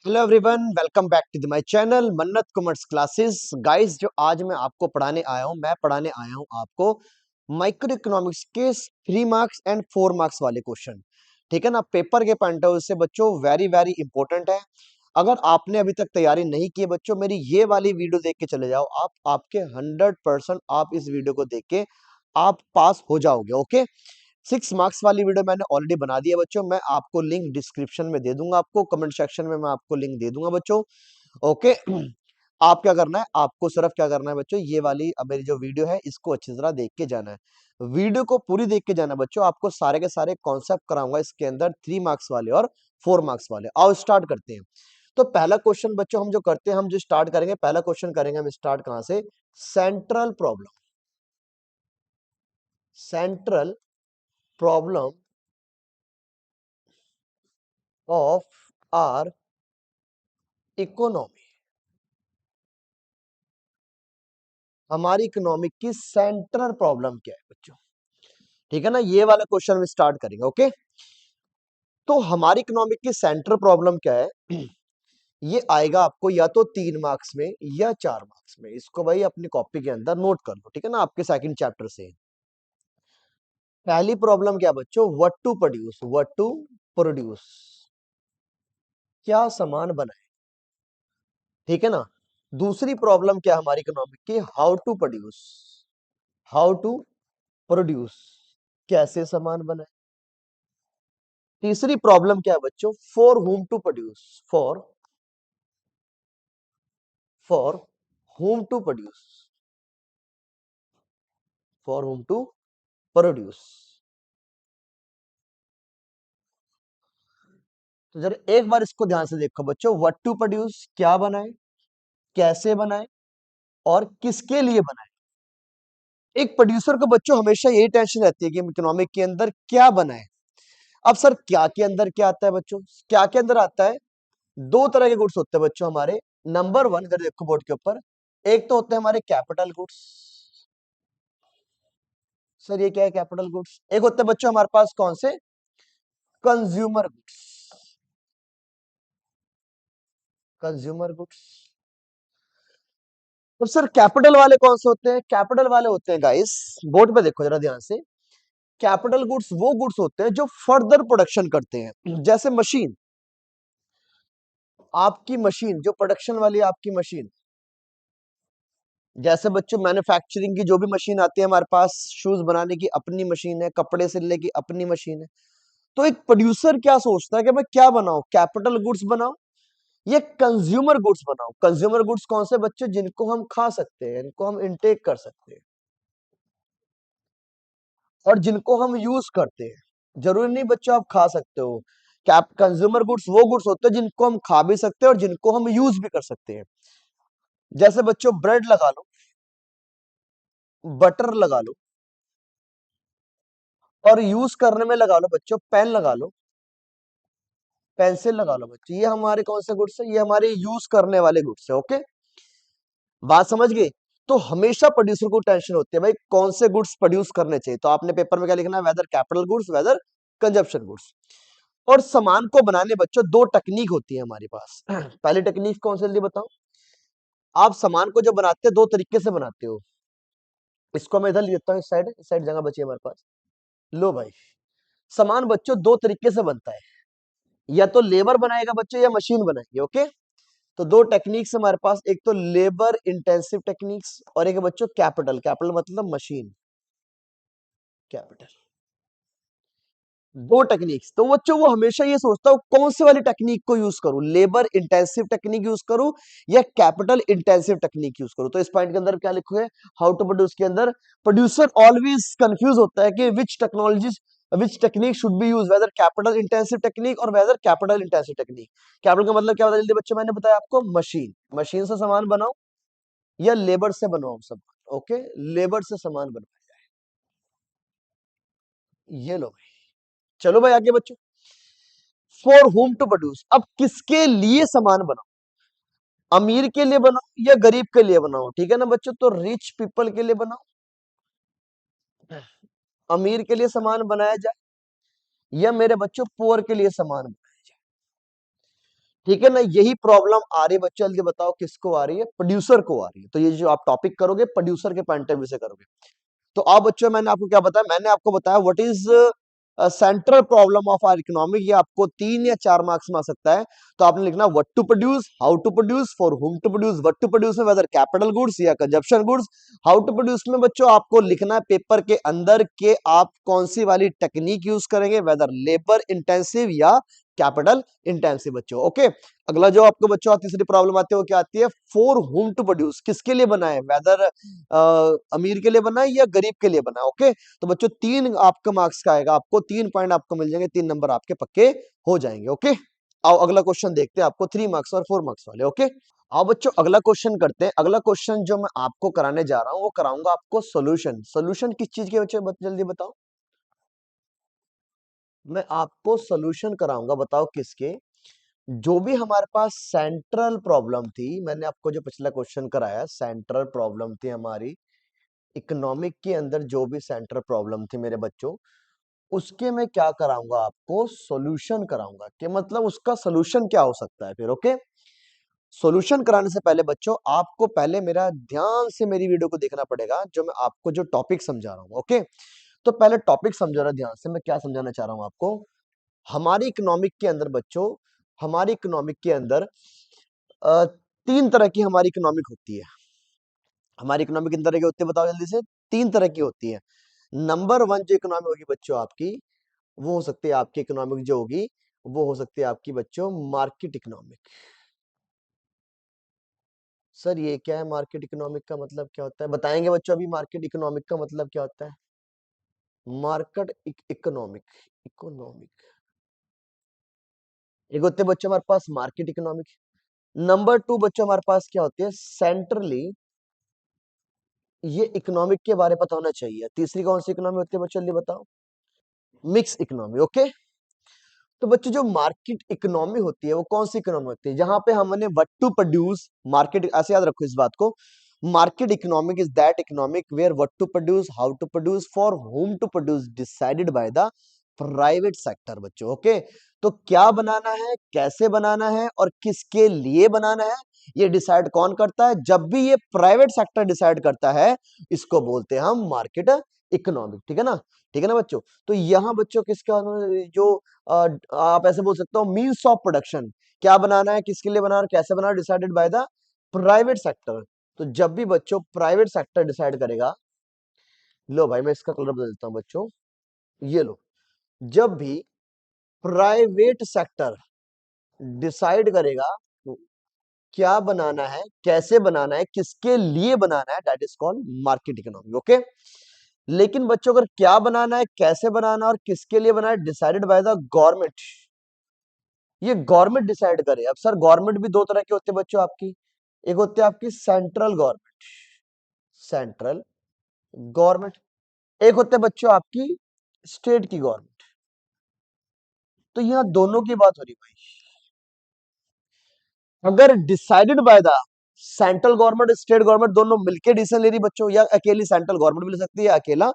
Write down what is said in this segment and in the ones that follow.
Hello everyone, welcome back to my channel Mannat commerce classes. Guys, जो आज मैं आपको पढ़ाने आया हूं, मैं पढ़ाने आया हूं आपको माइक्रो इकोनॉमिक्स के 3 मार्क्स एंड 4 मार्क्स वाले क्वेश्चन। ठीक है ना। पेपर के पॉइंट ऑफ व्यू से बच्चों वेरी वेरी इंपॉर्टेंट है। अगर आपने अभी तक तैयारी नहीं की है बच्चों, मेरी ये वाली वीडियो देख के चले जाओ। आप आपके 100% आप इस वीडियो को देख के आप पास हो जाओगे। ओके। 6 मार्क्स वाली वीडियो मैंने ऑलरेडी बना दी है बच्चों। मैं आपको लिंक डिस्क्रिप्शन में दे दूंगा, आपको कमेंट सेक्शन में मैं आपको लिंक दे दूंगा बच्चों। ओके। आप क्या करना है, आपको सिर्फ क्या करना है बच्चों, ये वाली अब मेरी जो वीडियो है इसको अच्छी तरह देख के जाना है। वीडियो को पूरी देख के जाना है बच्चों। आपको सारे के सारे कॉन्सेप्ट कराऊंगा इसके अंदर, 3 मार्क्स वाले और 4 मार्क्स वाले। आओ स्टार्ट करते हैं। तो पहला क्वेश्चन बच्चों हम जो करते हैं, हम जो स्टार्ट करेंगे, पहला क्वेश्चन करेंगे हम स्टार्ट कहां से, central problem. Central problem of our economy. हमारी इकोनॉमिक की सेंट्रल प्रॉब्लम क्या है बच्चों। ठीक है ना, ये वाला क्वेश्चन हम स्टार्ट करेंगे। ओके। तो हमारी इकोनॉमिक की सेंट्रल प्रॉब्लम क्या है, ये आएगा आपको या तो 3 मार्क्स में या 4 मार्क्स में। इसको भाई अपनी कॉपी के अंदर नोट कर लो। ठीक है ना, आपके सेकंड चैप्टर से। पहली प्रॉब्लम क्या बच्चों, what to produce. What to produce, क्या सामान बनाए। ठीक है ना। दूसरी प्रॉब्लम क्या हमारी इकोनॉमिक की, how to produce. How to produce, कैसे सामान बनाए। तीसरी प्रॉब्लम क्या है बच्चों, for whom to produce. For whom to produce. For whom to produce. तो जरा एक बार इसको ध्यान से देखो बच्चों, व्हाट टू प्रोड्यूस, क्या बनाए, कैसे बनाए और किसके लिए बनाए। एक प्रोड्यूसर को बच्चों हमेशा यही टेंशन रहती है कि इकोनॉमिक के अंदर क्या बनाए। अब सर क्या के अंदर क्या आता है बच्चों, क्या के अंदर आता है, दो तरह के गुड्स होते हैं बच्चों हमारे। नंबर वन, इधर देखो बोर्ड के ऊपर, एक तो होते हैं हमारे कैपिटल गुड्स। सर ये क्या है कैपिटल गुड्स। एक होते हैं बच्चों हमारे पास कौन से, कंज्यूमर गुड्स। Consumer goods. तो सर कैपिटल वाले कौन से होते हैं, कैपिटल वाले होते हैं गाइस, बोर्ड पे देखो जरा ध्यान से। कैपिटल गुड्स वो गुड्स होते हैं जो फर्दर प्रोडक्शन करते हैं। जैसे मशीन, आपकी मशीन जो प्रोडक्शन वाली आपकी मशीन, जैसे बच्चों मैन्युफैक्चरिंग की जो भी मशीन आती है हमारे पास, शूज बनाने की अपनी मशीन है, कपड़े सिलने की अपनी मशीन है। तो एक प्रोड्यूसर क्या सोचता है कि मैं क्या बनाऊं, कैपिटल गुड्स बनाऊं ये कंज्यूमर गुड्स बनाओ। कंज्यूमर गुड्स कौन से बच्चे, जिनको हम खा सकते हैं, इनको हम इनटेक कर सकते हैं और जिनको हम यूज करते हैं। जरूरी नहीं बच्चों आप खा सकते हो। क्या कंज्यूमर गुड्स वो गुड्स होते हैं जिनको हम खा भी सकते हैं और जिनको हम यूज भी कर सकते हैं। जैसे बच्चों ब्रेड लगा लो, बटर लगा लो, और यूज करने में लगा लो बच्चों, पेन लगा लो, पेंसिल लगा लो बच्चों। ये हमारे कौन से गुड्स है, ये हमारे यूज करने वाले गुड्स है। ओके, बात समझ गए। तो हमेशा प्रोड्यूसर को टेंशन होती है भाई कौन से गुड्स प्रोड्यूस करने चाहिए। तो आपने पेपर में क्या लिखना है, whether capital goods whether consumption goods. और सामान को बनाने बच्चों दो टेक्निक होती है हमारे पास। पहली टेक्निक कौन सी, जल्दी बताओ। आप सामान को जो बनाते हैं दो तरीके से बनाते हो। इसको मैं इधर लिखता हूँ, इस साइड जगह बची है हमारे पास। लो भाई, सामान बच्चों दो तरीके से बनता है, या तो लेबर बनाएगा बच्चों या मशीन बनाएगी। ओके। तो दो टेक्निक्स हमारे पास, एक तो लेबर इंटेंसिव टेक्निक्स और एक है बच्चों कैपिटल। कैपिटल मतलब मशीन, कैपिटल। दो टेक्निक्स। तो बच्चों वो हमेशा ये सोचता हूं कौन से वाली टेक्निक को यूज करूं, लेबर इंटेंसिव टेक्निक यूज करूं या कैपिटल इंटेंसिव टेक्निक यूज करूं। तो इस पॉइंट के अंदर क्या लिखो है, हाउ टू प्रोड्यूस के अंदर प्रोड्यूसर ऑलवेज कंफ्यूज होता है कि which technology which technique should be use, whether capital intensive technique और whether capital intensive technique. Capital का मतलब क्या बता जल्दी बच्चों, मैंने बताया आपको, मशीन। मशीन से सामान बनाओ या लेबर से बनवाओ सब। ओके, लेबर से सामान बनवाया जाए। ये लो भाई, चलो भाई आगे बच्चों। फॉर होम टू प्रोड्यूस, अब किसके लिए सामान बनाओ, अमीर के लिए बनाओ या गरीब के लिए बनाओ। ठीक है ना बच्चों, तो रिच पीपल के लिए बनाओ, अमीर के लिए सामान बनाया जाए, या मेरे बच्चों पुअर के लिए सामान बनाया जाए। ठीक है ना, यही प्रॉब्लम आ रही है बच्चों, जल्दी बताओ किसको आ रही है, प्रोड्यूसर को आ रही है। तो ये जो आप टॉपिक करोगे प्रोड्यूसर के पॉइंट ऑफ व्यू से करोगे। तो अब बच्चों मैंने आपको क्या बताया, मैंने आपको बताया what is central problem of our economy. ये आपको 3 या 4 मार्क्स में आ सकता है। तो आपने लिखना what to produce, how to produce, for whom to produce. What to produce में वेदर कैपिटल गुड्स या consumption goods. How to produce में बच्चों आपको लिखना है पेपर के अंदर के आप कौन सी वाली टेक्निक यूज करेंगे, वेदर लेबर इंटेंसिव या कैपिटल इंटेंसिव बच्चों। ओके, अगला जो आपको बच्चों तीसरी प्रॉब्लम आती है वो क्या आती है, फॉर हुम टू प्रोड्यूस, किसके लिए बना है, वेदर अमीर के लिए बना है या गरीब के लिए बना है। ओके, तो बच्चों 3 आपका मार्क्स का आएगा, आपको 3 पॉइंट आपको मिल जाएंगे, 3 नंबर आपके पक्के हो जाएंगे। ओके, आओ अगला क्वेश्चन देखते हैं, आपको 3 मार्क्स और 4 मार्क्स वाले। ओके, आओ बच्चों अगला क्वेश्चन करते हैं। अगला क्वेश्चन जो मैं आपको कराने जा रहा हूं वो कराऊंगा आपको सोल्यूशन। सोल्यूशन किस चीज के बच्चों, जल्दी बताओ। मैं आपको सोल्यूशन कराऊंगा, बताओ किसके, जो भी हमारे पास सेंट्रल प्रॉब्लम थी। मैंने आपको जो पिछला क्वेश्चन कराया, सेंट्रल प्रॉब्लम थी हमारी इकोनॉमिक के अंदर, जो भी सेंट्रल प्रॉब्लम थी मेरे बच्चों, उसके मैं क्या कराऊंगा, आपको सॉल्यूशन कराऊंगा। कि मतलब उसका सॉल्यूशन क्या हो सकता है फिर। ओके, सॉल्यूशन कराने से पहले बच्चों आपको पहले मेरा ध्यान से मेरी वीडियो को देखना पड़ेगा, जो मैं आपको जो टॉपिक समझा रहा हूँ। ओके, तो पहले टॉपिक समझो रहा ध्यान से, मैं क्या समझाना चाह रहा हूँ आपको। हमारी इकोनॉमिक के अंदर बच्चों, हमारी इकोनॉमिक के अंदर अ, 3 तरह की हमारी इकोनॉमिक होती है। हमारी इकोनॉमिक कितने तरह की होती है बताओ जल्दी से, 3 तरह की होती है। नंबर 1 जो इकोनॉमी होगी बच्चों आपकी, वो हो सकती है आपकी इकोनॉमिक जो होगी, वो हो सकती है आपकी बच्चों मार्केट इकोनॉमिक। सर ये क्या है, मार्केट इकोनॉमिक का मतलब क्या होता है, बताएंगे बच्चों अभी मार्केट इकोनॉमिक का मतलब क्या होता है। मार्केट इकोनॉमिक, इकोनॉमिक एक होते हैं बच्चों हमारे पास मार्केट इकोनॉमिक। नंबर 2 बच्चों हमारे पास क्या होती है, सेंट्रली, ये इकोनॉमिक के बारे में पता होना चाहिए। तीसरी कौन सी इकोनॉमी होती है बच्चों जल्दी बताओ, मिक्स इकोनॉमी। ओके, तो बच्चों जो मार्केट इकोनॉमी होती है वो कौन सी इकोनॉमी होती है, जहां पे हमने व्हाट टू प्रोड्यूस, मार्केट ऐसे याद रखो इस बात को, market economic is that economic where what to produce, how to produce, for whom to produce decided by the private sector बच्चों। ओके, तो क्या बनाना है, कैसे बनाना है और किसके लिए बनाना है, ये डिसाइड कौन करता है, जब भी ये प्राइवेट सेक्टर डिसाइड करता है, इसको बोलते हैं हम मार्केट इकोनॉमिक। ठीक है ना, ठीक है ना बच्चों। तो यहाँ बच्चों किसका जो आप ऐसे बोल सकते हो मीन्स ऑफ प्रोडक्शन, क्या बनाना है, किसके लिए बनाना है, कैसे बनाना, decided by the private sector. तो जब भी बच्चों प्राइवेट सेक्टर डिसाइड करेगा, लो भाई मैं इसका कलर बदल देता हूं बच्चों, ये लो, जब भी प्राइवेट सेक्टर डिसाइड करेगा क्या बनाना है, कैसे बनाना है, किसके लिए बनाना है, that is called market economy. Okay, लेकिन बच्चों अगर क्या बनाना है, कैसे बनाना है और किसके लिए बनाना है, डिसाइडेड बाय द गवर्नमेंट, ये गवर्नमेंट डिसाइड करे। अब सर गवर्नमेंट भी 2 तरह के होते हैं बच्चों आपकी, एक होते हैं आपकी सेंट्रल गवर्नमेंट, सेंट्रल गवर्नमेंट, एक होते हैं बच्चों आपकी स्टेट की गवर्नमेंट। तो यहाँ दोनों की बात हो रही भाई, अगर decided by the central government, state government दोनों मिलकर डिसीजन ले रही बच्चों, या अकेली सेंट्रल गवर्नमेंट भी ले सकती है, अकेला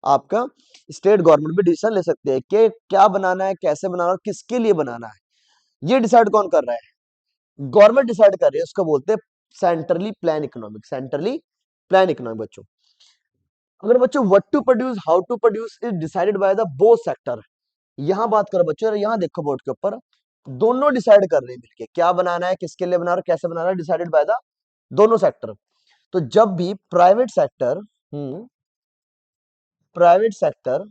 आपका स्टेट गवर्नमेंट भी डिसीजन ले सकते हैं कि क्या बनाना है, कैसे बनाना है और किसके लिए बनाना है, ये डिसाइड कौन कर रहा है, गवर्नमेंट डिसाइड कर रही है। उसको बोलते हैं centrally plan economic, centrally plan economic बच्चों। अगर बच्चों what to produce, how to produce is decided by the both sector. यहां बात करो बच्चों, यहां देखो बोर्ड के ऊपर, दोनों डिसाइड कर रहे हैं मिलके क्या बनाना है, किसके लिए बनाना है, कैसे बनाना है, डिसाइडेड बाय द दोनों सेक्टर। तो जब भी प्राइवेट सेक्टर, प्राइवेट सेक्टर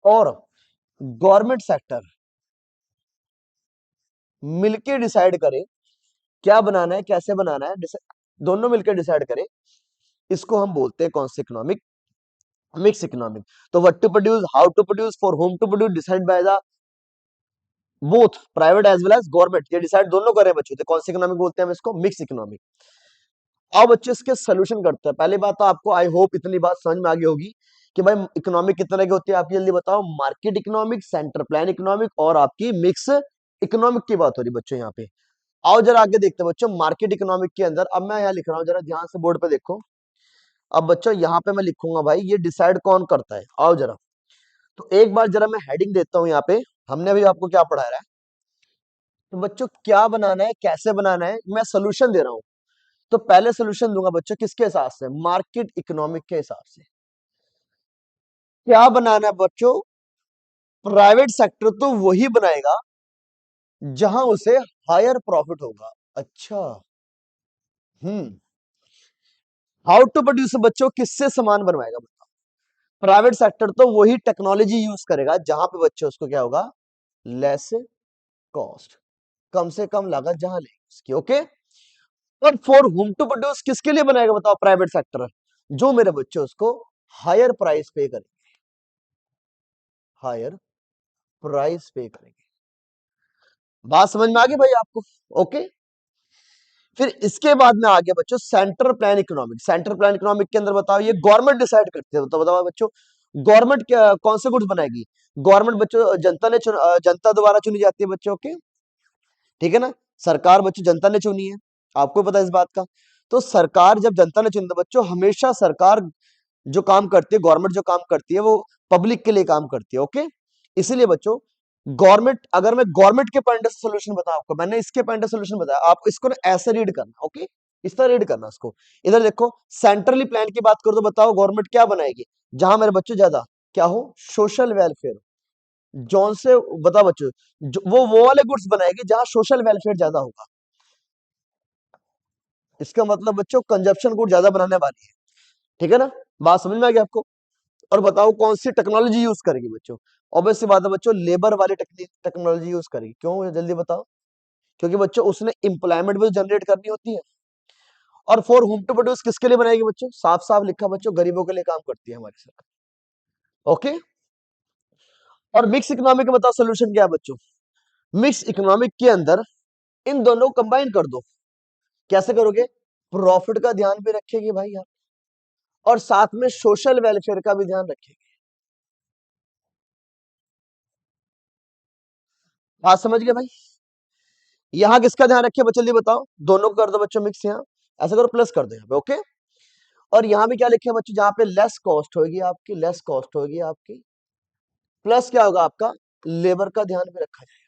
और गवर्नमेंट सेक्टर मिलके डिसाइड करे क्या बनाना है, कैसे बनाना है, दोनों मिलकर डिसाइड करें, इसको हम बोलते हैं कौन सी इकोनॉमिक, मिक्स इकोनॉमिक। तो what to produce, how to produce, for whom to produce, decide by the both private as well as government, ये डिसाइड दोनों कर रहे हैं बच्चों, तो कौन सी इकोनॉमिक बोलते हैं हम इसको, मिक्स इकोनॉमिक। अब बच्चे इसके सोल्यूशन करते हैं। पहली बात तो आपको आई होप इतनी बात समझ में आ गई होगी कि भाई इकोनॉमिक कितने तरह की होती है, आपकी जल्दी बताओ, market economic, centre plan economic और आपकी मिक्स इकोनॉमिक की बात हो रही बच्चों यहाँ पे। आओ जरा आगे देखते हैं बच्चों, मार्केट इकोनॉमिक के अंदर अब मैं यहाँ लिख रहा हूँ, जरा ध्यान से बोर्ड पे देखो। अब बच्चों यहाँ पे मैं लिखूंगा भाई ये डिसाइड कौन करता है, आओ जरा। तो एक बार जरा मैं हेडिंग देता हूँ यहाँ पे, हमने अभी आपको क्या पढ़ाया है, तो बच्चों क्या बनाना है, कैसे बनाना है, मैं सोल्यूशन दे रहा हूं। तो पहले सोल्यूशन दूंगा बच्चों किसके हिसाब से, मार्केट इकोनॉमिक के हिसाब से। क्या बनाना है बच्चों, प्राइवेट सेक्टर तो वही बनाएगा जहां उसे हायर प्रॉफिट होगा। अच्छा। हम्म। हाउ टू प्रोड्यूस बच्चों, किससे सामान बनवाएगा बताओ। प्राइवेट सेक्टर तो वही टेक्नोलॉजी यूज करेगा जहां पे बच्चों उसको क्या होगा, लेस कॉस्ट, कम से कम लागत जहां लेगी उसकी। ओके। और फॉर हुम टू प्रोड्यूस, किसके लिए बनाएगा बताओ प्राइवेट सेक्टर, जो मेरे बच्चे उसको हायर प्राइस पे करेंगे, हायर प्राइस पे करेंगे। बात समझ में आ गई भाई आपको। ओके। फिर इसके बाद में आगे बच्चों central plan economic. Central plan economic के अंदर बताओ, ये गवर्नमेंट डिसाइड करती है। तो बताओ बच्चों, गवर्नमेंट कौन से गुड्स बनाएगी। गवर्नमेंट बच्चों जनता द्वारा चुनी जाती है बच्चों के, ठीक है ना। सरकार बच्चों जनता ने चुनी है, आपको पता है इस बात का। तो सरकार जब जनता ने चुनी, तो बच्चों हमेशा सरकार जो काम करती है, गवर्नमेंट जो काम करती है, वो पब्लिक के लिए काम करती है। ओके। इसीलिए बच्चों गवर्नमेंट, अगर मैं गवर्नमेंट के पॉइंट से सोल्यूशन बताऊं आपको, मैंने इसके पॉइंट से सोल्यूशन बताया, आप इसको ना ऐसे रीड करना। ओके। इस तरह रीड करना इसको। इधर देखो, सेंट्रली प्लान की बात करो तो बताओ गवर्नमेंट क्या बनाएगी, जहां मेरे बच्चों ज्यादा क्या हो, सोशल वेलफेयर। जौन से बता बच्चों, वो वाले गुड्स बनाएगी जहां सोशल वेलफेयर ज्यादा होगा। इसका मतलब बच्चों कंजप्शन गुड ज्यादा बनाने वाली है, ठीक है ना। बात समझ में आ गई आपको। और बताओ कौन सी टेक्नोलॉजी यूज करेगी बच्चों। ऑब्वियस सी बात है बच्चों, लेबर वाली टेक्नोलॉजी यूज करेगी। क्यों, जल्दी बताओ। क्योंकि बच्चों उसने इंप्लॉयमेंट भी जनरेट करनी होती है। और फॉर होम टू प्रोड्यूस किसके लिए बनाएगी बच्चों, साफ साफ लिखा बच्चों, गरीबों के लिए काम करती है हमारी सरकार। ओके। और मिक्स इकोनॉमिक का बताओ सोल्यूशन क्या है बच्चों। मिक्स इकोनॉमिक के अंदर इन दोनों को कंबाइन कर दो। कैसे करोगे, प्रॉफिट का ध्यान भी रखेगी भाई यार, और साथ में सोशल वेलफेयर का भी ध्यान रखेगी। बात समझ गए भाई। यहां किसका ध्यान रखिए बच्चों, जल्दी बताओ। दोनों को कर दो बच्चों मिक्स, यहाँ ऐसा करो, प्लस कर दो यहाँ पे। ओके। और यहाँ भी क्या लिखे हैं बच्चों, जहां पे लेस कॉस्ट होगी आपकी, लेस कॉस्ट होगी आपकी, प्लस क्या होगा आपका, लेबर का ध्यान भी रखा जाएगा,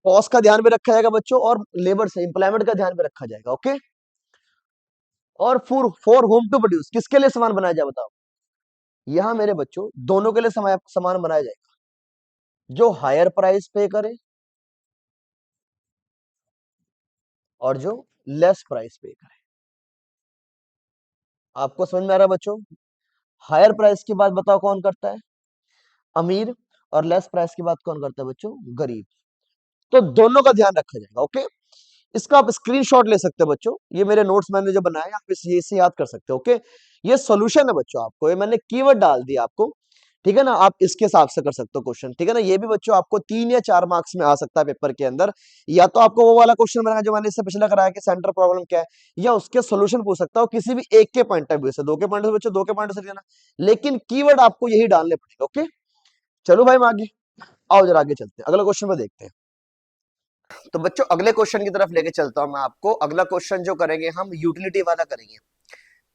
कॉस्ट का ध्यान भी रखा जाएगा बच्चों, और लेबर से एम्प्लॉयमेंट का ध्यान भी रखा जाएगा। ओके। और for for whom to produce, किसके लिए सामान बनाया जाए बताओ। यहां मेरे बच्चों दोनों के लिए सामान बनाया जाएगा, जो हायर प्राइस पे करे और जो लेस प्राइस पे करे। आपको समझ में आ रहा है बच्चों। हायर प्राइस की बात बताओ कौन करता है, अमीर। और लेस प्राइस की बात कौन करता है बच्चों, गरीब। तो दोनों का ध्यान रखा जाएगा। ओके। इसका आप स्क्रीनशॉट ले सकते हो बच्चों, ये मेरे नोट्स मैंने जो बनाए आप इसे याद कर सकते हो। ओके। ये सॉल्यूशन है बच्चों, आपको ये मैंने कीवर्ड डाल दिया आपको, ठीक है ना। आप इसके हिसाब से कर सकते हो क्वेश्चन, ठीक है ना। ये भी बच्चों आपको 3 या 4 मार्क्स में आ सकता है पेपर के अंदर। या तो आपको वो वाला क्वेश्चन बनाया जो मैंने इससे पिछला कराया कि सेंटर प्रॉब्लम क्या है, या उसके सोल्यूशन पूछ सकता हो किसी भी एक के पॉइंट ऑफ व्यू से, दो के पॉइंट से बच्चों, दो के पॉइंट से लेना, लेकिन कीवर्ड आपको यही डालने पड़ेंगे। ओके। चलो भाई हम आगे, आओ जरा आगे चलते हैं, अगला क्वेश्चन में देखते हैं। तो बच्चों अगले क्वेश्चन की तरफ लेके चलता हूं मैं आपको। अगला क्वेश्चन जो करेंगे हम यूटिलिटी वाला करेंगे।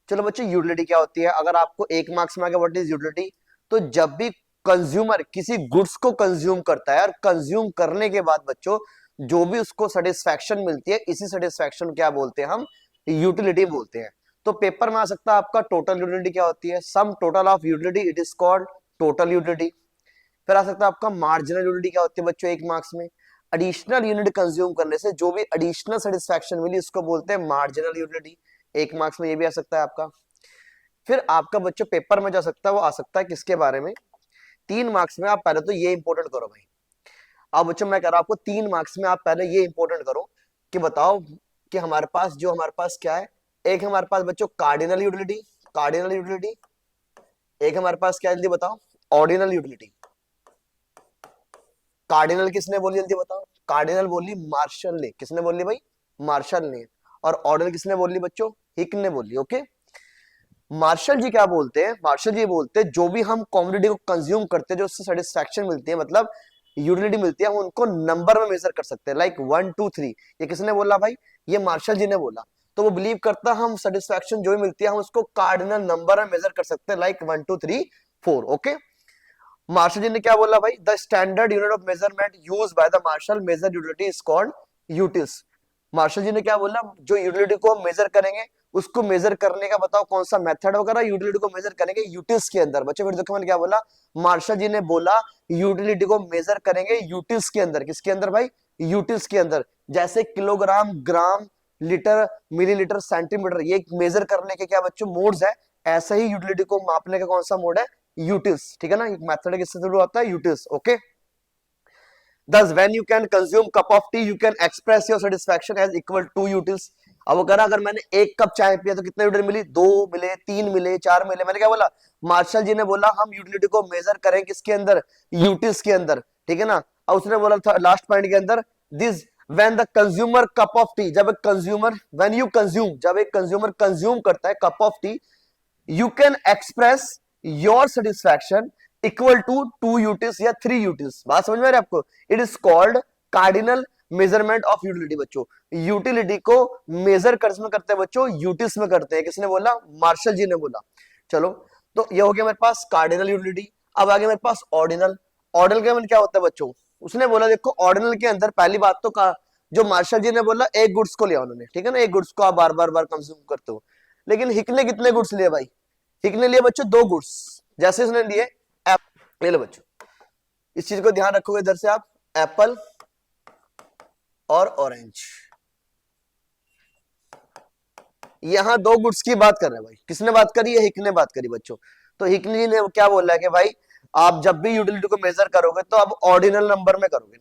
चलो बच्चों, यूटिलिटी क्या होती है, अगर आपको 1 मार्क्स में आ गया व्हाट इज यूटिलिटी, तो जब भी कंज्यूमर किसी गुड्स को कंज्यूम करता है और कंज्यूम करने के बाद बच्चों जो भी उसको सेटिस्फैक्शन मिलती है, इसी सेटिस्फैक्शन क्या बोलते हैं हम, यूटिलिटी बोलते हैं। तो पेपर में आ सकता है आपका टोटल यूटिलिटी क्या होती है, sum total of utility, it is called total utility. फिर आ सकता है आपका मार्जिनल यूटिलिटी क्या होती है बच्चों 1 मार्क्स में, एडिशनल यूनिट कंज्यूम करने से जो भी एडिशनल सेटिस्फैक्शन मिली उसको बोलते हैं मार्जिनल यूटिलिटी। 1 मार्क्स में ये भी आ सकता है आपका। फिर आपका बच्चों पेपर में जा सकता है, वो आ सकता है किसके बारे में, 3 मार्क्स में। आप पहले तो ये इंपॉर्टेंट करो भाई। अब बच्चों मैं कह रहा हूं आपको 3 मार्क्स में आप पहले ये इंपॉर्टेंट करो कि बताओ कि हमारे पास क्या है। एक हमारे पास बच्चों कार्डिनल यूटिलिटी, कार्डिनल यूटिलिटी। एक हमारे पास क्या है जल्दी बताओ, ऑर्डिनल यूटिलिटी। कार्डिनल किसने बोली जल्दी बताओ, कार्डिनल बोली मार्शल ने। किसने बोली भाई, मार्शल ने। और ऑर्डिनल किसने बोली बच्चों, हिक ने बोली। ओके। मार्शल जी क्या बोलते हैं, मार्शल जी बोलते हैं जो भी हम कॉमोडिटी को कंज्यूम करते हैं, जो उससे सेटिस्फैक्शन मिलती है, मतलब यूटिलिटी मिलती है, हम उनको नंबर में मेजर कर सकते हैं, लाइक 1 2 3। ये किसने बोला भाई, ये मार्शल जी ने बोला। तो वो बिलीव करता है हम सेटिस्फैक्शन जो भी मिलती है हम उसको कार्डिनल नंबर में मेजर कर सकते हैं, लाइक 1 2 3 4। ओके। मार्शल जी ने क्या बोला भाई, the standard unit of measurement use by the Marshall major utility is called utils. Marshall ji ने क्या बोला, जो यूटिलिटी को हम मेजर करेंगे उसको मेजर करने का बताओ कौन सा मेथड वगैरह, यूटिलिटी को मेजर करेंगे यूटिल्स के अंदर। बच्चों फिर देखो मैंने क्या बोला, मार्शल जी ने बोला यूटिलिटी को मेजर करेंगे यूटिल्स के अंदर। किसके अंदर भाई, यूटिल्स के अंदर। जैसे किलोग्राम, ग्राम, लीटर, मिलीलीटर, सेंटीमीटर, ये मेजर करने के क्या बच्चों मोड्स है, ऐसा ही यूटिलिटी को मापने का कौन सा मोड है, यूटिल्स। ठीक है ना, एक मेथड किससे शुरू होता है, utils. Okay, thus when you can consume cup of tea you can express your satisfaction as equal to utils। अब अगर मैंने एक कप चाय पिया तो कितने यूटिल मिली, 2 मिले, 3 मिले, 4 मिले। मैंने क्या बोला, मार्शल जी ने बोला हम यूटिलिटी को मेजर करें किसके अंदर, यूटिल्स के अंदर। ठीक है ना, और उसने बोला था लास्ट पॉइंट के अंदर, this when the consumer cup of tea, जब एक कंज्यूमर, when you consume, जब एक कंज्यूमर कंज्यूम करता है cup of T, you can express your satisfaction equal to 2 utils या 3 utils। बात समझ में आ रही है आपको, it is called cardinal measurement of utility. बच्चों यूटिलिटी को मेजर किसमें करते हैं बच्चों, यूटिल्स में करते हैं। किसने बोला, मार्शल जी ने बोला। चलो, तो ये हो गया मेरे पास कार्डिनल यूटिलिटी। अब आगे मेरे पास ऑर्डिनल। ऑर्डिनल के अंदर क्या होता है बच्चों, उसने बोला देखो ऑर्डिनल के अंदर पहली बात तो का जो मार्शल जी ने बोला एक गुड्स को लिया उन्होंने। ठीक है ना, एक गुड्स को आप बार बार बार कंज्यूम करते हो, लेकिन हिक ने कितने गुड्स लिए भाई, हिक ने लिए बच्चों 2 गुड्स। जैसे उसने लिए एप्पल, ले लो बच्चों, इस चीज को ध्यान रखोगे इधर से आप, एप्पल और ऑरेंज, यहां 2 गुड्स की बात कर रहे हैं भाई। किसने बात करी है, हिक ने बात करी बच्चों। तो हिक जी ने क्या बोला है कि भाई आप जब भी यूटिलिटी को मेजर करोगे तो आप ऑर्डिनल नंबर में करोगे।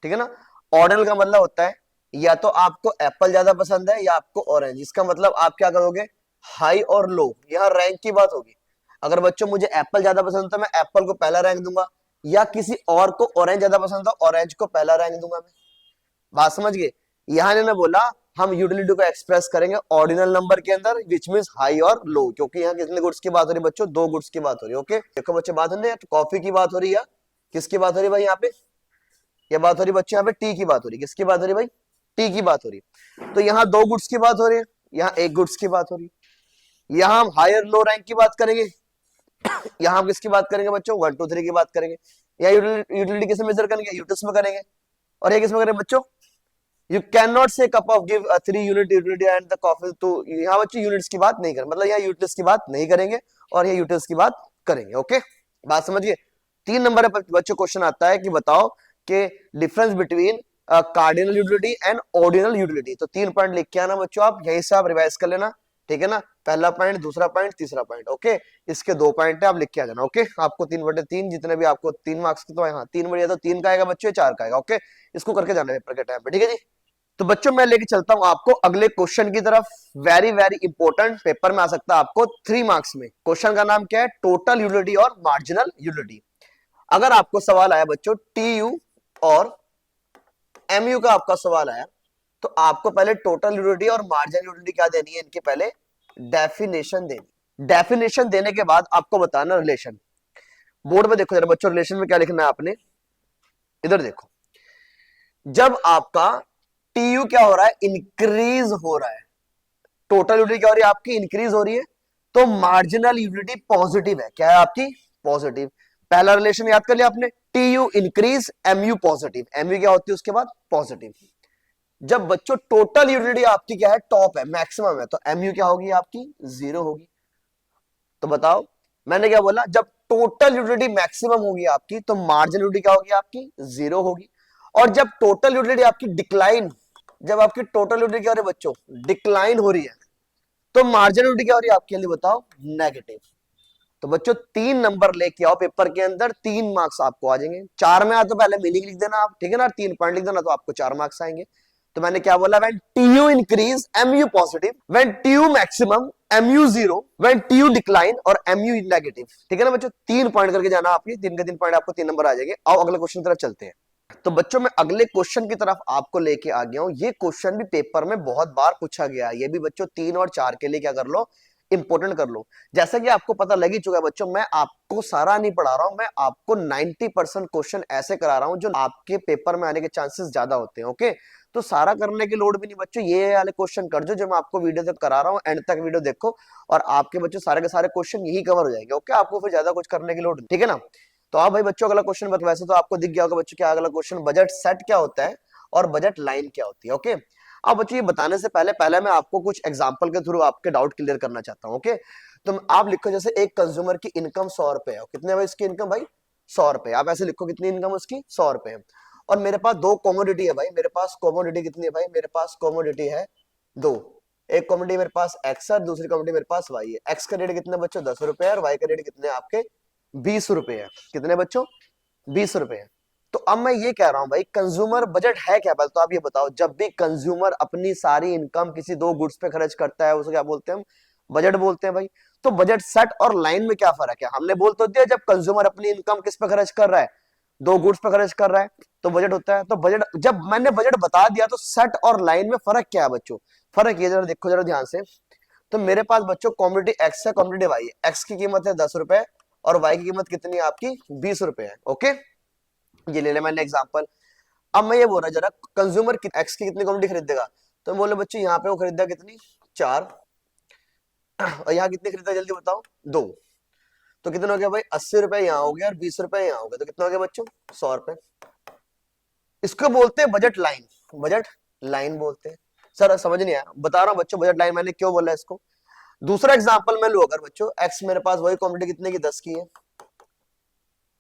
ठीक है ना, ऑर्डिनल का मतलब होता है या तो आपको एप्पल ज्यादा पसंद है या आपको ऑरेंज। इसका मतलब आप क्या करोगे, हाई और लो, यहाँ रैंक की बात होगी। अगर बच्चों मुझे एप्पल ज्यादा पसंद है तो मैं एप्पल को पहला रैंक दूंगा, या किसी और को ऑरेंज ज्यादा पसंद है ऑरेंज को पहला रैंक दूंगा मैं। बात समझ गए, यहाँ इन्होंने बोला हम यूटिलिटी को एक्सप्रेस करेंगे ऑर्डिनल नंबर के अंदर, विच मींस हाई और लो, क्योंकि यहाँ कितने गुड्स की बात हो रही है बच्चों, 2 गुड्स की बात हो रही है। ओके, देखो बच्चे बात हो रही है, कॉफी की बात हो रही है, किसकी बात हो रही है भाई यहाँ पे, ये बात हो रही बच्चों यहाँ पे टी की बात हो रही है। किसकी बात हो रही है भाई, टी की बात हो रही है। तो यहाँ 2 गुड्स की बात हो रही है, यहाँ 1 गुड्स की बात हो रही है। यहाँ हम हायर लो रैंक की बात करेंगे, यहाँ हम किसकी बात करेंगे बच्चों, 1 2 3 की बात करेंगे। यहाँ यूटिलिटी किसमें मेजर करेंगे, यूटिल्स में करेंगे। और ये किसमें करेंगे बच्चों, यू कैन नॉट से cup of give 3 unit utility and the coffee. तो यहाँ बच्चों यूनिट्स की बात नहीं करें, मतलब यहाँ यूटिल्स की बात नहीं करेंगे और यहाँ यूटिल्स की बात करेंगे। ओके, बात समझिए। 3 नंबर पर बच्चों क्वेश्चन आता है कि बताओ कि difference between cardinal utility and ordinal utility. तो 3 पॉइंट लिख के आना बच्चों, आप यहीं से आप रिवाइज कर लेना। ठीक है ना, पहला पॉइंट, दूसरा पॉइंट, तीसरा पॉइंट। ओके, इसके 2 पॉइंट है, आप लिख के आ जाना। ओके, आपको 3/3 जितने भी आपको 3 मार्क्स के, तो यहाँ 3 बढ़िया तो 3 का आएगा बच्चों, 4 का आएगा। ओके, इसको करके जाना पेपर के टाइम पे। ठीक है जी, तो बच्चों मैं लेके चलता हूं आपको अगले क्वेश्चन की तरफ। वेरी वेरी इंपॉर्टेंट, पेपर में आ सकता है आपको 3 मार्क्स में। क्वेश्चन का नाम क्या है, टोटल यूटिलिटी और मार्जिनल यूटिलिटी। अगर आपको सवाल आया बच्चों टीयू और एमयू का आपका सवाल आया, तो आपको पहले टोटल यूटिलिटी और मार्जिनल यूटिलिटी क्या देनी है, इनके पहले डेफिनेशन देनी। डेफिनेशन देने के बाद आपको बताना रिलेशन। बोर्ड में देखो जरा बच्चों, रिलेशन में क्या लिखना है आपने, इधर देखो। जब आपका टीयू क्या हो रहा है, इंक्रीज हो रहा है, टोटल यूटिलिटी क्या हो रही है आपकी, इंक्रीज हो रही है, तो मार्जिनल यूटिलिटी पॉजिटिव है। क्या है आपकी, पॉजिटिव। पहला रिलेशन याद कर लिया आपने, TU increase, MU positive. MU क्या होती है उसके बाद, पॉजिटिव। जब बच्चों टोटल यूटिलिटी आपकी क्या है, टॉप है, मैक्सिमम है, तो एमयू क्या होगी आपकी, 0 होगी। तो बताओ मैंने क्या बोला, जब टोटल यूटिलिटी मैक्सिमम होगी आपकी तो मार्जिनल यूटिलिटी क्या होगी आपकी, 0 होगी। और जब टोटल यूटिलिटी आपकी डिक्लाइन, जब आपकी टोटल यूटिलिटी क्या हो रही है बच्चों, डिक्लाइन हो रही है, तो मार्जिनल यूटिलिटी क्या हो रही है आपके लिए बताओ, नेगेटिव। तो बच्चों 3 नंबर लेके आओ पेपर के अंदर, 3 मार्क्स आपको आ जाएंगे। 4 में आ तो पहले मीनिंग लिख देना आप, ठीक है ना, 3 पॉइंट लिख देना तो आपको 4 मार्क्स आएंगे। तो मैंने क्या बोला, when TU increase MU positive, when TU maximum MU 0, when TU decline और एमयू नेगेटिव। ठीक है ना बच्चों, 3 पॉइंट करके जाना आपके, 3 के 3 पॉइंट आपको 3 नंबर आ जाएंगे। आओ अगले क्वेश्चन की तरफ चलते हैं। तो बच्चों मैं अगले क्वेश्चन की तरफ आपको लेके आ गया हूं। ये क्वेश्चन भी पेपर में बहुत बार पूछा गया है, ये भी बच्चों 3 और 4 के लिए क्या कर लो, इंपोर्टेंट कर लो। जैसा कि आपको पता लग ही चुका है बच्चों, मैं आपको सारा नहीं पढ़ा रहा हूं, मैं आपको 90% क्वेश्चन ऐसे करा रहा हूं जो आपके पेपर में आने के चांसेस ज्यादा होते हैं। ओके, तो सारा करने की लोड भी नहीं बच्चों, ये वाले क्वेश्चन कर जो मैं आपको वीडियो तक करा रहा हूं, एंड तक वीडियो देखो और आपके बच्चों सारे के सारे क्वेश्चन यही कवर हो जाएंगे। ओके, आपको फिर ज्यादा कुछ करने की लोड नहीं, ठीक है ना। तो आप भाई बच्चों अगला क्वेश्चन वैसे तो आपको दिख गया होगा बच्चों क्या अगला क्वेश्चन, बजट सेट क्या होता है और बजट लाइन क्या होती है। ओके, अब बच्चों ये बताने से पहले पहले मैं आपको कुछ एग्जांपल के थ्रू आपके डाउट क्लियर करना चाहता हूँ। ओके, तो आप लिखो जैसे एक कंज्यूमर की इनकम 100 रुपए है, कितने भाई इसकी इनकम भाई 100 रुपए, आप ऐसे लिखो कितनी इनकम उसकी 100 रुपए है। और मेरे पास दो कॉमोडिटी है भाई, मेरे पास कॉमोडिटी कितनी है भाई, मेरे पास कॉमोडिटी है दो, एक कॉमोडिटी मेरे पास एक्स है, दूसरी कॉमोडिटी मेरे पास वाई है। एक्स का रेट कितने बच्चों 10 रुपए है और वाई का रेट कितने आपके 20 रुपए है, कितने बच्चों 20 रुपए है। तो अब मैं ये कह रहा हूं भाई कंज्यूमर बजट है क्या, पहले तो आप ये बताओ, जब भी कंज्यूमर अपनी सारी इनकम किसी दो गुड्स पे खर्च करता है उसे क्या बोलते हैं हम, बजट बोलते हैं भाई। तो बजट सेट और लाइन में क्या फर्क है, हमने बोल तो दिया जब कंज्यूमर अपनी इनकम किस पे खर्च कर रहा है, दो गुड्स पे खर्च कर रहा है तो बजट होता है। तो बजट जब मैंने बजट बता दिया तो सेट और लाइन में फर्क क्या है बच्चों, फर्क ये जरा देखो जरा ध्यान से। तो मेरे पास बच्चों कॉमोडिटी एक्स है, कॉमोडिटी वाई है, एक्स की कीमत है 10 रुपए और वाई की कीमत कितनी है आपकी 20 रुपए है। ओके, ये ले ले मैंने एग्जांपल। अब मैं ये बोल रहा जरा कंज्यूमर एक्स की कितनी कॉमोडिटी खरीदेगा, तो बोले बच्चे यहाँ पे वो खरीदा कितनी 4 और यहाँ कितनी खरीदा जल्दी बताओ 2, तो कितना हो गया भाई 80 रुपए यहाँ हो गया और 20 रुपए यहाँ हो गया, तो कितना हो गया बच्चों 100 रुपए। इसको बोलते हैं बजट लाइन, बजट लाइन बोलते हैं। सर समझ नहीं आया, बता रहा हूँ बच्चों बजट लाइन मैंने क्यों बोला इसको। दूसरा एग्जांपल मैं लूं अगर बच्चों, एक्स मेरे पास वही क्वांटिटी कितने की 10 की है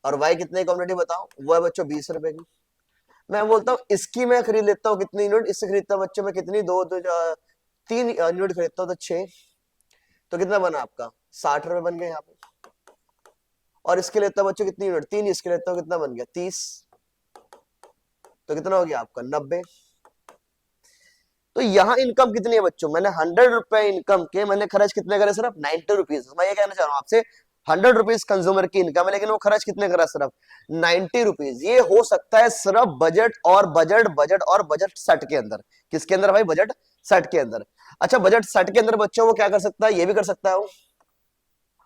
और वाई कितने की क्वांटिटी बताओ, वो है बच्चों 20 रुपए की। मैं बोलता हूँ इसकी मैं खरीद लेता हूँ कितनी यूनिट, इससे खरीदता हूँ बच्चों में कितनी 3 यूनिट खरीदता हूँ तो 6, तो कितना बना आपका 60 रुपए बन गए यहाँ पे। और इसके लेता हूँ बच्चों कितनी यूनिट 3, इसके लेता हूँ कितना बन गया 30, तो कितना हो गया आपका 90। तो यहाँ इनकम कितनी है बच्चों, मैंने 100 रुपए इनकम के मैंने खर्च कितने करे सिर्फ 90 रुपीज। मैं ये कहना चाह रहा हूँ आपसे 100 रुपीज कंज्यूमर की इनकम है लेकिन वो खर्च कितने करा सिर्फ 90 रुपीज। ये हो सकता है सिर्फ बजट और बजट सेट के अंदर, किसके अंदर भाई बजट सेट के अंदर। अच्छा बजट सेट के अंदर बच्चों वो क्या कर सकता है, ये भी कर सकता है वो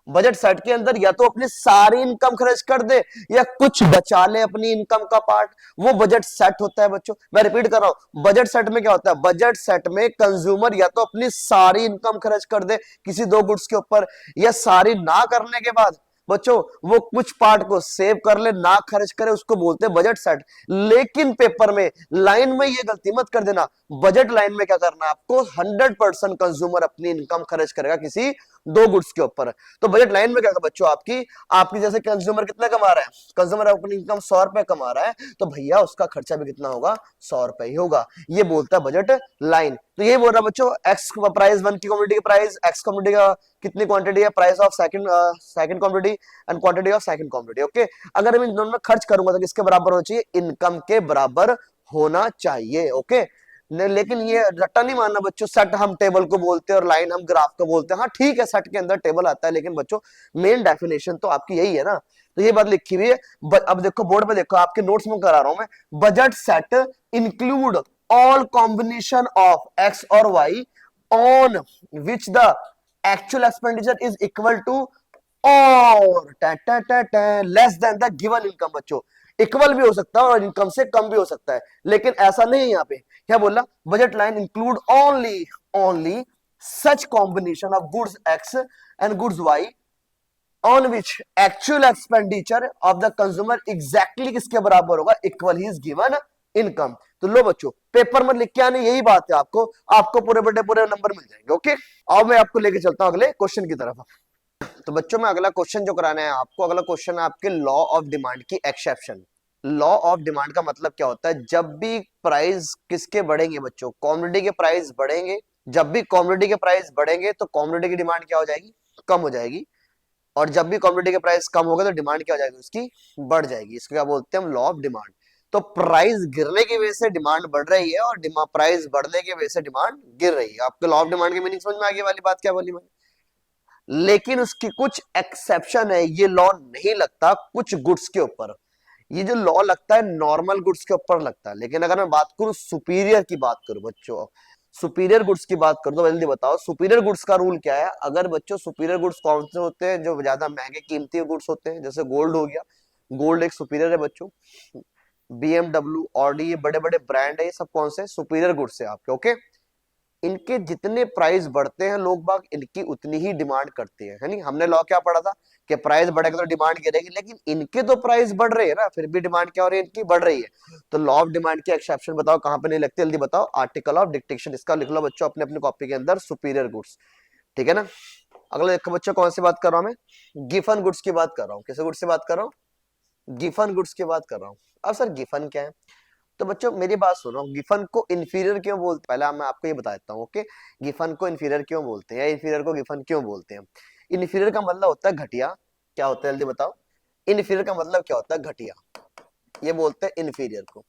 बजट सेट के अंदर या तो अपनी सारी इनकम खर्च कर दे या कुछ बचा ले अपनी इनकम का पार्ट, वो बजट सेट होता है बच्चों। मैं रिपीट कर रहा हूं, बजट सेट में क्या होता है, बजट सेट में कंज्यूमर या तो अपनी सारी इनकम खर्च कर दे किसी दो गुड्स के ऊपर, या सारी ना करने के बाद बच्चों वो कुछ पार्ट को सेव कर ले ना खर्च करे, उसको बोलते हैं बजट सेट। लेकिन पेपर में लाइन में ये गलती मत कर देना, बजट लाइन में क्या करना है आपको 100% कंज्यूमर अपनी इनकम खर्च करेगा किसी दो गुड्स के ऊपर। तो बजट लाइन में क्या बच्चों आपकी आपकी जैसे कंज्यूमर कितना कमा रहा है, कंज्यूमर अपनी इनकम 100 रुपए कमा रहा है तो भैया उसका खर्चा भी कितना होगा 100 रुपए ही होगा, ये बोलता है बजट लाइन। तो ये बोल रहा बच्चों एक्स प्राइस वन की कॉमोडिटी की प्राइस, एक्स कॉमोडिटी का कितनी क्वांटिटी है, price of second commodity and quantity of second commodity. Okay, अगर मैं इन दोनों में खर्च करूंगा तो किसके बराबर होना चाहिए, इनकम के बराबर होना चाहिए। ओके, लेकिन ये रट्टा नहीं मानना बच्चों, सेट हम टेबल को बोलते हैं और लाइन हम ग्राफ को बोलते हैं। हाँ ठीक है सेट के अंदर टेबल आता है लेकिन बच्चों मेन डेफिनेशन तो आपकी यही है ना, तो ये बात लिखी हुई है। अब देखो बोर्ड पे देखो, आपके नोट्स में करा रहा हूं मैं, budget set include all combination of x और y on which the actual expenditure is equal to और less than the given income. बच्चों इक्वल भी हो सकता है और इनकम से कम भी हो सकता है, लेकिन ऐसा नहीं है यहाँ पे। क्या बोला, budget line include only such combination of goods X and goods Y on which actual expenditure of the consumer exactly किसके बराबर होगा, इक्वल ही इज गिवन इनकम। तो लो बच्चों पेपर में लिख के आने यही बात है, आपको आपको पूरे बड़े पूरे नंबर मिल जाएंगे। ओके, अब मैं आपको लेके चलता हूं अगले क्वेश्चन की तरफ। तो बच्चों में अगला क्वेश्चन जो कराना है आपको, अगला क्वेश्चन है आपके लॉ ऑफ डिमांड की एक्सेप्शन। लॉ ऑफ डिमांड का मतलब क्या होता है, जब भी प्राइस किसके बढ़ेंगे बच्चों, कॉमोडिटी के प्राइस बढ़ेंगे, जब भी कॉमोडिटी के प्राइस बढ़ेंगे तो कॉमोडिटी की डिमांड क्या हो जाएगी, कम हो जाएगी, और जब भी कॉमोडिटी के प्राइस कम होगा तो डिमांड क्या हो जाएगी, उसकी बढ़ जाएगी। इसको क्या बोलते हैं हम, लॉ ऑफ डिमांड। तो प्राइस गिरने की वजह से डिमांड बढ़ रही है और प्राइस बढ़ने की वजह से डिमांड गिर रही है। आपको लॉ ऑफ डिमांड की मीनिंग समझ में आ गई, वाली बात क्या बोली मैंने। लेकिन उसकी कुछ एक्सेप्शन है, ये लॉ नहीं लगता कुछ गुड्स के ऊपर। ये जो लॉ लगता है नॉर्मल गुड्स के ऊपर लगता है, लेकिन अगर मैं बात करूं सुपीरियर की बात करूं बच्चों, सुपीरियर गुड्स की बात करूं तो जल्दी बताओ सुपीरियर गुड्स का रूल क्या है। अगर बच्चों सुपीरियर गुड्स कौन से होते हैं, जो ज्यादा महंगे कीमती गुड्स होते हैं, जैसे गोल्ड हो गया, गोल्ड एक सुपीरियर है बच्चों, BMW ऑडी ये बड़े बड़े ब्रांड है, ये सब कौन से सुपीरियर गुड्स है आपके। ओके, इनके जितने प्राइस बढ़ते हैं लोग बाग इनकी उतनी ही डिमांड करते हैं, है नहीं। हमने लॉ क्या पढ़ा था कि प्राइस बढ़ेगा तो डिमांड गिरेगी, लेकिन इनके तो प्राइस बढ़ रहे हैं ना, फिर भी डिमांड क्या हो रही है, इनकी बढ़ रही है। तो लॉ ऑफ डिमांड के एक्सेप्शन बताओ कहां पे नहीं लगते, जल्दी बताओ। आर्टिकल ऑफ डिक्टेशन, इसका लिख लो बच्चों अपने अपने कॉपी के अंदर, सुपीरियर गुड्स, ठीक है ना। अगला देखो बच्चों, कौन सी बात कर रहा हूं मैं, गिफन गुड्स की बात कर रहा हूँ। किस गुड्स की बात कर रहा हूँ, गिफन गुड्स की बात कर रहा हूँ। अब सर गिफन क्या है, तो बच्चों मेरी बात सुनो, गिफन को इन्फीरियर क्यों बोलते हैं, पहले मैं आपको ये बता देता हूँ, ओके। गिफन को इन्फीरियर क्यों बोलते हैं, या इन्फीरियर को गिफन क्यों बोलते हैं। इन्फीरियर का मतलब होता है घटिया, क्या होता है जल्दी बताओ। इन्फीरियर का मतलब क्या होता है, घटिया, ये बोलते हैं इन्फीरियर को।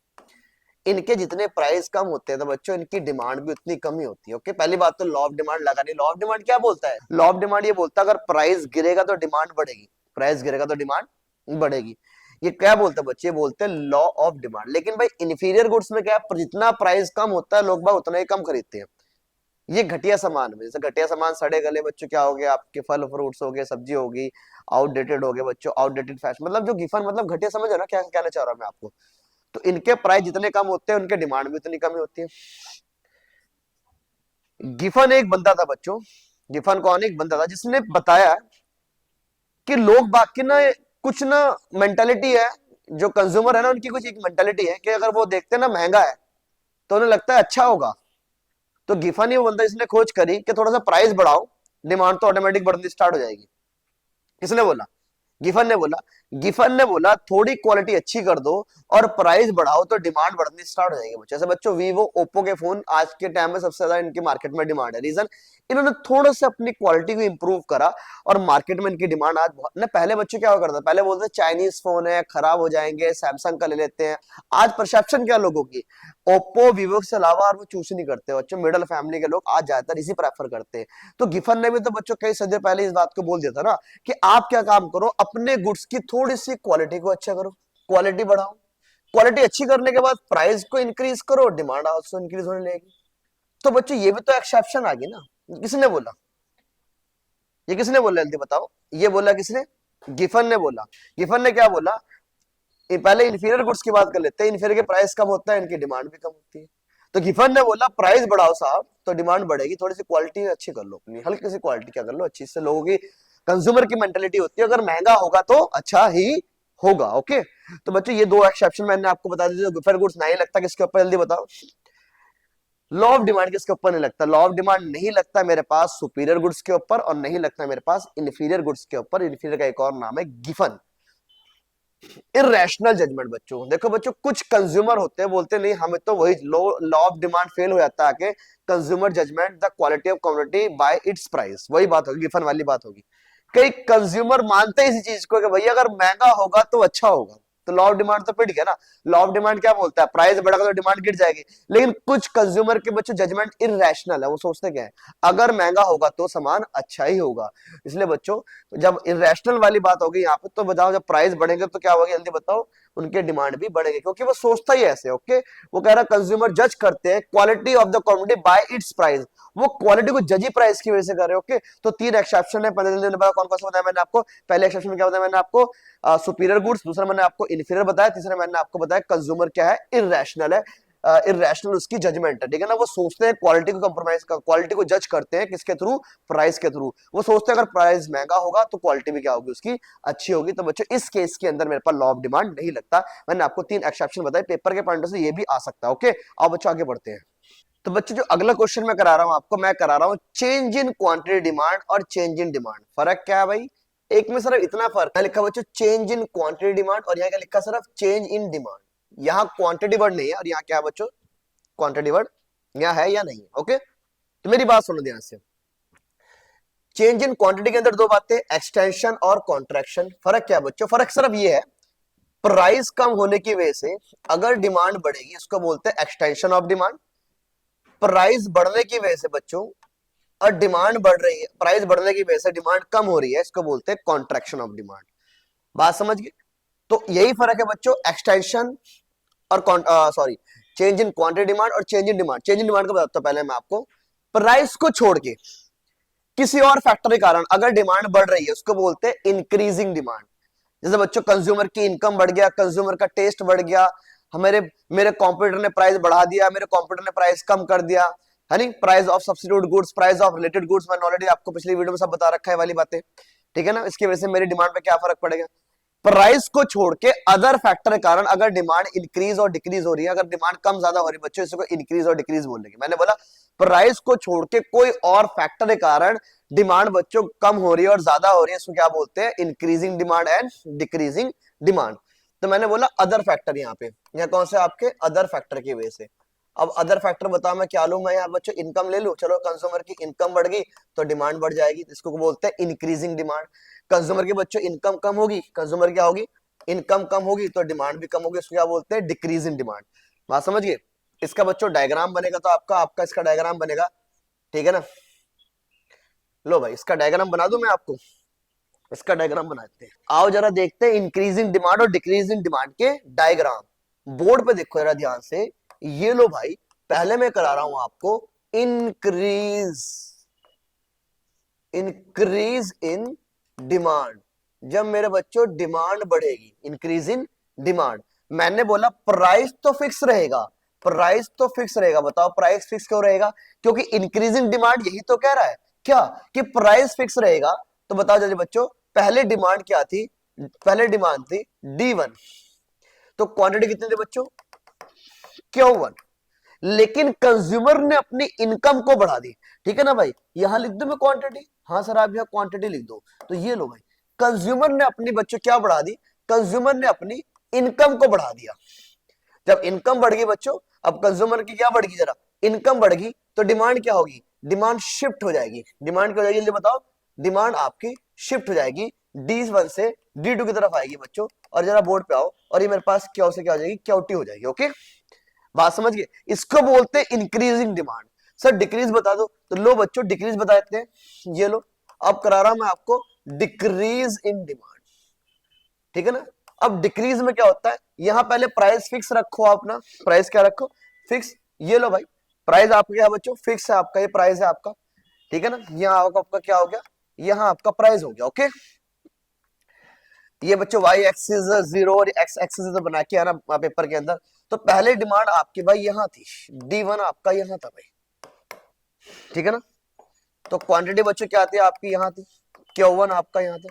इनके जितने प्राइस कम होते हैं तो बच्चों इनकी डिमांड भी उतनी कम ही होती है, ओके। पहली बात तो लॉ ऑफ डिमांड लगा नहीं। लॉ ऑफ डिमांड क्या बोलता है, लॉ ऑफ डिमांड ये बोलता है अगर प्राइस गिरेगा तो डिमांड बढ़ेगी, प्राइस गिरेगा तो डिमांड बढ़ेगी। ये क्या बोलते हैं बच्चे, बोलते हैं लॉ ऑफ डिमांड। लेकिन भाई इन्फीरियर गुड्स में क्या है, जितना प्राइस कम होता है लोग बाग उतना ही कम खरीदते हैं। ये घटिया सामान में, जैसे घटिया सामान सड़े गले बच्चों क्या हो गया, आपके फल फ्रूट्स हो गए, सब्जी होगी, आउटडेटेड हो गए बच्चों, आउटडेटेड फैशन, मतलब जो गिफन मतलब घटिया, समझ है ना क्या कहना चाह रहा हूं मैं आपको। तो इनके प्राइस जितने कम होते हैं उनके डिमांड भी उतनी कम ही होती है। गिफन एक बंदा था बच्चों, गिफन कौन, एक बंदा था जिसने बताया कि लोग बाकी ना कुछ ना मेंटालिटी है, जो कंज्यूमर है ना उनकी कुछ एक मेंटालिटी है कि अगर वो देखते हैं ना महंगा है तो उन्हें लगता है अच्छा होगा। तो गिफन ही वो बंदा जिसने खोज करी कि थोड़ा सा प्राइस बढ़ाओ, डिमांड तो ऑटोमेटिक बढ़नी स्टार्ट हो जाएगी। किसने बोला, गिफन ने बोला। गिफन ने बोला थोड़ी क्वालिटी अच्छी कर दो और प्राइस बढ़ाओ तो डिमांड बढ़नी स्टार्ट हो जाएगी बच्चों। जैसे बच्चों वीवो ओप्पो के फोन आज के टाइम में सबसे ज्यादा इनकी मार्केट में डिमांड है, रीजन इन्होंने थोड़ा सा अपनी क्वालिटी को इंप्रूव करा और मार्केट में इनकी डिमांड आज बहुत ना। पहले बच्चों क्या करता, पहले बोलते चाइनीज फोन है खराब हो जाएंगे, सैमसंग का ले लेते हैं। आज परसेप्शन क्या लोगों की, ओप्पो वीवो से अलावा और वो चूज नहीं करते बच्चों। मिडिल फैमिली के लोग आज ज्यादातर इसी प्रेफर करते हैं। तो गिफन ने भी तो बच्चों कई सदी पहले इस बात को बोल दिया था ना कि आप क्या काम करो, अपने गुड्स की थोड़ी सी क्वालिटी को अच्छा करो, क्वालिटी बढ़ाओ। क्वालिटी अच्छी करने के बाद प्राइस को इंक्रीज करो, डिमांड ऑल्सो इंक्रीज होने लगेगी। तो बच्चों ये भी तो एक्सेप्शन आ गई ना। किसने बोला, ये किसने बोला जल्दी बताओ, ये बोला किसने, गिफन ने बोला। गिफन ने क्या बोला, पहले इन्फीरियर गुड्स की बात कर लेते हैं। इन्फीरियर के प्राइस कम होता है, इनकी डिमांड भी कम होती है। तो गिफन ने बोला प्राइस बढ़ाओ साहब तो डिमांड बढ़ेगी, थोड़ी सी क्वालिटी अच्छी कर लो, अपनी हल्की सी क्वालिटी क्या कर लो अच्छी, से लोगों की कंज्यूमर की मेंटेलिटी होती है अगर महंगा होगा तो अच्छा ही होगा, ओके। तो बच्चों ये दो एक्सेप्शन मैंने आपको बता दिए। गिफन गुड्स नहीं लगता किसके ऊपर, जल्दी बताओ। लॉ ऑफ डिमांड किसके ऊपर नहीं लगता, लॉ ऑफ डिमांड नहीं लगता मेरे पास सुपीरियर गुड्स के ऊपर और नहीं लगता मेरे पास इन्फीरियर गुड्स के ऊपर। इन्फीरियर का एक और नाम है गिफन, इरेशनल जजमेंट। बच्चों देखो बच्चों, कुछ कंज्यूमर होते हैं बोलते नहीं हमें तो वही लॉ ऑफ डिमांड फेल हो जाता है कि consumer judgement the quality of commodity by its price, वही बात होगी, गिफन वाली बात होगी। कई कंज्यूमर मानते हैं इसी चीज को कि भैया अगर महंगा होगा तो अच्छा होगा। तो लॉ ऑफ डिमांड तो पिट गया ना। लॉ ऑफ डिमांड क्या बोलता है, प्राइस बढ़ेगा तो डिमांड गिर जाएगी। लेकिन कुछ कंज्यूमर के बच्चों जजमेंट इरेशनल है, वो सोचते क्या है, अगर महंगा होगा तो सामान अच्छा ही होगा। इसलिए बच्चों जब इरेशनल वाली बात होगी यहाँ पे, तो बताओ जब प्राइस बढ़ेंगे तो क्या होगा, जल्दी बताओ। उनके डिमांड भी बढ़ेगी, क्योंकि वो सोचता ही ऐसे, ओके। वो कह रहा कंज्यूमर जज करते हैं quality of the commodity by its price, वो क्वालिटी को जज ही प्राइस की वजह से कर रहे हैं, ओके। तो तीन एक्सेप्शन है, पहले कौन कौन सा बताया मैंने आपको। पहले एक्सेप्शन में क्या बताया मैंने आपको, सुपीरियर गुड्स, दूसरा मैंने आपको इन्फीरियर बताया, तीसरा मैंने आपको बताया कंज्यूमर क्या है, इरेशनल है। इरेशनल उसकी जजमेंट है, ठीक है ना। वो सोचते हैं क्वालिटी को कंप्रोमाइज, क्वालिटी को जज करते हैं किसके थ्रू, प्राइस के थ्रू। वो सोचते हैं अगर प्राइस महंगा होगा तो क्वालिटी भी क्या होगी उसकी, अच्छी होगी। तो बच्चों इस केस के अंदर मेरे पास लॉ ऑफ डिमांड नहीं लगता। मैंने आपको तीन एक्सेप्शन बताए, पेपर के पॉइंट से ये भी आ सकता है, ओके। अब बच्चों आगे बढ़ते हैं। तो बच्चों जो अगला क्वेश्चन मैं करा रहा हूं आपको, मैं करा रहा हूं चेंज इन क्वांटिटी डिमांड और चेंज इन डिमांड। फर्क क्या है भाई, एक में सिर्फ इतना फर्क है, लिखा बच्चों चेंज इन क्वांटिटी डिमांड, और यहाँ क्या लिखा सिर्फ चेंज इन डिमांड। यहाँ क्वांटिटी वर्ड नहीं है और यहाँ क्या है बच्चों, क्वांटिटी वर्ड यहाँ है या नहीं, ओके। तो मेरी बात सुनो ध्यान से। चेंज इन क्वांटिटी के अंदर दो बातें, एक्सटेंशन और कॉन्ट्रैक्शन। फर्क क्या है बच्चों, फर्क सिर्फ ये है, प्राइस कम होने की वजह से अगर डिमांड बढ़ेगी इसको बोलते हैं एक्सटेंशन ऑफ डिमांड। प्राइस बढ़ने की वजह से बच्चों और डिमांड बढ़ रही है, प्राइस बढ़ने की वजह से डिमांड कम हो रही है, इसको बोलते हैं कॉन्ट्रैक्शन ऑफ डिमांड। बात समझ गए। तो यही फर्क है बच्चों एक्सटेंशन और sorry change in quantity demand और change in demand. Change in demand को बताता हूं पहले मैं आपको, प्राइस को छोड़ के किसी और फैक्टर के कारण अगर डिमांड बढ़ रही है उसको बोलते हैं इंक्रीजिंग डिमांड। जैसे बच्चों कंज्यूमर की इनकम बढ़ गया, कंज्यूमर का टेस्ट बढ़ गया, हमारे मेरे कंप्यूटर ने प्राइस बढ़ा दिया, मेरे कंप्यूटर ने प्राइस कम कर दिया, है नहीं, price of substitute goods, price of related goods, मैंने ऑलरेडी आपको पिछली वीडियो में सब बता रखा है वाली बातें, ठीक है ना। इसकी वजह से मेरी डिमांड पे क्या फर्क पड़ेगा, प्राइस को छोड़ के अदर फैक्टर के कारण अगर डिमांड इंक्रीज और डिक्रीज हो रही है, अगर डिमांड कम ज्यादा हो रही है बच्चों, इसको इंक्रीज और डिक्रीज बोलेंगे। मैंने बोला प्राइस को छोड़ के कोई और फैक्टर के कारण डिमांड बच्चों कम हो रही है और ज्यादा हो रही है, इसको क्या बोलते हैं, increasing demand and decreasing demand. तो मैंने बोला अदर फैक्टर, यहाँ पे यहाँ कौन से आपके अदर फैक्टर की वजह से। अब अदर फैक्टर बताओ मैं क्या लूं, मैं यार बच्चों इनकम ले लूं, चलो कंज्यूमर की इनकम बढ़ गई तो डिमांड बढ़ जाएगी, इसको बोलते हैं इंक्रीजिंग डिमांड। कंज्यूमर की बच्चों इनकम कम होगी, कंज्यूमर क्या होगी, इनकम कम होगी तो डिमांड भी कम होगी, इसको क्या बोलते हैं, डिक्रीज इन डिमांड। बात समझ गए। इसका बच्चों डायग्राम बनेगा तो आपका आपका इसका डायग्राम बनेगा, ठीक है ना। लो भाई इसका डायग्राम बना दूं मैं आपको, इसका डायग्राम बनाते हैं। आओ जरा देखते हैं इंक्रीजिंग डिमांड और डिक्रीजिंग डिमांड के डायग्राम। बोर्ड पे देखो जरा ध्यान से, ये लो भाई, पहले मैं करा रहा हूं आपको इंक्रीज इन डिमांड। जब मेरे बच्चों डिमांड बढ़ेगी, इंक्रीज इन डिमांड, मैंने बोला प्राइस तो फिक्स रहेगा, प्राइस तो फिक्स रहेगा। बताओ प्राइस फिक्स क्यों रहेगा, क्योंकि इंक्रीजिंग डिमांड यही तो कह रहा है क्या, कि प्राइस फिक्स रहेगा। तो बताओ जल्दी बच्चों, पहले डिमांड क्या थी, पहले डिमांड थी D1, तो क्वांटिटी कितनी थी बच्चों, Q1, लेकिन कंज्यूमर ने अपनी इनकम को बढ़ा दी, ठीक है ना भाई। यहां लिख दो मैं क्वांटिटी, हाँ सर आप यहाँ क्वांटिटी लिख दो। तो ये लो भाई, कंज्यूमर ने अपनी बच्चों क्या बढ़ा दी, कंज्यूमर ने अपनी इनकम को बढ़ा दिया। जब इनकम बढ़ गई बच्चों, अब कंज्यूमर की क्या बढ़ गई, जरा इनकम बढ़ गई तो डिमांड क्या होगी, डिमांड शिफ्ट हो जाएगी। डिमांड क्या हो जाएगी, जल्दी बताओ, डिमांड आपकी शिफ्ट हो जाएगी, D1 से D2 की तरफ आएगी बच्चों। और जरा बोर्ड पे आओ, और ये मेरे पास क्यू से क्या हो जाएगी, क्यूटी हो जाएगी। ओके, बात समझ गए। इसको बोलते हैं इंक्रीजिंग डिमांड। सर डिक्रीज बता दो, तो लो बच्चों डिक्रीज बता देते हैं, ये लो। अब करा रहा हूं मैं आपको डिक्रीज इन डिमांड, ठीक है ना। अब डिक्रीज में क्या होता है, यहां पहले प्राइस फिक्स रखो, आप ना प्राइस क्या रखो, फिक्स। ये लो भाई, प्राइस आपका क्या है बच्चों, फिक्स है आपका, ये प्राइस है आपका, ठीक है ना। यहाँ आपका क्या हो गया, यहाँ आपका प्राइस हो गया। ओके, ये बच्चों वाई एक्सिस 0 और एक्स एक्सिस बना के आना पेपर के अंदर। तो पहले डिमांड आपकी भाई यहां थी, D1 आपका यहां था भाई, ठीक है ना। तो क्वांटिटी बच्चों क्या थी आपकी, यहां थी, Q1 आपका यहां था।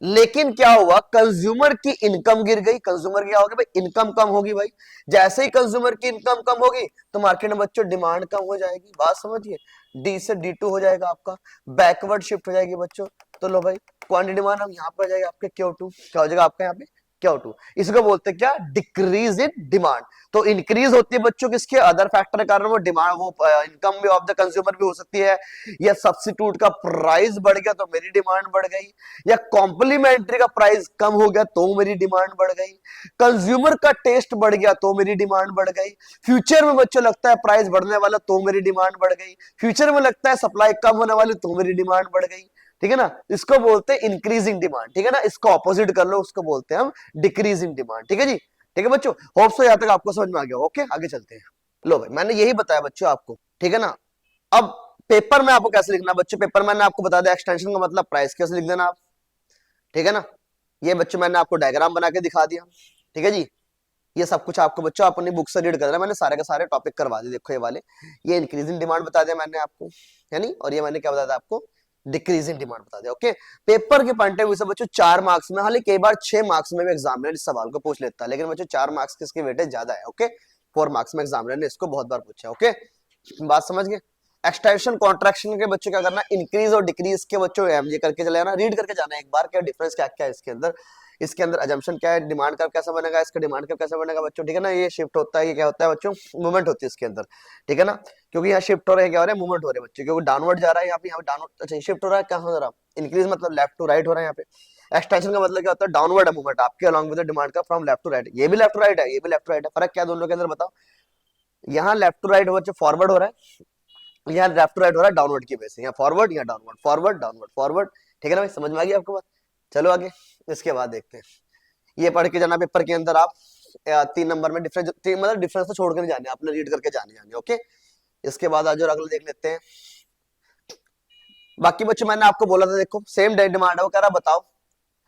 लेकिन क्या हुआ, कंज्यूमर की इनकम गिर गई, कंज्यूमर क्या होगी भाई, इनकम कम होगी भाई। जैसे ही कंज्यूमर की इनकम कम होगी तो मार्केट में बच्चों डिमांड कम हो जाएगी। बात समझिए, D से D2 हो जाएगा आपका, बैकवर्ड शिफ्ट हो जाएगी बच्चों। तो लो भाई क्वांटिटी डिमांड हम यहाँ पर जाएगा आपके Q2, क्या हो जाएगा आपका यहाँ पे Q2। इसको बोलते हैं क्या, डिक्रीज इन डिमांड। तो इंक्रीज होती है बच्चों किसके, अदर फैक्टर के कारण, वो डिमांड वो इनकम भी ऑफ द कंज्यूमर भी हो सकती है, या सब्स्टिट्यूट का प्राइस बढ़ गया तो मेरी डिमांड बढ़ गई, या कॉम्प्लीमेंट्री का प्राइस कम हो गया तो मेरी डिमांड बढ़ गई, कंज्यूमर का टेस्ट बढ़ गया तो मेरी डिमांड बढ़ गई, फ्यूचर में बच्चों लगता है प्राइस बढ़ने वाला तो मेरी डिमांड बढ़ गई, फ्यूचर में लगता है सप्लाई कम होने वाली तो मेरी डिमांड बढ़ गई, ठीक है ना। इसको बोलते हैं इंक्रीजिंग डिमांड, ठीक है ना। इसको ऑपोजिट कर लो, उसको बोलते हैं हम डिक्रीजिंग डिमांड, ठीक है जी। ठीक है बच्चों, होप सो यहां तक आपको समझ में आ गया। ओके आगे चलते हैं। लो भाई मैंने यही बताया बच्चों आपको, ठीक है ना। अब पेपर में आपको कैसे लिखना बच्चों, पेपर मैंने आपको बता दिया एक्सटेंशन का मतलब प्राइस, कैसे लिख देना आप, ठीक है ना। ये बच्चों मैंने आपको डायग्राम बना के दिखा दिया, ठीक है जी। ये सब कुछ आपको बच्चों अपनी बुक से रीड कर रहा, मैंने सारे के सारे टॉपिक करवा दिए। देखो ये वाले, ये इंक्रीजिंग डिमांड बता दिया मैंने आपको, है नहीं, और ये मैंने क्या बताया था आपको, डिक्रीजिंग डिमांड बता दिया। ओके, पेपर के पॉइंट ऑफ व्यू से बच्चों 4 मार्क्स में, हालांकि कई बार 6 मार्क्स में भी एग्जामिनर इस सवाल को पूछ लेता है, लेकिन बच्चों 4 मार्क्स की इसकी वेटेज ज्यादा है। ओके, 4 मार्क्स में एग्जामिनर ने इसको बहुत बार पूछा। ओके, बात समझ गए। एक्सटेंशन कॉन्ट्रैक्शन के बच्चों क्या करना, इंक्रीज और डिक्रीज के बच्चों एमजे करके चले जाना, रीड करके जाना एक बार, क्या डिफरेंस क्या क्या है इसके अंदर, इसके अंदर अजम्पशन क्या है, डिमांड कर्व कैसा बनेगा, इसका डिमांड कर्व कैसा बनेगा बच्चों, ठीक है ना। ये शिफ्ट होता है, ये क्या होता है बच्चों, मूवमेंट होती है इसके अंदर, ठीक है ना। क्योंकि यहाँ शिफ्ट हो रहे हैं, क्या हो रहा है, मूवमेंट हो रहे हैं बच्चों, क्योंकि डाउनवर्ड जा रहा है यहाँ पे डाउनवर्ड, अच्छा शिफ्ट हो रहा है, क्या हो रहा है, इंक्रीज मतलब लेफ्ट टू राइट हो रहा है यहाँ पे। एक्सटेंशन का मतलब क्या होता है, डाउनवर्ड है मूवमेंट आपके अलॉन्ग विद डिमांड का फ्रॉम लेफ्ट टू राइट। ये भी लेफ्ट टू राइट है, ये भी लेफ्ट टू राइट है, फर्क क्या दोनों के अंदर बताओ। यहाँ लेफ्ट टू राइट बच्चों फॉरवर्ड हो रहा है, यहाँ लेफ्ट टू राइट हो रहा है डाउनवर्ड की बेस, यहाँ फॉरवर्ड, यहाँ डाउनवर्ड, फॉरवर्ड डाउनवर्ड फॉरवर्ड, ठीक है ना भाई, समझ में आ गई आपको बात। चलो आगे, इसके बाद देखते हैं, ये पढ़ के जाना पेपर के अंदर आप 3 नंबर में डिफरेंस, मतलब डिफरेंस तो छोड़ के नहीं जाने, आपने रीड करके जाने। ओके, इसके बाद आज और अगला देख लेते हैं। बाकी बच्चों मैंने आपको बोला था, देखो सेम डिमांड है, वो कह रहा बताओ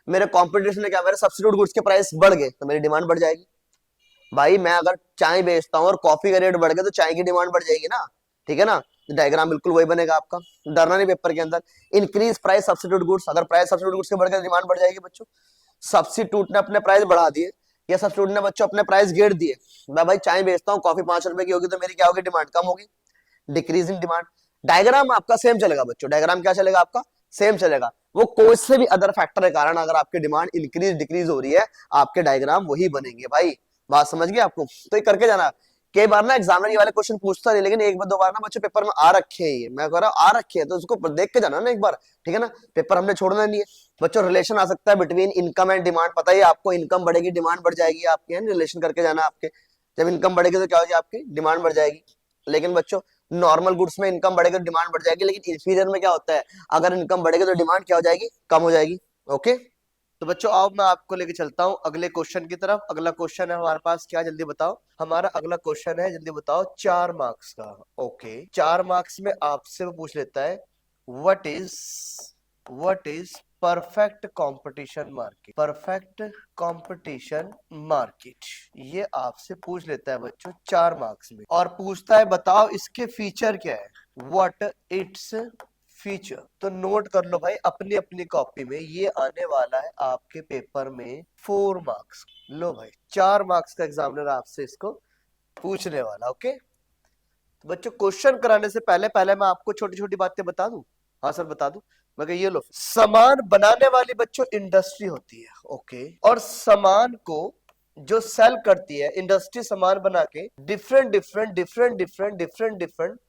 मेरे कॉम्पिटिशन में क्या, मेरे सब्स्टिट्यूट गुड्स के प्राइस बढ़ गए तो मेरी डिमांड बढ़ जाएगी। भाई मैं अगर चाय बेचता हूँ और कॉफी का रेट बढ़ गया तो चाय की डिमांड बढ़ जाएगी ना, ठीक है ना, डायग्राम बिल्कुल वही बनेगा आपका, डरना नहीं पेपर के अंदर। इंक्रीज प्राइस सब्स्टिट्यूट गुड्स, अगर प्राइस सब्स्टिट्यूट गुड्स के बढ़ गए डिमांड बढ़ जाएगी बच्चों। सब्स्टिट्यूट ने अपने प्राइस बढ़ा दिए या सब्स्टिट्यूट ने बच्चों अपने प्राइस गिर दिए, मैं भाई चाय बेचता हूँ, कॉफी 5 रुपए की होगी तो मेरी क्या होगी, डिमांड कम होगी, डिक्रीज इन डिमांड। डायग्राम आपका सेम चलेगा बच्चों, डायग्राम क्या चलेगा आपका, सेम चलेगा। वो कोई से भी अदर फैक्टर के कारण अगर आपकी डिमांड इंक्रीज डिक्रीज हो रही है, आपके डायग्राम वही बनेंगे भाई, बात समझ गए आपको। तो ये करके जाना, कई बार ना एग्जामिनर ये वाले क्वेश्चन पूछता नहीं, लेकिन एक बार दो बार ना बच्चों पेपर में आ रखे हैं, ये मैं कह रहा हूँ आ रखे हैं, तो उसको देख के जाना ना एक बार, ठीक है ना, पेपर हमने छोड़ना नहीं है बच्चों। रिलेशन आ सकता है बिटवीन इनकम एंड डिमांड, पता ही आपको, इनकम बढ़ेगी डिमांड बढ़ जाएगी आपकी, है रिलेशन करके जाना आपके। जब इनकम बढ़ेगी तो क्या होगी आपकी, डिमांड बढ़ जाएगी। लेकिन बच्चों नॉर्मल गुड्स में इनकम बढ़ेगी तो डिमांड बढ़ जाएगी, लेकिन इंफीरियर में क्या होता है, अगर इनकम बढ़ेगी तो डिमांड क्या हो जाएगी, कम हो जाएगी। ओके, तो बच्चों आओ मैं आपको लेके चलता हूँ अगले क्वेश्चन की तरफ। अगला क्वेश्चन है हमारे पास क्या, जल्दी बताओ, हमारा अगला क्वेश्चन है, जल्दी बताओ, 4 मार्क्स का। ओके, 4 मार्क्स में आपसे वो पूछ लेता है, what is perfect competition market, perfect competition market, ये आपसे पूछ लेता है बच्चों 4 मार्क्स में। और पूछता है बताओ इसके फीचर क्या है, व्हाट इट्स फीचर। तो नोट कर लो भाई अपनी अपनी कॉपी में, ये आने वाला है आपके पेपर में 4 मार्क्स। लो भाई 4 मार्क्स का एग्जामिनर आपसे इसको पूछने वाला। ओके, तो बच्चों क्वेश्चन कराने से पहले पहले मैं आपको छोटी छोटी बातें बता दूं। हाँ सर बता दूं। मैं कह ये लो, सामान बनाने वाली बच्चों इंडस्ट्री होती है। ओके, और सामान को जो सेल करती है इंडस्ट्री, सामान बना के different different different different different different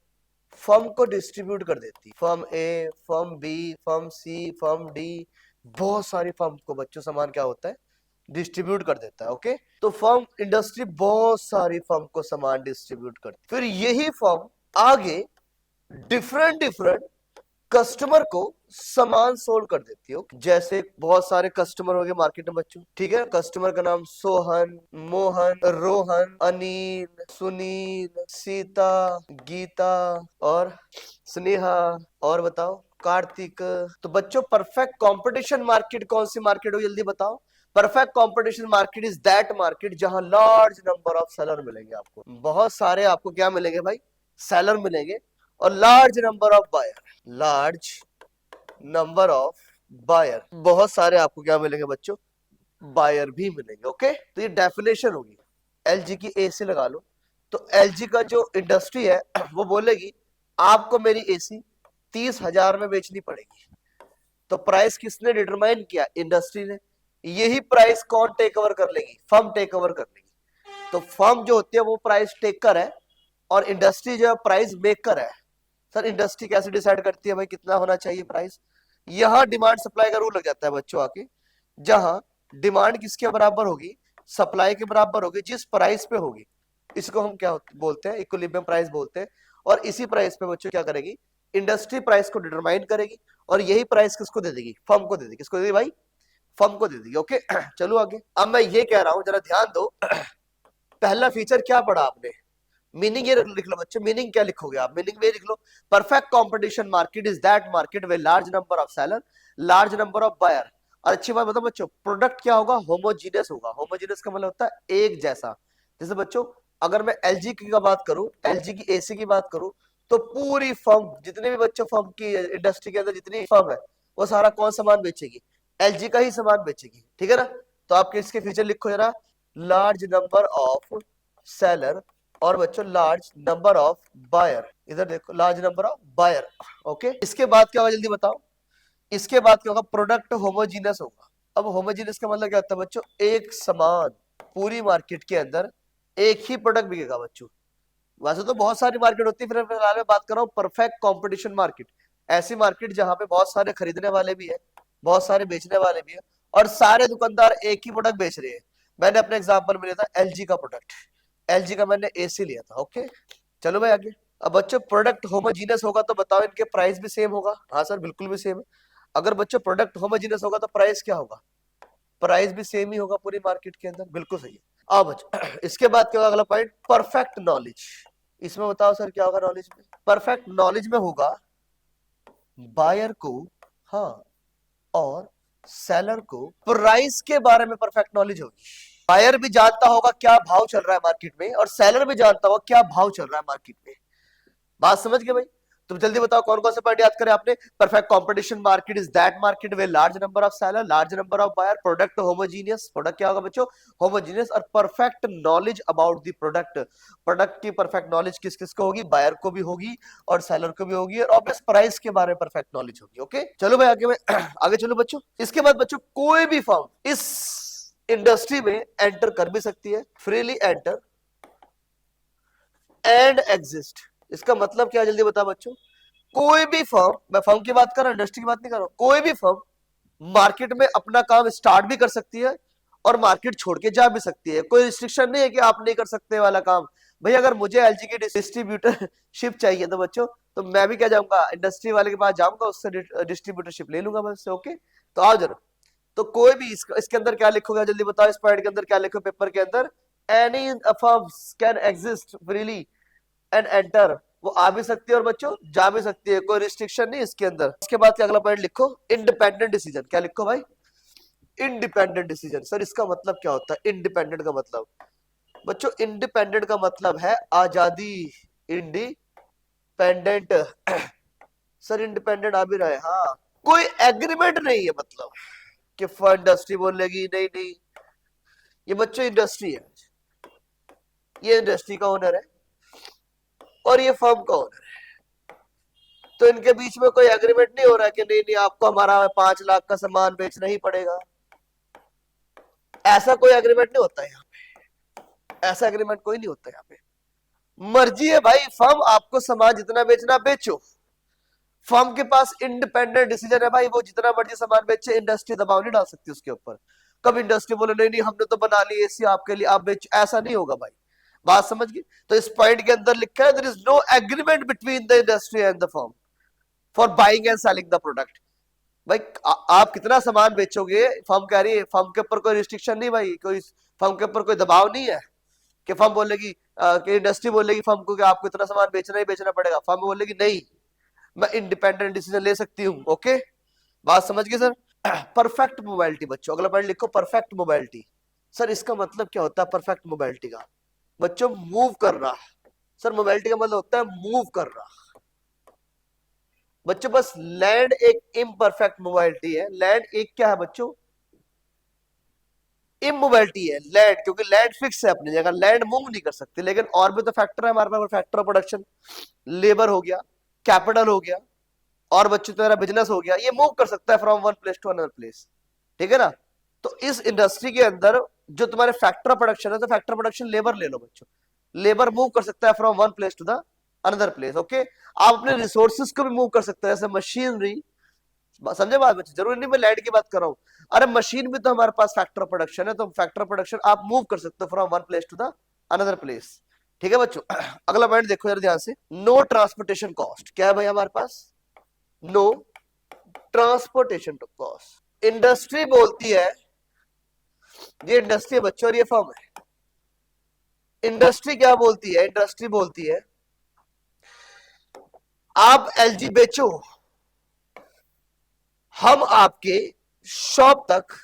firm को डिस्ट्रीब्यूट कर देती है, फर्म ए, firm B, firm C, firm D, बहुत सारी फर्म को बच्चों सामान क्या होता है, डिस्ट्रीब्यूट कर देता है। ओके, तो फर्म इंडस्ट्री बहुत सारी फर्म को सामान डिस्ट्रीब्यूट करती है, फिर यही फर्म आगे डिफरेंट डिफरेंट कस्टमर को सामान सोल्ड कर देती है। जैसे बहुत सारे कस्टमर हो गए मार्केट में बच्चों, ठीक है, कस्टमर का नाम सोहन, मोहन, रोहन, अनिल, सुनील, सीता, गीता और स्नेहा, और बताओ कार्तिक। तो बच्चों परफेक्ट कंपटीशन मार्केट कौन सी मार्केट हो, जल्दी बताओ। Perfect competition market is that market जहां लार्ज नंबर ऑफ सेलर मिलेंगे आपको, बहुत सारे आपको क्या मिलेंगे भाई, सेलर मिलेंगे, और large number of buyer, large number of buyer, बहुत सारे आपको क्या मिलेंगे बच्चों, बायर भी मिलेंगे। ओके, तो ये डेफिनेशन होगी। एलजी की एसी लगा लो, तो एलजी का जो इंडस्ट्री है वो बोलेगी आपको मेरी एसी 30,000 में बेचनी पड़ेगी। तो प्राइस किसने डिटरमाइन किया, इंडस्ट्री ने। यही प्राइस कौन टेक ओवर कर लेगी, फर्म टेक ओवर कर लेगी। तो फर्म जो होती है वो प्राइस टेकर है, और इंडस्ट्री जो है प्राइस मेकर है। सर इंडस्ट्री कैसे डिसाइड करती है भाई कितना होना चाहिए प्राइस, यहां डिमांड सप्लाई का रूल लग जाता है बच्चों आके, जहां डिमांड किसके बराबर होगी, सप्लाई के बराबर होगी, जिस प्राइस पे होगी, इसको हम क्या बोलते हैं, इक्विलिब्रियम प्राइस बोलते हैं। और इसी प्राइस पे बच्चों क्या करेगी, इंडस्ट्री प्राइस को डिटरमाइन करेगी, और यही प्राइस किसको दे देगी, फर्म को दे देगी। किसको दे देगी भाई, फर्म को दे देगी। ओके, चलो आगे। अब मैं ये कह रहा हूं जरा ध्यान दो, पहला फीचर क्या पढ़ा आपने, मीनिंग ये लिख लो बच्चों, मीनिंग क्या लिखोगे आप, मीनिंग में लिख लो, perfect competition market is that market with large number of seller, large number of buyer. और अच्छी बात बताओ बच्चों, प्रोडक्ट क्या होगा, होमोजीनियस होगा। होमोजीनियस का मतलब होता है एक जैसा। जैसे बच्चों अगर मैं एलजी की बात करूं, एलजी की एसी की बात करूं, तो पूरी फर्म, जितने भी बच्चों फर्म की इंडस्ट्री के अंदर जितनी फर्म है, वो सारा कौन सामान बेचेगी, एलजी का ही सामान बेचेगी। ठीक है ना, तो आपके इसके फीचर लिखो जरा, लार्ज नंबर ऑफ सेलर, और बच्चों लार्ज नंबर ऑफ बायर, इधर देखो large number of buyer. Okay, इसके बाद क्या होगा जल्दी बताओ, इसके बाद क्या होगा, प्रोडक्ट होमोजीनियस होगा। अब होमोजीनियस का मतलब क्या होता है बच्चों, एक समान पूरी मार्केट के अंदर एक ही प्रोडक्ट बिकेगा बच्चों। वैसे तो बहुत सारी मार्केट होती है, फिर फिलहाल मैं बात कर रहा हूँ परफेक्ट कंपटीशन मार्केट, ऐसी मार्केट जहां पे बहुत सारे खरीदने वाले भी है, बहुत सारे बेचने वाले भी है, और सारे दुकानदार एक ही प्रोडक्ट बेच रहे हैं। मैंने अपने एग्जाम्पल में लिया था एलजी का प्रोडक्ट, एलजी का मैंने एसी लिया था। ओके, चलो भाई आगे। अब बच्चों प्रोडक्ट होमोजीनियस होगा तो बताओ इनके प्राइस भी सेम होगा, हाँ सर बिल्कुल भी सेम है। अगर बच्चों प्रोडक्ट होमोजीनियस होगा तो प्राइस क्या होगा, प्राइस भी सेम ही होगा पूरी मार्केट के अंदर, बिल्कुल सही है। अब बच्चों इसके बाद क्या होगा अगला पॉइंट, परफेक्ट नॉलेज। इसमें बताओ सर क्या होगा नॉलेज में, परफेक्ट नॉलेज में होगा बायर को, हाँ, और सेलर को प्राइस के बारे में परफेक्ट नॉलेज होगी। बायर भी जानता होगा क्या भाव चल रहा है मार्केट में, और सेलर भी जानता होगा क्या भाव चल रहा है मार्केट में। बात समझ गए भाई? तुम जल्दी बताओ कौन कौन से पॉइंट याद करें आपने? Perfect competition market is that market way large number of seller, large number of buyer, product homogeneous, product क्या होगा बच्चों? होमोजीनियस, और perfect knowledge about the product, product की परफेक्ट नॉलेज किस किस को होगी? बायर को भी होगी और सेलर को भी होगी, और ऑब्वियस प्राइस के बारे में परफेक्ट नॉलेज होगी। ओके चलो भाई आगे में आगे चलो बच्चों। इसके बाद बच्चों कोई भी फर्म इस इंडस्ट्री में एंटर कर भी सकती है, फ्रीली एंटर एंड एग्जिस्ट। इसका मतलब क्या, जल्दी बता बच्चों। कोई भी फर्म, मैं फर्म की बात कर रहा हूं, इंडस्ट्री की बात नहीं कर रहा हूं, कोई भी फर्म मार्केट में अपना काम स्टार्ट भी कर सकती है और मार्केट छोड़ के जा भी सकती है। कोई रिस्ट्रिक्शन नहीं है कि आप नहीं कर सकते वाला काम। भाई अगर मुझे एलजी की डिस्ट्रीब्यूटरशिप चाहिए तो बच्चों, तो मैं भी क्या जाऊंगा, इंडस्ट्री वाले के पास जाऊंगा, उससे डिस्ट्रीब्यूटरशिप ले लूंगा मैं उससे। ओके तो आओ जरा, तो कोई भी इसके अंदर क्या लिखोगे, जल्दी बताओ, इस पॉइंट के अंदर क्या लिखो पेपर के अंदर? Any firms can exist freely and enter, वो आ भी सकती है और बच्चों जा भी सकती है, कोई रिस्ट्रिक्शन नहीं इसके अंदर। इसके बाद अगला पॉइंट लिखो, इंडिपेंडेंट डिसीजन। क्या लिखो भाई? Independent decision. सर इसका मतलब क्या होता है इंडिपेंडेंट का मतलब? बच्चों इंडिपेंडेंट का मतलब है आजादी, इंडिपेंडेंट सर इंडिपेंडेंट आ भी रहा है, हाँ। कोई एग्रीमेंट नहीं है, मतलब कि इंडस्ट्री बोलेगी नहीं नहीं, ये बच्चों इंडस्ट्री है, ये इंडस्ट्री का ओनर है और ये फर्म का ओनर है, तो इनके बीच में कोई एग्रीमेंट नहीं हो रहा है कि नहीं नहीं आपको हमारा 5 लाख का सामान बेचना ही पड़ेगा। ऐसा कोई एग्रीमेंट नहीं होता है यहाँ पे, ऐसा एग्रीमेंट कोई नहीं होता यहाँ पे। मर्जी है भाई, फर्म आपको सामान जितना बेचना बेचो, फर्म के पास इंडिपेंडेंट डिसीजन है भाई, वो जितना मर्जी सामान बेचे, इंडस्ट्री दबाव नहीं डाल सकती उसके ऊपर। कब इंडस्ट्री बोले नहीं नहीं हमने तो बना ली एसी आपके लिए, आप बेच, ऐसा नहीं होगा भाई। बात समझ गई? तो इस पॉइंट के अंदर लिखा है there is no agreement between the industry and the firm for buying and selling the product. भाई आप कितना सामान बेचोगे, फर्म कह रही है, फर्म के ऊपर कोई रिस्ट्रिक्शन नहीं भाई, कोई फर्म के ऊपर कोई दबाव नहीं है कि फर्म बोलेगी कि इंडस्ट्री बोलेगी फर्म को कि आपको इतना सामान बेचना ही बेचना पड़ेगा, फर्म बोलेगी नहीं मैं इंडिपेंडेंट डिसीजन ले सकती हूँ। ओके बात समझ गए सर? परफेक्ट मोबाइलिटी बच्चों, अगला पॉइंट लिखो, परफेक्ट मोबाइलिटी। सर इसका मतलब क्या होता है परफेक्ट मोबाइलिटी का? बच्चों मूव कर रहा। सर मोबाइलिटी का मतलब होता है मूव कर रहा। बच्चों बस लैंड एक इम्परफेक्ट मोबाइलिटी है, लैंड एक क्या है बच्चों? इमोबाइलिटी है लैंड, क्योंकि लैंड फिक्स है अपनी जगह, लैंड मूव नहीं कर सकती। लेकिन और भी तो फैक्टर है हमारे पास, फैक्टर ऑफ प्रोडक्शन, लेबर हो गया, कैपिटल हो गया, और बच्चों तुम्हारा बिजनेस हो गया, ये मूव कर सकता है from one place to another place. ठीक है ना? तो इस इंडस्ट्री के अंदर जो तुम्हारे फैक्टर ऑफ प्रोडक्शन है, तो फैक्टर प्रोडक्शन लेबर ले लो बच्चों, लेबर मूव कर सकता है from one place to the another place. Okay आप अपने रिसोर्सेज को भी मूव कर सकते हैं, जैसे मशीनरी, समझे बात बच्चे? जरूरी नहीं मैं लैंड की बात कर रहा हूँ, अरे मशीन भी तो हमारे पास फैक्टर ऑफ प्रोडक्शन है, तो फैक्टर ऑफ प्रोडक्शन आप मूव कर सकते हो from one place to the another place. ठीक है बच्चों? अगला पॉइंट देखो जरा ध्यान से, नो ट्रांसपोर्टेशन कॉस्ट। क्या है भाई हमारे पास? No transportation cost. इंडस्ट्री बोलती है, ये इंडस्ट्री है बच्चों और ये फर्म है। इंडस्ट्री क्या बोलती है? इंडस्ट्री बोलती है आप एलजी बेचो, हम आपके शॉप तक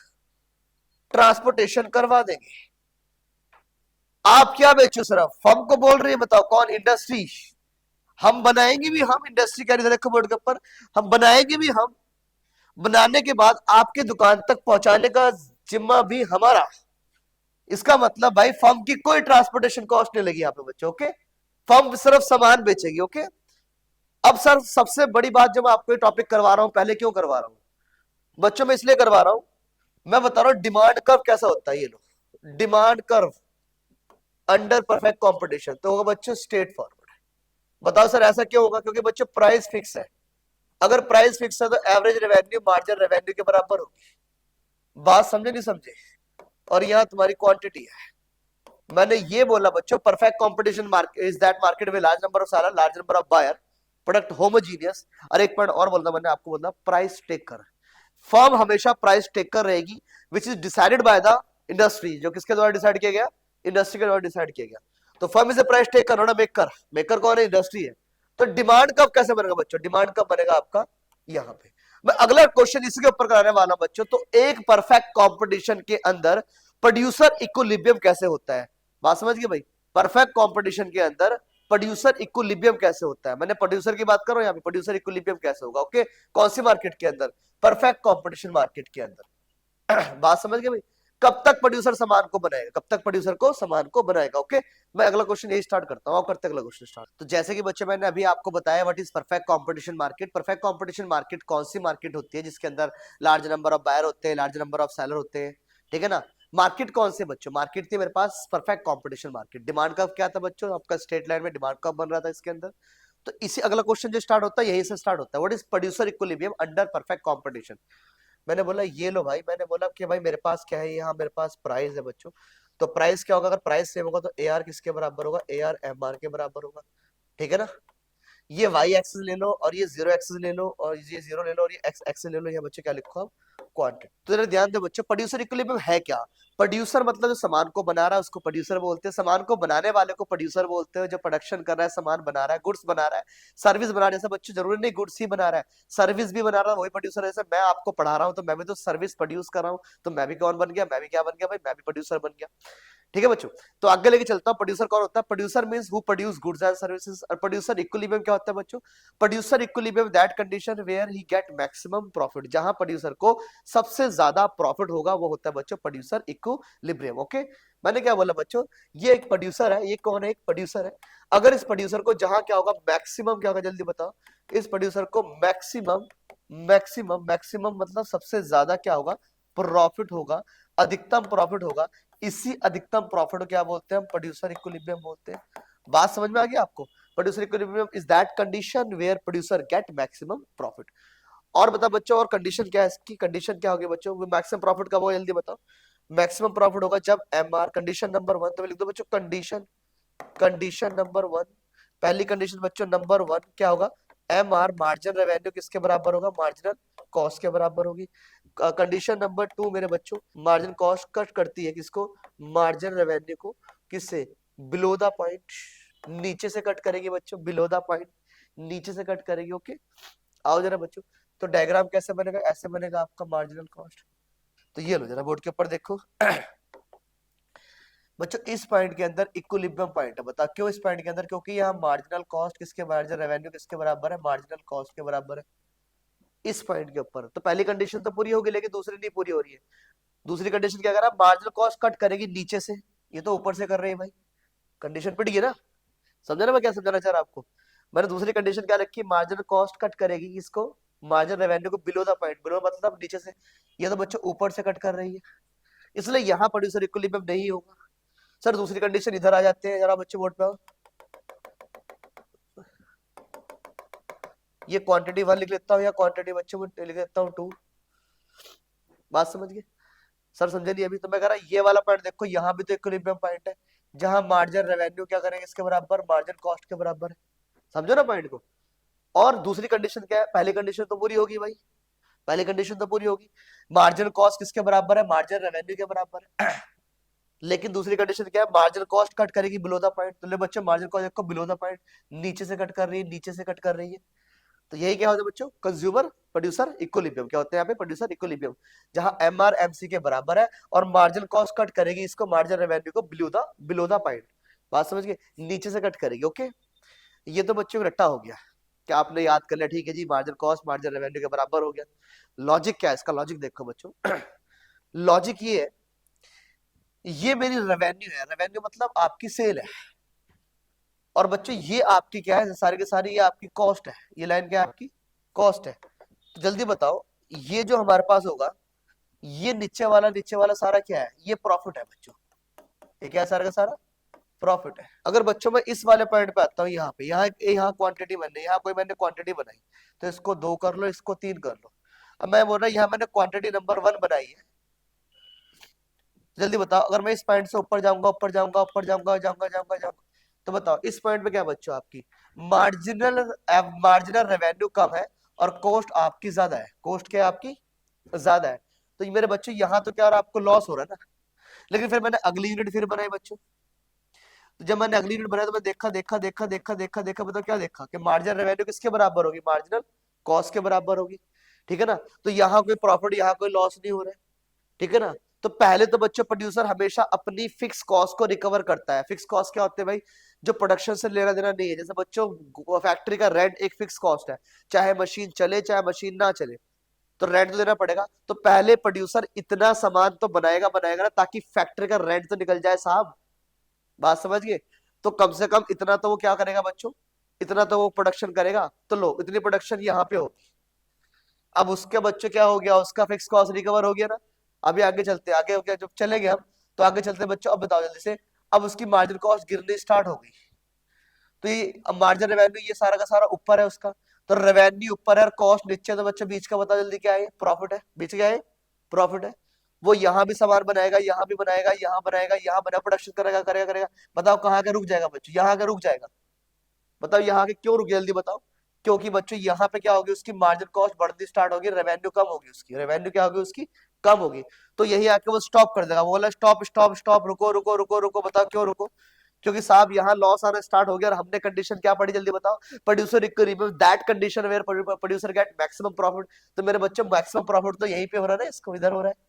ट्रांसपोर्टेशन करवा देंगे। आप क्या बेचो सिर्फ, फर्म को बोल रही है, बताओ कौन? इंडस्ट्री। हम बनाएंगे भी हम, इंडस्ट्री कह रही है बोर्ड के ऊपर, हम बनाएंगे भी हम, बनाने के बाद आपके दुकान तक पहुंचाने का जिम्मा भी हमारा। इसका मतलब भाई फर्म की कोई ट्रांसपोर्टेशन कॉस्ट नहीं लगी यहाँ पे बच्चों। ओके फर्म सिर्फ सामान बेचेगी। ओके अब सर सबसे बड़ी बात जो मैं आपको टॉपिक करवा रहा हूं, पहले क्यों करवा रहा हूं बच्चों? मैं इसलिए करवा रहा हूं, मैं बता रहा हूं डिमांड कर्व कैसा होता है। ये लो demand curve under perfect competition, तो होगा बच्चों स्ट्रेट फॉरवर्ड। बताओ सर ऐसा क्यों होगा? क्योंकि बच्चों प्राइस फिक्स है, अगर प्राइस फिक्स है तो एवरेज रेवेन्यू मार्जिन रेवेन्यू के बराबर होगी। बात समझे नहीं समझे? और यहां तुम्हारी क्वांटिटी है। मैंने ये बोला बच्चों perfect competition market is that market में large number of seller, large number of buyer, product homogeneous. और एक पॉइंट और बोलना मैंने आपको, बोला प्राइस टेकर। फर्म हमेशा प्राइस टेकर रहेगी, which is decided by the industry. जो किसके द्वारा डिसाइड किया गया? इंडस्ट्री के द्वारा डिसाइड किया गया। तो firm is a price taker not a maker. Maker कौन है? इंडस्ट्री है। तो डिमांड कब कैसे बनेगा बच्चों? डिमांड कब बनेगा आपका? यहाँ पे। मैं अगला क्वेश्चन इसी के ऊपर कराने वाला हूं बच्चों। तो एक परफेक्ट कंपटीशन के अंदर प्रोड्यूसर इक्विलिब्रियम कैसे होता है? बात समझ गए भाई? परफेक्ट कंपटीशन के अंदर प्रोड्यूसर इक्विलिब्रियम कैसे होता है, मैंने प्रोड्यूसर की बात कर रहा हूं यहाँ पे, प्रोड्यूसर इक्विलिब्रियम कैसे होगा, ओके, कौन सी मार्केट के अंदर, परफेक्ट कंपटीशन मार्केट के अंदर। बात समझ गए भाई, कब तक प्रोड्यूसर सामान को बनाएगा, कब तक प्रोड्यूसर को सामान को बनाएगा, ओके। मैं अगला क्वेश्चन यही स्टार्ट करता हूँ, करते अगला क्वेश्चन स्टार्ट। तो जैसे कि बच्चे मैंने अभी आपको बताया what is perfect competition market. Perfect competition market कौन सी मार्केट होती है जिसके अंदर लार्ज नंबर ऑफ बायर होते हैं, लार्ज नंबर ऑफ सेलर होते हैं, ठीक है ना। मार्केट कौन से बच्चों, मार्केट थी मेरे पास perfect competition market. Demand curve क्या था बच्चों, आपका स्ट्रेट लाइन में डिमांड कर्व बन रहा था इसके अंदर। तो इसी अगला क्वेश्चन जो स्टार्ट होता है यही से स्टार्ट होता है, what is producer equilibrium under perfect competition. मैंने बोला ये लो भाई, मैंने बोला कि भाई मेरे पास क्या है, यहाँ मेरे पास प्राइस है बच्चों। तो प्राइस क्या होगा, अगर प्राइस सेम होगा तो ए आर किसके बराबर होगा, ए आर एम आर के बराबर होगा, ठीक है ना। ये वाई एक्सिस ले लो और ये जीरो एक्सिस ले लो और ये जीरो ले लो और ये एक्स एक्सिस ले लो, ये बच्चे क्या लिखो आप, क्वांटिटी। तो जरा ध्यान दो बच्चों, प्रोड्यूसर इक्विलिब्रियम है क्या। प्रोड्यूसर मतलब जो सामान को बना रहा है उसको प्रोड्यूसर बोलते हैं, सामान को बनाने वाले को प्रोड्यूसर बोलते हैं, जो प्रोडक्शन कर रहा है, सामान बना रहा है, गुड्स बना रहा है, सर्विस बना रहा है। जैसे बच्चों जरूरी नहीं गुड्स ही बना रहा है, सर्विस भी बना रहा है, वही प्रोड्यूसर है। जैसे मैं आपको पढ़ा रहा हूँ तो मैं भी तो सर्विस प्रोड्यूस कर रहा हूँ, तो मैं भी कौन बन गया, मैं भी क्या बन गया भाई, मैं भी प्रोड्यूसर बन गया, ठीक है बच्चों। तो आगे लेके चलता हूं, प्रोड्यूसर कौन होता है, producer means who produce goods and services. और प्रोड्यूसर इक्विलिब्रियम क्या होता है बच्चों, producer equilibrium that condition where he get maximum profit, जहां प्रोड्यूसर को सबसे ज्यादा प्रॉफिट होगा वो होता है बच्चों प्रोड्यूसर इक्विलिब्रियम, ओके। मैंने क्या बोला बच्चों, ये एक प्रोड्यूसर है, ये कौन है, एक प्रोड्यूसर है। अगर इस प्रोड्यूसर को जहां क्या होगा मैक्सिमम, क्या होगा जल्दी बताओ, इस प्रोड्यूसर को मैक्सिमम मैक्सिमम मैक्सिमम मतलब सबसे ज्यादा क्या होगा, प्रॉफिट होगा, अधिकतम प्रॉफिट होगा। इसी अधिकतम प्रॉफिट को क्या बोलते हैं हम, प्रोड्यूसर इक्विलिब्रियम बोलते हैं। बात समझ में आ गई आपको, producer equilibrium is that condition where producer get maximum profit. और बता बच्चों, और कंडीशन क्या है इसकी, कंडीशन क्या होगी बच्चों, मैक्सिमम प्रॉफिट कब होगा जल्दी बताओ। मैक्सिमम प्रॉफिट होगा जब M R, condition number one, तो लिख दो बच्चों कंडीशन, कंडीशन नंबर वन, पहली कंडीशन बच्चों नंबर वन क्या होगा, एम आर मार्जिन रेवेन्यू किसके बराबर होगा, मार्जिनल कॉस्ट के बराबर होगी। कंडीशन नंबर टू मेरे बच्चों, मार्जिन कॉस्ट कट करती है किसको, मार्जिन रेवेन्यू को, किससे, बिलो द पॉइंट, नीचे से कट करेगी बच्चों, बिलो द पॉइंट नीचे से कट करेगी, ओके। आओ जरा बच्चों, तो डायग्राम कैसे बनेगा, ऐसे बनेगा आपका मार्जिनल कॉस्ट। तो ये लो जरा बोर्ड के ऊपर देखो बच्चों, इस पॉइंट के अंदर इक्विलिब्रियम पॉइंट है, बता क्यों इस पॉइंट के अंदर, क्योंकि यहाँ मार्जिनल कॉस्ट किसके, मार्जिनल रेवेन्यू किसके बराबर है, मार्जिनल कॉस्ट के बराबर है इस पॉइंट के ऊपर। तो पहली कंडीशन तो पूरी होगी लेकिन दूसरी नहीं पूरी हो रही है। दूसरी कंडीशन क्या कर रहा है, मार्जिनल कॉस्ट कट करेगी नीचे से, ये तो ऊपर से कर रही है भाई, कंडीशन पिट गई ना। समझा ना मैं क्या समझाना चाह रहा आपको, मैंने दूसरी कंडीशन क्या रखी, मार्जिनल कॉस्ट कट करेगी इसको, मार्जिनल रेवेन्यू को बिलो द पॉइंट, बिलो मतलब नीचे से, ये तो बच्चों ऊपर से कट कर रही है, इसलिए यहाँ प्रोड्यूसर इक्विलिब्रियम नहीं होगा। सर दूसरी कंडीशन इधर आ जाते हैं, जरा बच्चे बोर्ड पे आओ, ये क्वांटिटी वन लिख लेता हूँ या क्वांटिटी बच्चों लिख लेता हूँ टू। बात समझ गए सर, समझे नहीं अभी, तो मैं कह रहा ये वाला पॉइंट देखो, यहाँ भी तो इक्विलिब्रियम पॉइंट है, जहां मार्जिन रेवेन्यू क्या करेंगे इसके बराबर, मार्जिन कॉस्ट के बराबर है, समझो ना पॉइंट को। और दूसरी कंडीशन क्या है, पहली कंडीशन तो पूरी होगी भाई, पहली कंडीशन तो पूरी होगी, मार्जिन कॉस्ट किसके बराबर है, मार्जिन रेवेन्यू के बराबर है लेकिन दूसरी कंडीशन क्या है, मार्जिन कॉस्ट कट करेगी बिलो द पॉइंट, तो ले बच्चों मार्जिन कॉस्ट देखो बिलो द पॉइंट, नीचे से कट कर रही है, नीचे से कट कर रही है। तो यही क्या होता है बच्चों, कंज्यूमर प्रोड्यूसर इक्विलिब्रियम, क्या होते हैं यहाँ पे, प्रोड्यूसर इक्विलिब्रियम, जहां एम आर एम सी के बराबर है और मार्जिन कॉस्ट कट करेगी इसको, मार्जिन रेवेन्यू को बिलो द पॉइंट। बात समझ गए, नीचे से कट करेगी, ओके। ये तो बच्चों रट्टा हो गया, क्या आपने याद कर लिया, ठीक है जी, मार्जिन कॉस्ट मार्जिन रेवेन्यू के बराबर हो गया। लॉजिक क्या है इसका, लॉजिक देखो बच्चों लॉजिक ये है, ये मेरी रेवेन्यू है, रेवेन्यू मतलब आपकी सेल है, और बच्चों ये आपकी क्या है, सारी की सारी ये आपकी कॉस्ट है, ये लाइन क्या है आपकी कॉस्ट है। तो जल्दी बताओ, ये जो हमारे पास होगा, ये नीचे वाला सारा क्या है, ये प्रॉफिट है बच्चों, ये क्या है सारा का सारा प्रॉफिट है। अगर बच्चों मैं इस वाले पॉइंट पे आता हूँ, यहाँ पे यहाँ क्वांटिटी बननी, यहाँ कोई मैंने क्वांटिटी बनाई, तो इसको 2 कर लो, इसको 3 कर लो। अब मैं बोल रहा हूँ यहाँ मैंने क्वांटिटी नंबर 1 बनाई है, जल्दी बताओ, अगर मैं इस पॉइंट से ऊपर जाऊंगा, ऊपर जाऊंगा, ऊपर जाऊंगा, जाऊंगा जाऊंगा जाऊंगा, तो बताओ इस पॉइंट पे क्या बच्चों आपकी मार्जिनल मार्जिनल रेवेन्यू कम है और कॉस्ट आपकी ज्यादा है, कॉस्ट क्या है आपकी ज्यादा है। तो ये मेरे बच्चों यहाँ तो क्या हो रहा है, आपको लॉस हो रहा है ना। लेकिन फिर मैंने अगली यूनिट फिर बनाई बच्चों, तो जब मैंने अगली यूनिट बनाया तो मैं देखा देखा देखा देखा देखा देखा, बताओ क्या देखा कि मार्जिनल रेवेन्यू किसके बराबर होगी, मार्जिनल कॉस्ट के बराबर होगी, ठीक है ना। तो यहाँ कोई प्रॉफिट, यहाँ कोई लॉस नहीं हो रहा है, ठीक है ना। तो पहले तो बच्चों प्रोड्यूसर हमेशा अपनी फिक्स कॉस्ट को रिकवर करता है। फिक्स कॉस्ट क्या होते हैं भाई, जो प्रोडक्शन से लेना देना नहीं है। जैसे बच्चों फैक्ट्री का रेंट एक फिक्स कॉस्ट है, चाहे मशीन चले चाहे मशीन ना चले, तो रेंट तो देना पड़ेगा। तो पहले प्रोड्यूसर इतना सामान तो बनाएगा बनाएगा ना, ताकि फैक्ट्री का रेंट तो निकल जाए साहब। बात समझ गए? तो कम से कम इतना तो वो क्या करेगा बच्चों, इतना तो वो प्रोडक्शन करेगा। तो लो इतनी प्रोडक्शन यहाँ पे हो, अब उसके बच्चों क्या हो गया, उसका फिक्स कॉस्ट रिकवर हो गया ना। अभी आगे चलते, आगे हो गया जब चलेंगे हम, तो आगे चलते बच्चों। अब बताओ जल्दी से, अब उसकी मार्जिन कॉस्ट गिरनी स्टार्ट हो गई। तो ये मार्जिन रेवेन्यू ये सारा का सारा ऊपर है उसका, तो रेवेन्यू ऊपर है और कॉस्ट नीचे है, तो बच्चों बीच का बताओ जल्दी क्या है, प्रॉफिट है। बीच क्या है, प्रॉफिट है। वो यहाँ भी सामान बनाएगा, यहाँ भी बनाएगा, यहाँ बनाएगा, यहाँ बना प्रोडक्शन करेगा करेगा करेगा। बताओ कहाँ का रुक जाएगा बच्चों, यहाँ का रुक जाएगा। बताओ यहाँ के क्यों रुक, जल्दी बताओ। क्योंकि बच्चों यहाँ पे क्या होगी, उसकी मार्जिन कॉस्ट बढ़नी स्टार्ट होगी, रेवेन्यू कम होगी, उसकी रेवेन्यू क्या होगी, उसकी कम होगी। तो यही आके वो स्टॉप कर देगा, वो बोला स्टॉप स्टॉप स्टॉप, रुको रुको रुको रुको। बताओ क्यों रुको, क्योंकि साहब यहाँ लॉस आना स्टार्ट हो गया, और हमने कंडीशन क्या पढ़ी, जल्दी बताओ। Producer equilibrium, that condition where producer get maximum profit. तो मेरे बच्चों मैक्सिमम प्रॉफिट तो यहीं पे हो रहा है ना, इसको इधर हो रहा है।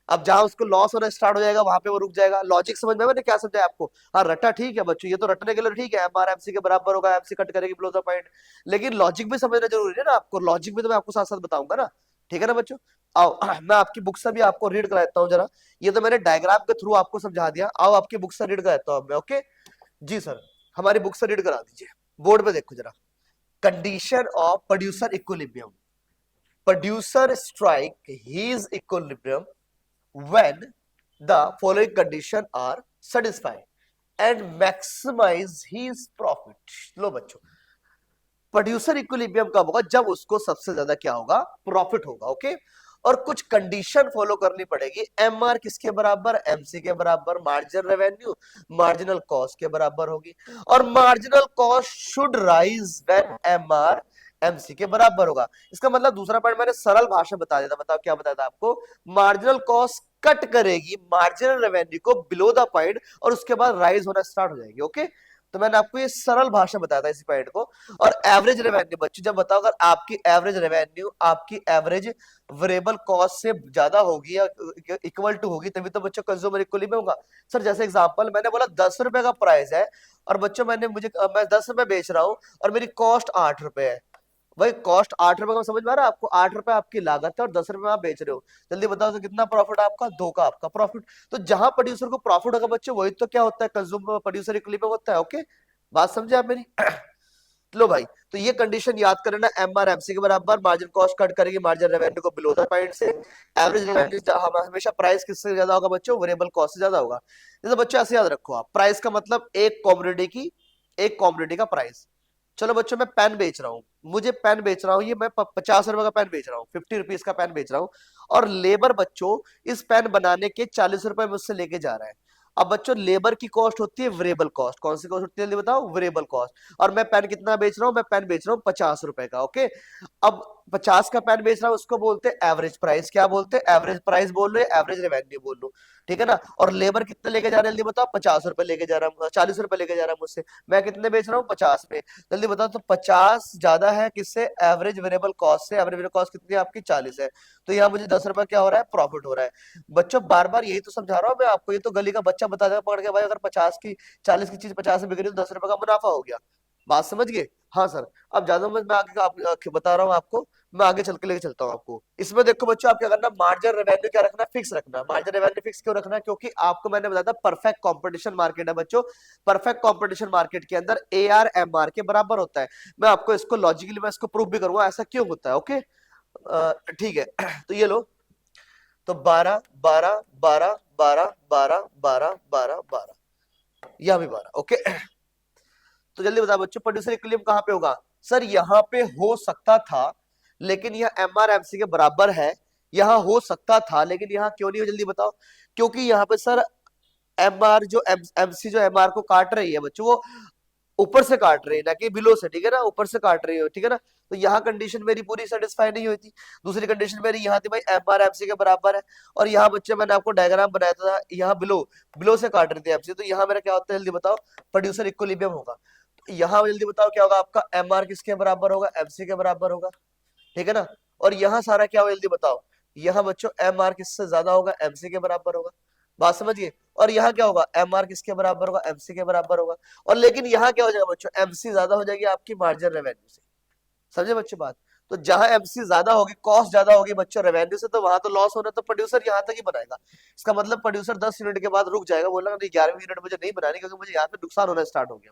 अब जहां उसको लॉस होना स्टार्ट हो जाएगा वहां पे वो रुक जाएगा। लॉजिक समझ में, मैंने क्या समझाया आपको? हाँ रटा ठीक है बच्चों, ये तो रटने के लिए ठीक है, एम आर एमसी के बराबर होगा, एमसी कट करेगी बिलो द पॉइंट। लेकिन लॉजिक भी समझना जरूरी है ना आपको, लॉजिक भी तो मैं आपको साथ साथ बताऊंगा ना। ठीक है ना बच्चों? आओ मैं आपकी बुक से भी आपको रीड कराता हूँ जरा। ये तो मैंने डायग्राम के थ्रू आपको समझा दिया, आओ आपकी बुक से रीड कराता हूँ मैं। ओके जी सर, हमारी बुक से रीड करा दीजिए। बोर्ड पे देखो जरा, condition of producer equilibrium. Producer strike his equilibrium when the following condition are satisfied and maximize his profit। लो बच्चों, प्रोड्यूसर इक्विलिब्रियम कब होगा, जब उसको सबसे ज्यादा क्या होगा, प्रॉफिट होगा। ओके, और कुछ कंडीशन फॉलो करनी पड़ेगी। एम आर किसके बराबर, एमसी के बराबर, मार्जिनल रेवेन्यू मार्जिनल कॉस्ट के बराबर होगी, और marginal cost should rise when M R MC के बराबर होगा। इसका मतलब दूसरा पॉइंट मैंने सरल भाषा बता दिया था। बताओ क्या बताया था आपको, मार्जिनल कॉस्ट कट करेगी मार्जिनल रेवेन्यू को बिलो द पॉइंट, और उसके बाद राइज होना स्टार्ट हो जाएगी। ओके, तो मैंने आपको ये सरल भाषा बताया था इसी पॉइंट को। और एवरेज रेवेन्यू बच्चों, जब बताओ अगर आपकी एवरेज रेवेन्यू आपकी एवरेज वेरिएबल कॉस्ट से ज्यादा होगी या इक्वल टू होगी, तभी तो बच्चों कंज्यूमर इक्विलिब्रियम होगा। सर जैसे एग्जांपल मैंने बोला 10 रुपए का प्राइस है, और बच्चों मैं 10 रुपए बेच रहा हूँ, और मेरी कॉस्ट 8 रुपए है। भाई कॉस्ट 8 रुपए का समझ में आ रहा है आपको, 8 रुपए आपकी लागत है और 10 रुपए आप बेच रहे हो। जल्दी बताओ तो कितना प्रॉफिट आपका, 2 का आपका प्रॉफिट। तो जहां प्रोड्यूसर को प्रॉफिट होगा बच्चों, वही तो क्या होता है, कंज्यूमर प्रोड्यूसर इक्विलिब्रियम होता है। ओके, बात समझे आप मेरी? लो भाई, तो ये कंडीशन याद करना, एम आर एमसी के बराबर, मार्जिन कॉस्ट कट करेगी मार्जिन रेवेन्यू को बिलो द पॉइंट से, एवरेज रेवेन्यू हमेशा प्राइस किससे ज्यादा होगा बच्चों, वेरिएबल कॉस्ट से ज्यादा होगा। जैसे बच्चों ऐसे याद रखो आप, प्राइस का मतलब एक कॉमोडिटी का प्राइस। चलो बच्चों मैं पेन बेच रहा हूँ, मुझे पेन बेच रहा हूँ, ये मैं 50 रुपए का पेन बेच रहा हूँ, 50 रुपीज का पेन बेच रहा हूँ, और लेबर बच्चों इस पेन बनाने के 40 रुपए मुझसे लेके जा रहा है। अब बच्चों लेबर की कॉस्ट होती है वेरिएबल कॉस्ट, कौन सी कॉस्ट होती है जल्दी बताओ, वेरिएबल कॉस्ट। और मैं पेन कितना बेच रहा हूँ, मैं पेन बेच रहा हूँ 50 रुपए का। ओके, अब 50 का पेन बेच रहा हूँ, उसको बोलते हैं एवरेज प्राइस। क्या बोलते हैं, एवरेज प्राइस बोल रहे, एवरेज रेवेन्यू बोल लो। ठीक है ना? और लेबर कितने लेके जा रहे हैं जल्दी बताओ, 50 रुपए लेके जा रहा हूँ, 40 रुपए लेके जा रहा हूँ मुझसे, मैं कितने बेच रहा हूँ, 50 पे। जल्दी बताओ, तो 50 ज्यादा है किससे, एवरेज वेरिएबल कॉस्ट से। एवरेज वेरिएबल कॉस्ट कितनी है आपकी, 40 है। तो यहाँ मुझे 10 रुपए क्या हो रहा है, प्रॉफिट हो रहा है। बच्चों बार बार यही तो समझा रहा हूँ मैं आपको, ये तो गली का बच्चा बता देगा पकड़ के, भाई अगर 40 की चीज 50 में बिक रही है तो 10 रुपए का मुनाफा हो गया। बात समझ गए? हाँ सर। अब ज्यादा मैं आगे बता रहा हूँ आपको, मैं आगे चल के लेके चलता हूँ आपको। इसमें देखो बच्चों, आप क्या करना, मार्जिन रेवेन्यू क्या रखना, फिक्स रखना। मार्जिन रेवेन्यू फिक्स क्यों रखना, क्योंकि आपको मैंने बताया था परफेक्ट कंपटीशन मार्केट है बच्चों, परफेक्ट कंपटीशन मार्केट के अंदर ए आर एम आर के बराबर होता है। मैं आपको इसको लॉजिकली मैं इसको प्रूव भी करूंगा ऐसा क्यों होता है। ओके ठीक है तो ये लो, तो 12 12 12 12 12 12 12 12, यह भी 12। ओके, तो जल्दी बताओ बच्चों, प्रोड्यूसर इक्विलिब्रियम कहां पे होगा? सर यहाँ पे हो सकता था, लेकिन यह एम आर एमसी के बराबर है। यहाँ हो सकता था, लेकिन यहाँ क्यों नहीं हो, जल्दी बताओ। क्योंकि यहाँ पे सर एम आर जो एमसी जो एम आर को काट रही है बच्चों, वो ऊपर से काट रही है ना कि बिलो से। ठीक है ना, ऊपर से काट रही हो। ठीक है ना, तो यहाँ कंडीशन मेरी पूरी सेटिस्फाई नहीं हुई थी। दूसरी कंडीशन मेरी यहाँ थी, भाई एम आर एमसी के बराबर है, और यहाँ बच्चे मैंने आपको डायग्राम बनाया था, यहाँ बिलो बिलो से काट रही थी एमसी, तो यहाँ मेरा क्या होता है जल्दी बताओ, प्रोड्यूसर इक्विलिब्रियम होगा। यहाँ जल्दी बताओ क्या होगा आपका, एम आर किसके बराबर होगा, एमसी के बराबर होगा। ठीक है ना, और यहाँ सारा क्या होगा जल्दी बताओ, यहाँ बच्चों एम आर किससे ज्यादा होगा, एमसी के बराबर होगा। बात समझिए। और यहाँ क्या होगा, एम आर किसके बराबर होगा, एमसी के बराबर होगा। और लेकिन यहाँ क्या हो जाएगा बच्चों, एमसी ज्यादा हो जाएगी आपकी मार्जिन रेवेन्यू से। समझे बच्चों बात। तो जहां एमसी ज्यादा होगी, कॉस्ट ज्यादा होगी बच्चों रेवेन्यू से, तो वहां तो लॉस होना, तो प्रोड्यूसर यहाँ तक ही बनाएगा। इसका मतलब प्रोड्यूसर 10 यूनिट के बाद रुक जाएगा, बोलेगा नहीं 11वीं यूनिट मुझे नहीं बनानी, क्योंकि मुझे यहाँ पे नुकसान होना स्टार्ट हो गया।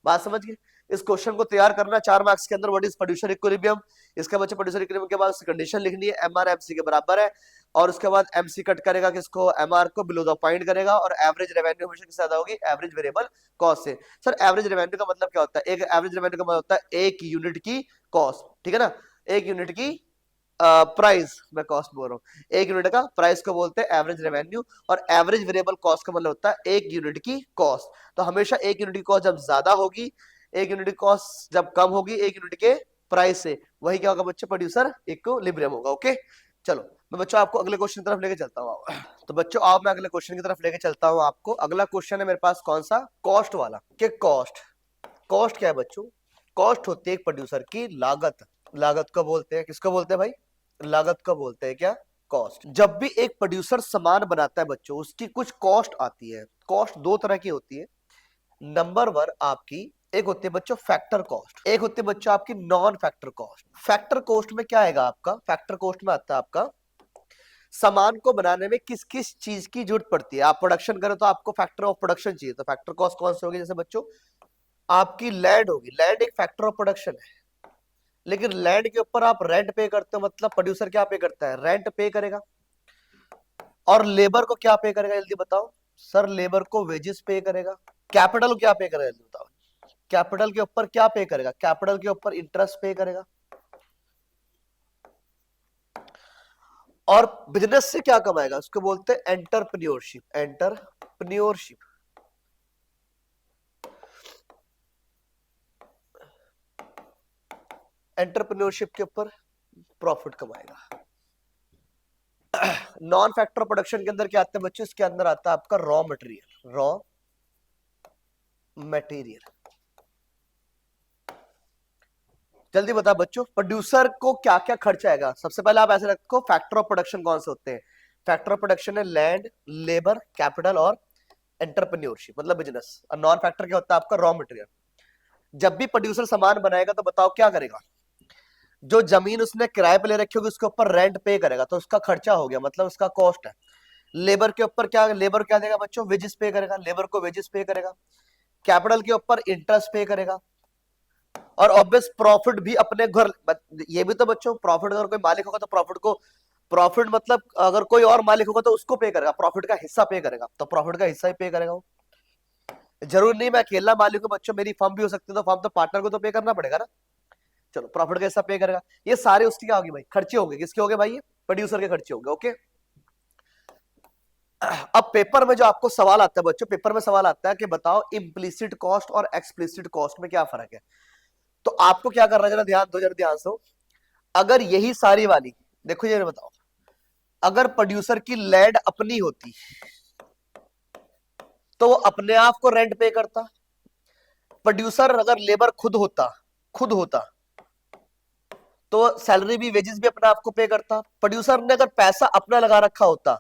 बात समझ गए। इस क्वेश्चन को तैयार करना 4 मार्क्स के अंदर, व्हाट इज प्रोड्यूसर इक्विलिब्रियम। इसके बच्चे प्रोड्यूसर इक्विलिब्रियम के बाद कंडीशन लिखनी है, एम आर एमसी के बराबर है। और उसके बाद एमसी कट करेगा किसको, एम आर को, बिलो द पॉइंट करेगा। और एवरेज रेवेन्यू हमेशा किससे ज्यादा होगी, एवरेज वेरिएबल कॉस्ट से। सर एवरेज रेवेन्यू का मतलब क्या होता है, एक एवरेज रेवेन्यू का मतलब होता है एक यूनिट की कॉस्ट, ठीक है ना, एक यूनिट की प्राइस, मैं कॉस्ट बोल रहा हूँ, एक यूनिट का प्राइस को बोलते हैं एवरेज रेवेन्यू। और एवरेज वेरिएबल कॉस्ट का मतलब होता है एक यूनिट की कॉस्ट। तो हमेशा एक यूनिट की कॉस्ट जब ज्यादा होगी, एक यूनिट की कॉस्ट जब कम होगी एक यूनिट के प्राइस से, वही क्या होगा बच्चे, प्रोड्यूसर इक्विलिब्रियम होगा। ओके चलो मैं बच्चों आपको अगले क्वेश्चन की तरफ लेके चलता हूँ। तो बच्चों आप, मैं अगले क्वेश्चन की तरफ लेके चलता हूँ आपको। अगला क्वेश्चन है मेरे पास कौन सा, कॉस्ट वाला। कि कॉस्ट, कॉस्ट क्या है बच्चों, कॉस्ट होती है एक प्रोड्यूसर की लागत। लागत को बोलते हैं, किसको बोलते हैं भाई, लागत को बोलते हैं क्या, कॉस्ट। जब भी एक प्रोड्यूसर सामान बनाता है बच्चों, उसकी कुछ कॉस्ट आती है। कॉस्ट दो तरह की होती है। नंबर 1 आपकी, एक होती है बच्चों फैक्टर कॉस्ट, एक होती है बच्चों आपकी non factor cost. Factor cost में क्या आएगा आपका, फैक्टर कॉस्ट में आता है आपका सामान को बनाने में किस किस चीज की जरूरत पड़ती है। आप प्रोडक्शन करें तो आपको फैक्टर ऑफ प्रोडक्शन चाहिए, तो फैक्टर कॉस्ट कौन सी होगी, जैसे बच्चों आपकी लैंड होगी, लैंड एक फैक्टर ऑफ प्रोडक्शन है। लेकिन लैंड के ऊपर आप रेंट पे करते हो, मतलब प्रोड्यूसर क्या पे करता है, रेंट पे करेगा। और लेबर को क्या पे करेगा, जल्दी बताओ सर, लेबर को वेजेस पे करेगा। कैपिटल क्या पे करेगा, जल्दी बताओ, कैपिटल के ऊपर क्या पे करेगा, कैपिटल के ऊपर इंटरेस्ट पे करेगा। और बिजनेस से क्या कमाएगा, उसको बोलते हैं एंटरप्रेन्योरशिप, एंटरप्रेन्योरशिप। एंटरप्रेन्योरशिप के ऊपर प्रॉफिट कमाएगा। नॉन फैक्टर प्रोडक्शन के अंदर क्या आता है बच्चों, इसके अंदर आता है आपका रॉ मटेरियल, रॉ मटेरियल। जल्दी बता बच्चों, प्रोड्यूसर को क्या क्या खर्चा आएगा। सबसे पहले आप ऐसे रखो, फैक्टर ऑफ प्रोडक्शन कौन से होते हैं, फैक्टर ऑफ प्रोडक्शन है लैंड, लेबर, कैपिटल और एंटरप्रेन्योरशिप मतलब बिजनेस। और नॉन फैक्टर क्या होता है आपका रॉ मटेरियल। जब भी प्रोड्यूसर सामान बनाएगा तो बताओ क्या करेगा, जो जमीन उसने किराए पे ले रखी होगी उसके ऊपर रेंट पे करेगा, तो उसका खर्चा हो गया, मतलब उसका कॉस्ट है। लेबर के ऊपर क्या, लेबर क्या देगा बच्चों, वेजेस पे करेगा, लेबर को वेजेस पे करेगा। कैपिटल के ऊपर इंटरेस्ट पे करेगा। और ऑब्वियस प्रॉफिट भी अपने घर, ये भी तो बच्चों प्रॉफिट, अगर कोई मालिक होगा तो प्रॉफिट को, प्रॉफिट मतलब अगर कोई और मालिक होगा तो उसको पे करेगा, प्रॉफिट का हिस्सा पे करेगा, तो प्रॉफिट का हिस्सा ही पे करेगा वो। जरूर नहीं मैं अकेला मालिक हूं बच्चों, मेरी फर्म भी हो सकती है, तो फर्म तो पार्टनर को तो पे करना पड़ेगा ना। चलो प्रॉफिट का हिस्सा पे करेगा। ये सारे उसकी क्या होगी भाई, खर्चे होंगे, किसके होंगे भाई, ये प्रोड्यूसर के खर्चे होंगे। ओके अब पेपर में जो आपको सवाल आता है बच्चों, पेपर में सवाल आता है कि बताओ इम्प्लिसिट कॉस्ट और एक्सप्लिसिट कॉस्ट में क्या फर्क है। तो आपको क्या करना है, जरा ध्यान दो, जरा ध्यान से। अगर यही सारी वाली, देखो ये बताओ, अगर प्रोड्यूसर की लैंड अपनी होती तो वो अपने आप को रेंट पे करता। प्रोड्यूसर अगर लेबर खुद होता तो सैलरी भी वेजेस भी अपने आप को पे करता। प्रोड्यूसर ने अगर पैसा अपना लगा रखा होता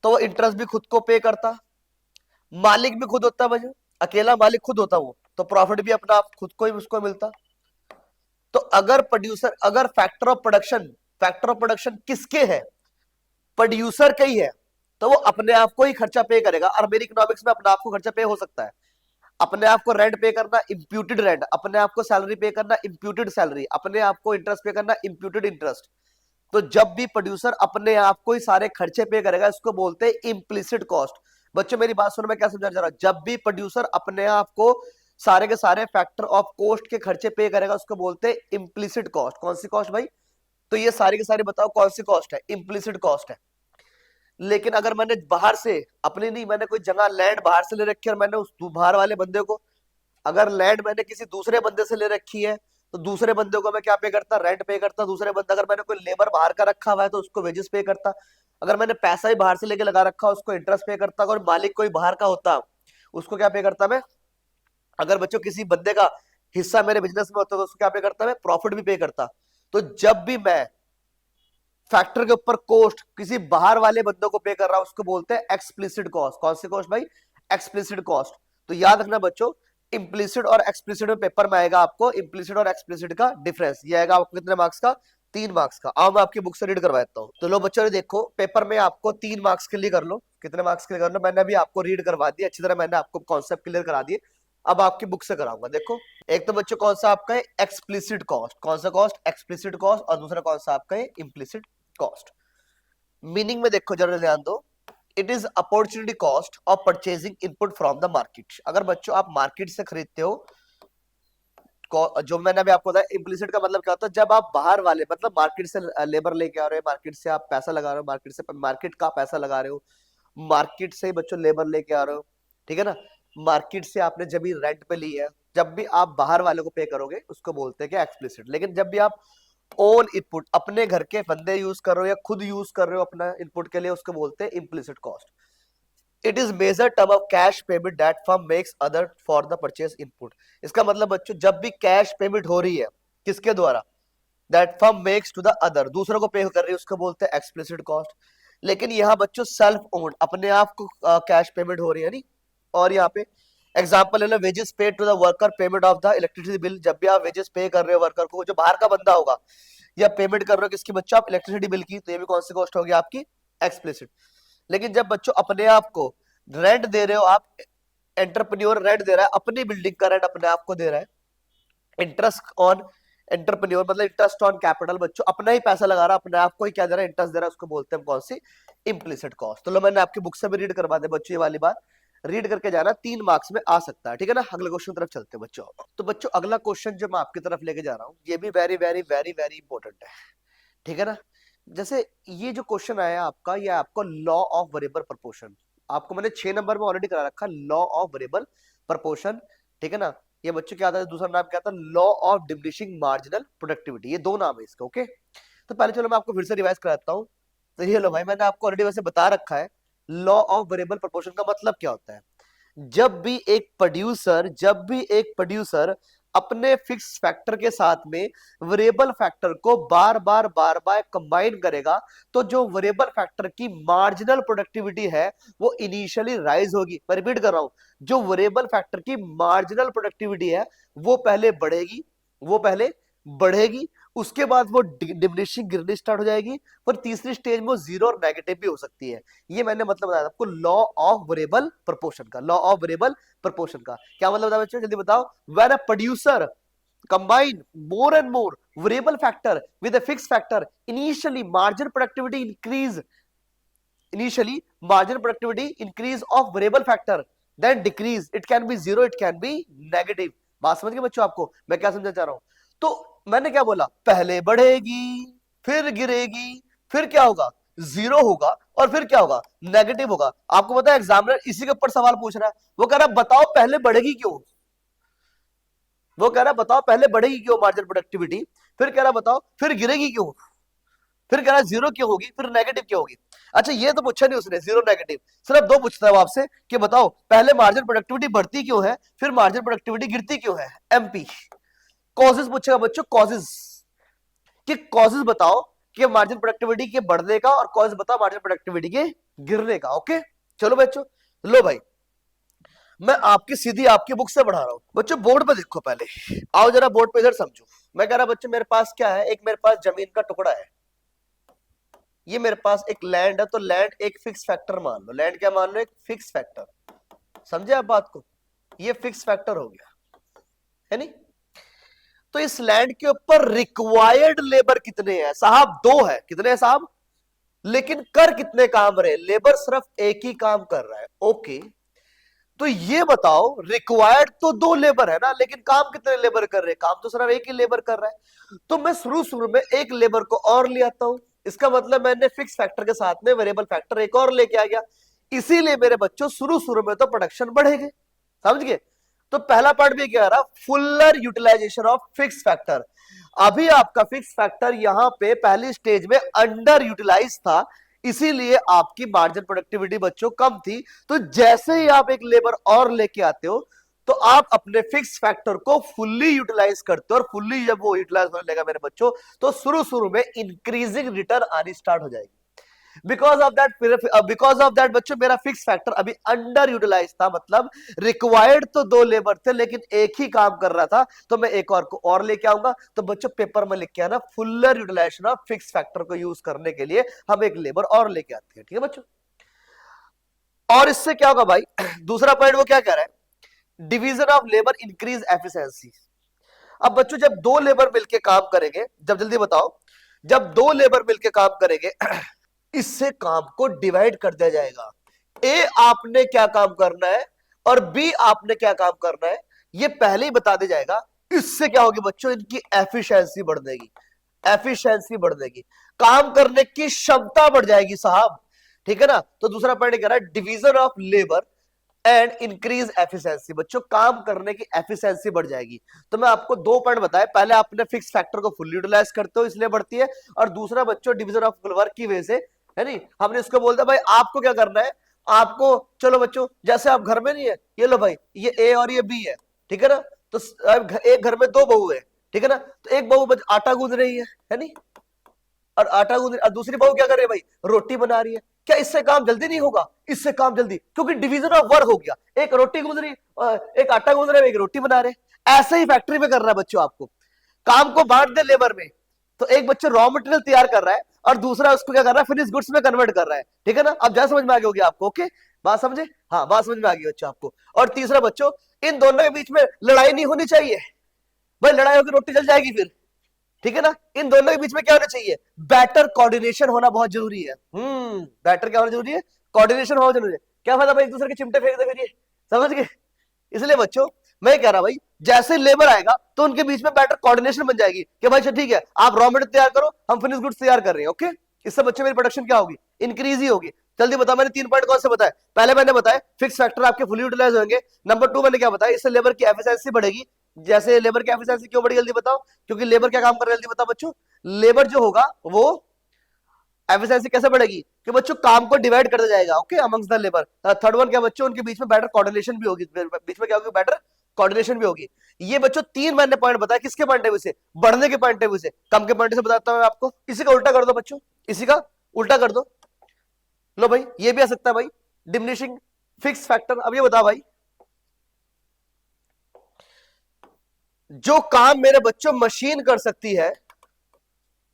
तो वो इंटरेस्ट भी खुद को पे करता। मालिक भी खुद होता भाई, अकेला मालिक खुद होता वो, तो प्रॉफिट भी अपना आप खुद को ही उसको मिलता। तो अगर प्रोड्यूसर, अगर फैक्टर ऑफ प्रोडक्शन किसके है, प्रोड्यूसर का ही है, तो वो अपने आप को ही खर्चा पे करेगा। और मेरी इकोनॉमिक्स में अपने आप को खर्चा पे हो सकता है, अपने आप को रेंट पे करना इंप्यूटेड रेंट, अपने आप को सैलरी पे करना इंप्यूटेड सैलरी, अपने आप को इंटरेस्ट पे करना इंप्यूटेड इंटरेस्ट। तो जब भी प्रोड्यूसर अपने आप को ही सारे खर्चे पे करेगा, इसको बोलते हैं इम्प्लिसिट कॉस्ट। बच्चों मेरी बात सुनो, मैं क्या समझाना चाह रहा हूं, जब भी प्रोड्यूसर अपने आप को सारे के सारे फैक्टर ऑफ कॉस्ट के खर्चे पे करेगा, उसको बोलते हैं इम्प्लिसिट कॉस्ट। कौन सी कॉस्ट भाई, तो ये सारी के सारी बताओ कौन सी कॉस्ट है, इम्प्लिसिट कॉस्ट है। लेकिन अगर मैंने बाहर से, अपनी नहीं, मैंने कोई जगह लैंड बाहर से ले रखी है और मैंने उस बाहर वाले बंदे को, अगर लैंड मैंने किसी दूसरे बंदे से ले रखी है तो दूसरे बंदे को मैं क्या पे करता, रेंट पे करता। दूसरे बंदा, अगर मैंने कोई लेबर बाहर का रखा हुआ है तो उसको वेजेस पे करता। अगर मैंने पैसा ही बाहर से लेके लगा रखा उसको इंटरेस्ट पे करता। अगर मालिक कोई बाहर का होता उसको क्या पे करता मैं। अगर बच्चों किसी बंदे का हिस्सा मेरे बिजनेस में होता तो उसको क्या पे करता मैं, प्रॉफिट भी पे करता। तो जब भी मैं फैक्टर के ऊपर कॉस्ट किसी बाहर वाले बंदों को पे कर रहा है उसको बोलते हैं एक्सप्लिसिट कॉस्ट। कौन सी कॉस्ट भाई? Explicit cost. तो याद रखना बच्चों, इम्प्लिसिट और एक्सप्लिसिट में पेपर में आएगा आपको इम्प्लिसिट और एक्सप्लिसिट का डिफरेंस। ये आएगा आपको कितने मार्क्स का? 3 मार्क्स का। आओ मैं आपकी बुक से रीड करवाता हूँ। तो लो बच्चों, देखो पेपर में आपको 3 मार्क्स के लिए कर लो। कितने मार्क्स के लिए कर लो? मैंने अभी आपको रीड करवा दिया अच्छी तरह, मैंने आपको कॉन्सेप्ट क्लियर करा दिए। अब आपकी बुक से कराऊंगा। देखो, एक तो बच्चों कौन सा आपका है? Explicit cost. कौन सा कॉस्ट? Explicit cost. और दूसरा कौन सा आपका है? Implicit cost. मीनिंग में देखो जरा ध्यान दो, it is opportunity cost of purchasing input from the market. अगर बच्चों आप मार्केट से खरीदते हो, जो मैंने अभी आपको बताया, इम्प्लिसिट का मतलब क्या होता है? जब आप बाहर वाले मतलब मार्केट से लेबर लेके आ रहे हो, मार्केट से आप पैसा लगा रहे हो, मार्केट से मार्केट का पैसा लगा रहे हो, मार्केट से बच्चों लेबर लेके आ रहे हो, ठीक है ना? मार्केट से आपने जब भी रेंट पे ली है, जब भी आप बाहर वाले को पे करोगे उसको बोलते हैं कि एक्सप्लिसिट। लेकिन जब भी आप ओन इनपुट अपने घर के बंदे यूज कर रहे हो या खुद यूज कर रहे हो अपना इनपुट के लिए, उसको बोलते हैं implicit cost. It is measure term of cash payment that firm makes other for the purchase input. इसका मतलब बच्चों, जब भी कैश पेमेंट हो रही है किसके द्वारा? That firm makes to the other, दूसरों को पे कर रही है, उसको बोलते हैं एक्सप्लिसिट कॉस्ट। लेकिन यहाँ बच्चों सेल्फ ओन्ड, अपने आप को कैश पेमेंट हो रही है नहीं। और यहाँ पे एग्जांपल ले लो, wages paid to the worker, payment of the electricity bill. जब भी आप वेजेस पे कर रहे हो वर्कर को, जो बाहर का बंदा होगा, या पेमेंट कर रहे हो किसकी बच्चों? आप इलेक्ट्रिसिटी बिल की, तो ये भी कौन सी कॉस्ट होगी? आपकी एक्सप्लिसिट। लेकिन जब बच्चों अपने आप को रेंट दे रहे हो, आप एंटरप्रेन्योर रेंट दे रहा है, अपनी बिल्डिंग का रेंट अपने आप को दे रहा है, इंटरेस्ट ऑन एंटरप्रेन्योर मतलब इंटरेस्ट ऑन कैपिटल, बच्चों अपना ही पैसा लगा रहा है, अपने आप को ही क्या दे रहा है? इंटरेस्ट दे रहा है, उसको बोलते हैं कौन सी? Implicit cost. तो लो मैंने आपकी बुक से भी रीड करवा दे बच्चों, ये वाली बात रीड करके जाना, 3 मार्क्स में आ सकता है, ठीक है ना? अगले क्वेश्चन की तरफ चलते हैं बच्चों। तो बच्चों अगला क्वेश्चन जो मैं आपकी तरफ लेके जा रहा हूँ, ये भी very very very very important है, ठीक है ना? जैसे ये जो क्वेश्चन आया आपका, ये आपको लॉ ऑफ वेरिएबल प्रोपोर्शन, आपको मैंने 6 नंबर में ऑलरेडी करा रखा, लॉ ऑफ वेरिएबल प्रोपोर्शन, ठीक है ना? ये बच्चों क्या आता है? दूसरा नाम क्या था? Law of diminishing marginal productivity. ये 2 नाम है इसका, ओके? तो पहले चलो मैं आपको फिर से रिवाइज कराता हूँ। तो ये लो भाई, मैंने आपको ऑलरेडी वैसे बता रखा है, लॉ ऑफ वेरिएबल प्रोपोर्शन का मतलब क्या होता है। जब भी एक प्रोड्यूसर अपने फिक्स फैक्टर के साथ में वेरिएबल फैक्टर को बार बार कंबाइन करेगा, तो जो वेरिएबल फैक्टर की मार्जिनल प्रोडक्टिविटी है वो इनिशियली राइज होगी। मैं रिपीट कर रहा हूं, जो वेरिएबल फैक्टर की मार्जिनल प्रोडक्टिविटी है वो पहले बढ़ेगी, उसके बाद वो डिमिनिशिंग गिरनी स्टार्ट हो जाएगी, पर तीसरी स्टेज में जीरो और नेगेटिव भी हो सकती है। ये मैंने मतलब बताया आपको लॉ ऑफ वेरिएबल प्रोपोर्शन का। लॉ ऑफ वेरिएबल प्रोपोर्शन का क्या मतलब बताओ बच्चों, जल्दी बताओ। When a producer combine more and more variable factor with a fixed factor, initially margin productivity increase of variable factor, then decrease, it can be zero, it can be negative। बात समझ गए बच्चों? आपको मैं क्या समझना चाह रहा हूं? तो मैंने क्या बोला? पहले बढ़ेगी, फिर गिरेगी, फिर क्या होगा? जीरो होगा, और फिर क्या होगा? नेगेटिव होगा। आपको पता है एग्जामिनर इसी के ऊपर सवाल पूछ रहा है, वो कह रहा है बताओ पहले बढ़ेगी क्यों, वो कह रहा बताओ पहले बढ़ेगी क्यों मार्जिनल प्रोडक्टिविटी, फिर कह रहा बताओ फिर गिरेगी क्यों, फिर कह रहा जीरो क्यों होगी, फिर नेगेटिव क्यों होगी। अच्छा ये तो पूछा नहीं उसने, जीरो नेगेटिव, सिर्फ 2 पूछता है वो आपसे कि बताओ पहले मार्जिनल प्रोडक्टिविटी बढ़ती क्यों है, फिर मार्जिनल प्रोडक्टिविटी गिरती क्यों है। एमपी कॉजेस पूछेगा बच्चों, कॉजेस कि कॉजेस बताओ कि मार्जिनल प्रोडक्टिविटी के बढ़ने का, और कॉजेस बताओ मार्जिनल प्रोडक्टिविटी के गिरने का। ओके चलो बच्चों, लो भाई मैं आपकी सीधी आपकी बुक से पढ़ा रहा हूं बच्चों। बोर्ड पे देखो पहले, आओ जरा बोर्ड पे इधर समझो। मैं कह रहा बच्चों मेरे पास क्या है, एक मेरे पास जमीन का टुकड़ा है, ये मेरे पास एक लैंड है, तो लैंड एक फिक्स फैक्टर मान लो। लैंड क्या मान लो? एक फिक्स फैक्टर। समझे आप बात को? ये फिक्स फैक्टर हो गया है नहीं? तो इस लैंड के ऊपर रिक्वायर्ड लेबर कितने हैं साहब? 2 है। कितने हैं साहब? लेकिन कर कितने काम रहे? लेबर सिर्फ एक ही काम कर रहा है। ओके तो ये बताओ रिक्वायर्ड तो 2 लेबर है ना, लेकिन काम कितने लेबर कर रहे हैं? काम तो सिर्फ एक ही लेबर कर रहा है। तो मैं शुरू में एक लेबर को और ले आता हूं, इसका मतलब मैंने फिक्स फैक्टर के साथ में वेरिएबल फैक्टर एक और लेके आ गया, इसीलिए मेरे बच्चों शुरू में तो प्रोडक्शन बढ़ेगी। समझ गए? तो पहला पार्ट भी क्या रहा? Fuller utilization of fix factor. अभी आपका फिक्स फैक्टर यहां पे पहली स्टेज में अंडर यूटिलाइज था, इसीलिए आपकी मार्जिन प्रोडक्टिविटी बच्चों कम थी। तो जैसे ही आप एक लेबर और लेके आते हो, तो आप अपने फिक्स फैक्टर को फुल्ली यूटिलाइज करते हो, और फुल्ली जब वो यूटिलाइज होने लगेगा मेरे बच्चों, तो शुरू शुरू में इंक्रीजिंग रिटर्न आनी स्टार्ट हो जाएगी। बिकॉज ऑफ दैट बच्चों मेरा फिक्स फैक्टर अभी अंडर यूटिलाइज था, मतलब रिक्वायर्ड तो 2 लेबर थे लेकिन एक ही काम कर रहा था, तो मैं एक और को और लेके आऊंगा। तो बच्चों पेपर में लिख के आना, fuller utilization of fix factor को यूज करने के लिए हम एक लेबर और लेके आते हैं, ठीक है बच्चों। और इससे क्या होगा भाई, दूसरा पॉइंट वो क्या कह रहा है, division of labour increase efficiency. अब बच्चों जब 2 लेबर मिलके काम करेंगे, जब जल्दी बताओ, जब 2 लेबर मिलके काम करेंगे इससे काम को डिवाइड कर दिया जाएगा। ए आपने क्या काम करना है और बी आपने क्या काम करना है, ये पहले ही बता दिया जाएगा। इससे क्या होगी बच्चों, इनकी एफिशिएंसी बढ़ जाएगी, एफिशिएंसी बढ़ जाएगी, काम करने की क्षमता बढ़ जाएगी साहब, ठीक है ना। तो दूसरा पॉइंट कह रहा है division of labour and increase efficiency, बच्चों काम करने की एफिशिएंसी बढ़ जाएगी। तो मैं आपको 2 पॉइंट बताए, पहले आपने फिक्स फैक्टर को फुल यूटिलाइज करते हो इसलिए बढ़ती है, और दूसरा बच्चों डिवीजन ऑफ वर्क की वजह से, है नहीं, हमने इसको बोल दिया भाई आपको क्या करना है, आपको चलो बच्चों जैसे आप घर में नहीं है, ये लो भाई ये ए और ये बी है, ठीक है ना। तो एक घर में 2 बहू है, ठीक है ना, तो एक बहू आटा गूंद रही है नहीं, और आटा गूंद, और दूसरी बहू क्या कर रही है भाई, रोटी बना रही है। क्या इससे काम जल्दी नहीं होगा, इससे काम जल्दी, क्योंकि डिवीजन ऑफ वर्क हो गया, एक रोटी गूंद रही, एक आटा गूंद रहे, एक रोटी बना रहे। ऐसे ही फैक्ट्री में कर रहा है बच्चों, आपको काम को बांट दे लेबर में, तो एक बच्चा रॉ मटेरियल तैयार कर रहा है और दूसरा उसको क्या कर रहा है, फिनिश गुड्स में कन्वर्ट कर रहा है, ठीक है ना। अब जैसे समझ में आ गई होगी आपको, ओके, बात समझे, हाँ बात समझ में आ गई बच्चों आपको। और तीसरा बच्चों, इन दोनों के बीच में लड़ाई नहीं होनी चाहिए भाई, लड़ाई होकर रोटी जल जाएगी फिर, ठीक है ना। इन दोनों के बीच में क्या होना चाहिए, बेटर कोऑर्डिनेशन होना बहुत जरूरी है। बेटर क्या होना जरूरी है, कोऑर्डिनेशन होना जरूरी है। क्या फायदा भाई एक दूसरे के चिमटे फेंक दे फिर, ये समझ गए। इसलिए बच्चों मैं कह रहा भाई, जैसे लेबर आएगा तो उनके बीच में बेटर कोऑर्डिनेशन बन जाएगी कि भाई ठीक है आप रॉ मटेरियल तैयार करो, हम फिनिश गुड्स तैयार कर रहे हैं, ओके। इससे बच्चों मेरी प्रोडक्शन क्या होगी, इंक्रीज ही होगी। जल्दी बताओ, मैंने 3 पॉइंट कौन से बताए, पहले मैंने बताया फिक्स फैक्टर आपके फुली यूटिलाइज होंगे। नंबर 2 मैंने क्या बताया, इससे लेबर की एफिशिएंसी बढ़ेगी। जैसे लेबर की एफिशिएंसी क्यों बढ़ी, जल्दी बताओ, क्योंकि लेबर क्या काम कर रहा है, जल्दी बताओ बच्चों, लेबर जो होगा वो एफिशिएंसी कैसे बढ़ेगी, कि बच्चों काम को डिवाइड कर दिया जाएगा, okay, amongst the labour. Third one क्या बच्चों, उनके बीच में बेटर कोऑर्डिनेशन भी होगी, बीच में क्या होगी, बेटर कोऑर्डिनेशन भी होगी। ये बच्चों 3 मैंने पॉइंट बताया, किसके पॉइंट ऑफ व्यू से, बढ़ने के पॉइंट ऑफ व्यू से, कम के पॉइंट से बताता हूं मैं आपको। इसी का उल्टा कर दो बच्चों, इसी का उल्टा कर दो, लो भाई ये भी आ सकता है भाई, डिमिनिशिंग फिक्स फैक्टर। अब ये बताओ भाई, जो काम मेरे बच्चों मशीन कर सकती है,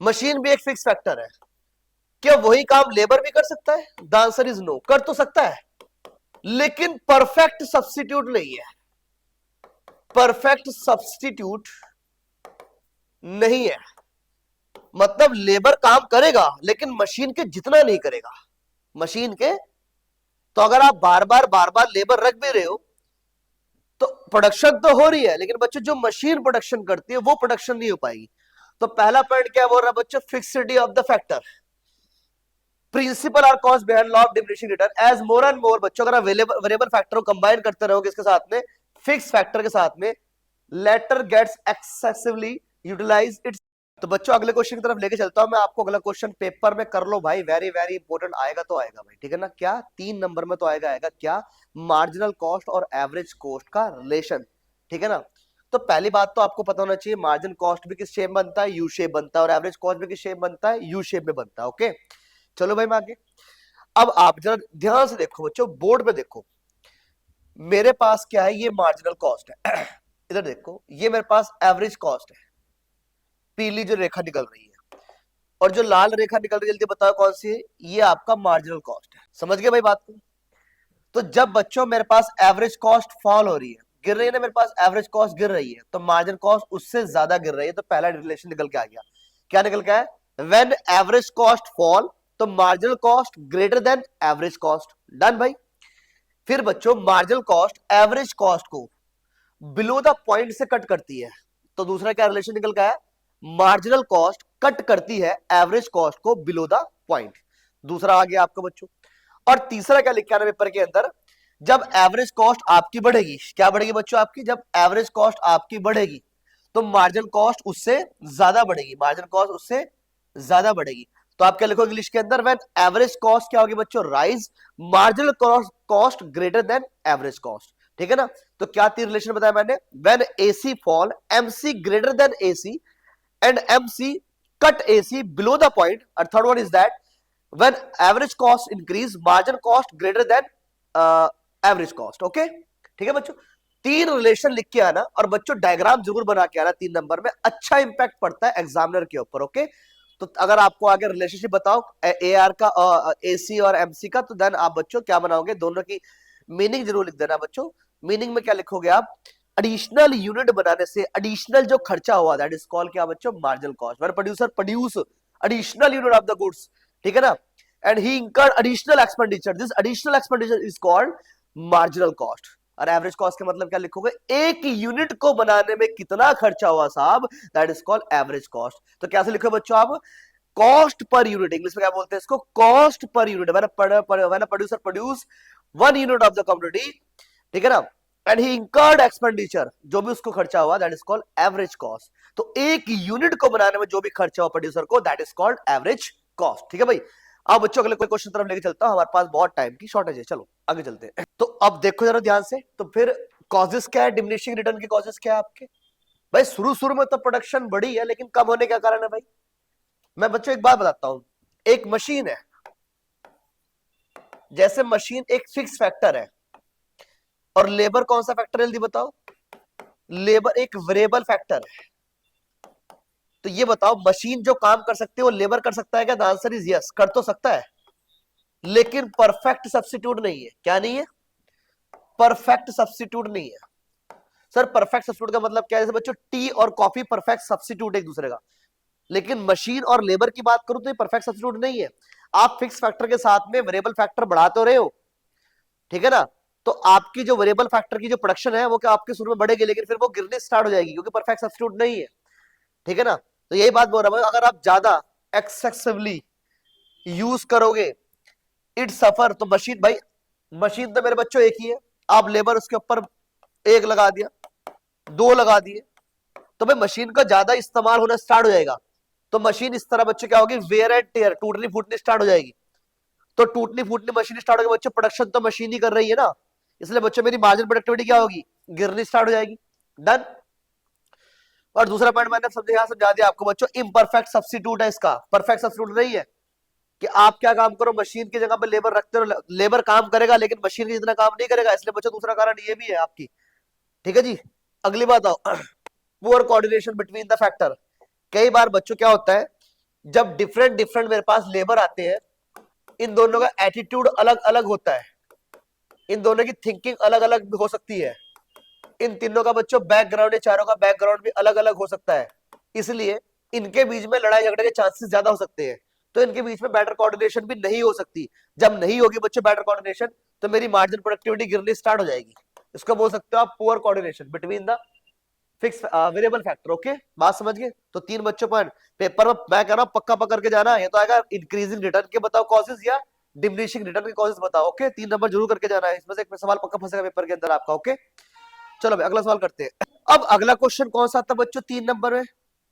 मशीन भी एक फिक्स फैक्टर है, क्या वही काम लेबर भी कर सकता है, द आंसर इज नो। कर तो सकता है लेकिन परफेक्ट सब्स्टिट्यूट नहीं है, परफेक्ट सब्स्टिट्यूट नहीं है। मतलब लेबर काम करेगा लेकिन मशीन के जितना नहीं करेगा, मशीन के। तो अगर आप बार बार लेबर रख भी रहे हो तो प्रोडक्शन तो हो रही है, लेकिन बच्चों जो मशीन प्रोडक्शन करती है वो प्रोडक्शन नहीं हो पाएगी। तो पहला पॉइंट क्या बोल रहा है बच्चों, fixity of the factor, principle are cost behind law of diminishing return. As more and more बच्चों अगर वेरिएबल फैक्टर को कंबाइन करते रहोगे इसके साथ में, फिक्स फैक्टर के साथ में, latter gets excessively utilize its. तो बच्चों अगले क्वेश्चन की तरफ लेके चलता हूं मैं आपको। अगला क्वेश्चन पेपर में कर लो भाई, वेरी वेरी इंपॉर्टेंट, आएगा तो आएगा भाई, ठीक है ना। क्या 3 नंबर में तो आएगा, आएगा क्या, मार्जिनल कॉस्ट और एवरेज कॉस्ट का रिलेशन, ठीक है ना। तो पहली बात तो आपको पता होना चाहिए, मार्जिन कॉस्ट भी किस शेप बनता है, यू शेप बनता है, और एवरेज कॉस्ट भी किस शेप बनता है, यू शेप में बनता है, ओके। चलो भाई मैं आगे। अब आप जरा ध्यान से देखो बच्चों, बोर्ड पे देखो, मेरे पास क्या है, ये मार्जिनल कॉस्ट है इधर देखो, ये मेरे पास एवरेज कॉस्ट है, पीली जो रेखा निकल रही है, और जो लाल रेखा निकल रही है जल्दी बताओ कौन सी है, ये आपका मार्जिनल कॉस्ट है। समझ गए भाई बात को। तो जब बच्चों मेरे पास एवरेज कॉस्ट फॉल हो रही है, गिर रही है ना, मेरे पास एवरेज कॉस्ट गिर रही है, तो मार्जिन कॉस्ट उससे ज्यादा गिर रही है, तो पहला रिलेशन निकल के आ गया। क्या निकल के आया, व्हेन एवरेज कॉस्ट फॉल तो marginal cost greater than average cost, done भाई। फिर बच्चों मार्जिनल कॉस्ट एवरेज कॉस्ट को बिलो द पॉइंट से कट करती है, तो दूसरा क्या रिलेशन निकल के आया, मार्जिनल कॉस्ट कट करती है एवरेज कॉस्ट को बिलो द पॉइंट, दूसरा आ गया आपका बच्चों। और तीसरा क्या लिखा है पेपर के अंदर, जब एवरेज कॉस्ट आपकी बढ़ेगी, क्या बढ़ेगी बच्चों आपकी, जब एवरेज कॉस्ट आपकी बढ़ेगी तो मार्जिनल कॉस्ट उससे ज्यादा बढ़ेगी, मार्जिनल कॉस्ट उससे ज्यादा बढ़ेगी। तो आप क्या लिखो इंग्लिश के अंदर, व्हेन एवरेज कॉस्ट क्या होगी बच्चों, rise, marginal cost greater than average cost. ठीक है ना। तो क्या तीन रिलेशन बताया मैंने, when AC fall MC greater than AC and MC cut AC below the point, और third one is that when average cost increase margin cost greater than average cost. Okay ठीक है बच्चों, तीन रिलेशन लिख के आना और बच्चों डायग्राम जरूर बना के आना, 3 नंबर में अच्छा इंपैक्ट पड़ता है एग्जामिनर के ऊपर। ओके तो अगर आपको आगे रिलेशनशिप बताओ ए आर का एसी और एमसी का, तो देन आप बच्चों क्या बनाओगे, दोनों की मीनिंग जरूर लिख देना बच्चों। मीनिंग में क्या लिखोगे आप, एडिशनल यूनिट बनाने से एडिशनल जो खर्चा हुआ दैट इज कॉल्ड क्या बच्चों, marginal cost. When producer produce additional unit of the goods, ठीक है ना, and he incurred additional expenditure, this additional expenditure is called marginal cost. और एवरेज कॉस्ट का मतलब क्या लिखोगे, एक यूनिट को बनाने में कितना खर्चा हुआ साहब, that is called average cost. तो कैसे लिखो बच्चों आप, कॉस्ट पर यूनिट, इंग्लिश में क्या बोलते हैं इसको, cost per unit. When producer produce 1 unit of the commodity, ठीक है ना, एंड ही इंकर्ड एक्सपेंडिचर, जो भी उसको खर्चा हुआ that is called average cost. तो एक यूनिट को बनाने में जो भी खर्चा हुआ प्रोड्यूसर को that is called average cost. ठीक है भाई, अब बच्चों अगले कोई क्वेश्चन तरफ लेके चलता हूं, हमारे पास बहुत टाइम की शॉर्टेज है, चलो आगे चलते हैं। तो अब देखो जरा ध्यान से, तो फिर कॉजेस क्या है, डिमिनिशिंग रिटर्न के कॉजेस क्या है आपके भाई। शुरू में तो प्रोडक्शन बड़ी है, लेकिन कम होने का कारण है भाई, मैं बच्चों एक बात बताता हूं, एक मशीन है, जैसे मशीन एक फिक्स फैक्टर है और लेबर कौन सा फैक्टर है जल्दी बताओ, लेबर एक वेरिएबल फैक्टर है। तो ये बताओ मशीन जो काम कर सकती है वो लेबर कर सकता है क्या, द आंसर इज यस, कर तो सकता है, लेकिन परफेक्ट सब्स्टिट्यूट नहीं है। क्या नहीं है, परफेक्ट सब्स्टिट्यूट नहीं है। सर परफेक्ट सब्स्टिट्यूट का मतलब क्या है, जैसे बच्चों टी और कॉफी परफेक्ट सब्स्टिट्यूट एक दूसरे का, लेकिन मशीन और लेबर की बात करूं तो ये परफेक्ट सब्स्टिट्यूट नहीं है। आप फिक्स फैक्टर के साथ में वेरिएबल फैक्टर बढ़ा तो रहे हो, ठीक है ना, तो आपकी जो वेरिएबल फैक्टर की जो प्रोडक्शन है वो क्या आपके शुरू में बढ़ेगी, लेकिन फिर वो गिरने स्टार्ट हो जाएगी क्योंकि परफेक्ट सब्स्टिट्यूट नहीं है। ठीक है ना, तो यही बात बोल रहा हूं, अगर आप ज्यादा एक्सेसिवली यूज करोगे इट सफर, तो मशीन भाई, मशीन तो मेरे बच्चों एक ही है, आप लेबर उसके ऊपर एक लगा दिया, दो लगा दिए, तो भाई मशीन का ज्यादा इस्तेमाल होना स्टार्ट हो जाएगा, तो मशीन इस तरह बच्चों क्या होगी, वेयर एंड टेयर, टूटनी फूटनी स्टार्ट हो जाएगी। तो टूटनी फूटनी मशीन स्टार्ट होगी बच्चों, प्रोडक्शन तो मशीन ही कर रही है ना, इसलिए बच्चों मेरी मार्जिन प्रोडक्टिविटी क्या होगी, गिरनी स्टार्ट हो जाएगी। डन। और दूसरा पॉइंट मैंने समझा दिया आपको बच्चों, इम्परफेक्ट सब्स्टिट्यूट है इसका, परफेक्ट सब्स्टिट्यूट नहीं है कि आप क्या काम करो, मशीन की जगह पे लेबर रखते रहो, लेबर काम करेगा लेकिन मशीन की जितना काम नहीं करेगा, इसलिए बच्चों दूसरा कारण ये भी है आपकी। ठीक है जी, अगली बात आओ, poor coordination between the factor. कई बार बच्चों क्या होता है, जब डिफरेंट डिफरेंट मेरे पास लेबर आते हैं, इन दोनों का एटीट्यूड अलग अलग होता है, इन दोनों की थिंकिंग अलग अलग हो सकती है, इन तीनों का बच्चों बैकग्राउंड, चारों का बैकग्राउंड भी अलग अलग हो सकता है, इसलिए इनके बीच में लड़ाई झगड़े के चांसेस ज्यादा हो सकते हैं, तो इनके बीच में बेटर कोऑर्डिनेशन भी नहीं हो सकती। जब नहीं होगी बच्चों बेटर कोऑर्डिनेशन, तो मेरी मार्जिन प्रोडक्टिविटी गिरनी स्टार्ट हो जाएगी, इसको बोल सकते हो आप poor coordination between the fix variable factor. Okay बात समझ गए, तो तीन बच्चों पॉइंट पेपर में मैं कह रहा हूं पक्का पकड़ के जाना, ये तो आएगा इंक्रीजिंग रिटर्न के बताओ कॉजेस या डिमिनिशिंग रिटर्न के कॉजेस बताओ। ओके 3 नंबर जरूर करके जाना है, इसमें से एक सवाल पक्का फंसेगा पेपर के अंदर आपका। ओके चलो भाई अगला सवाल करते हैं। अब अगला क्वेश्चन कौन सा आता बच्चों, 3 नंबर में,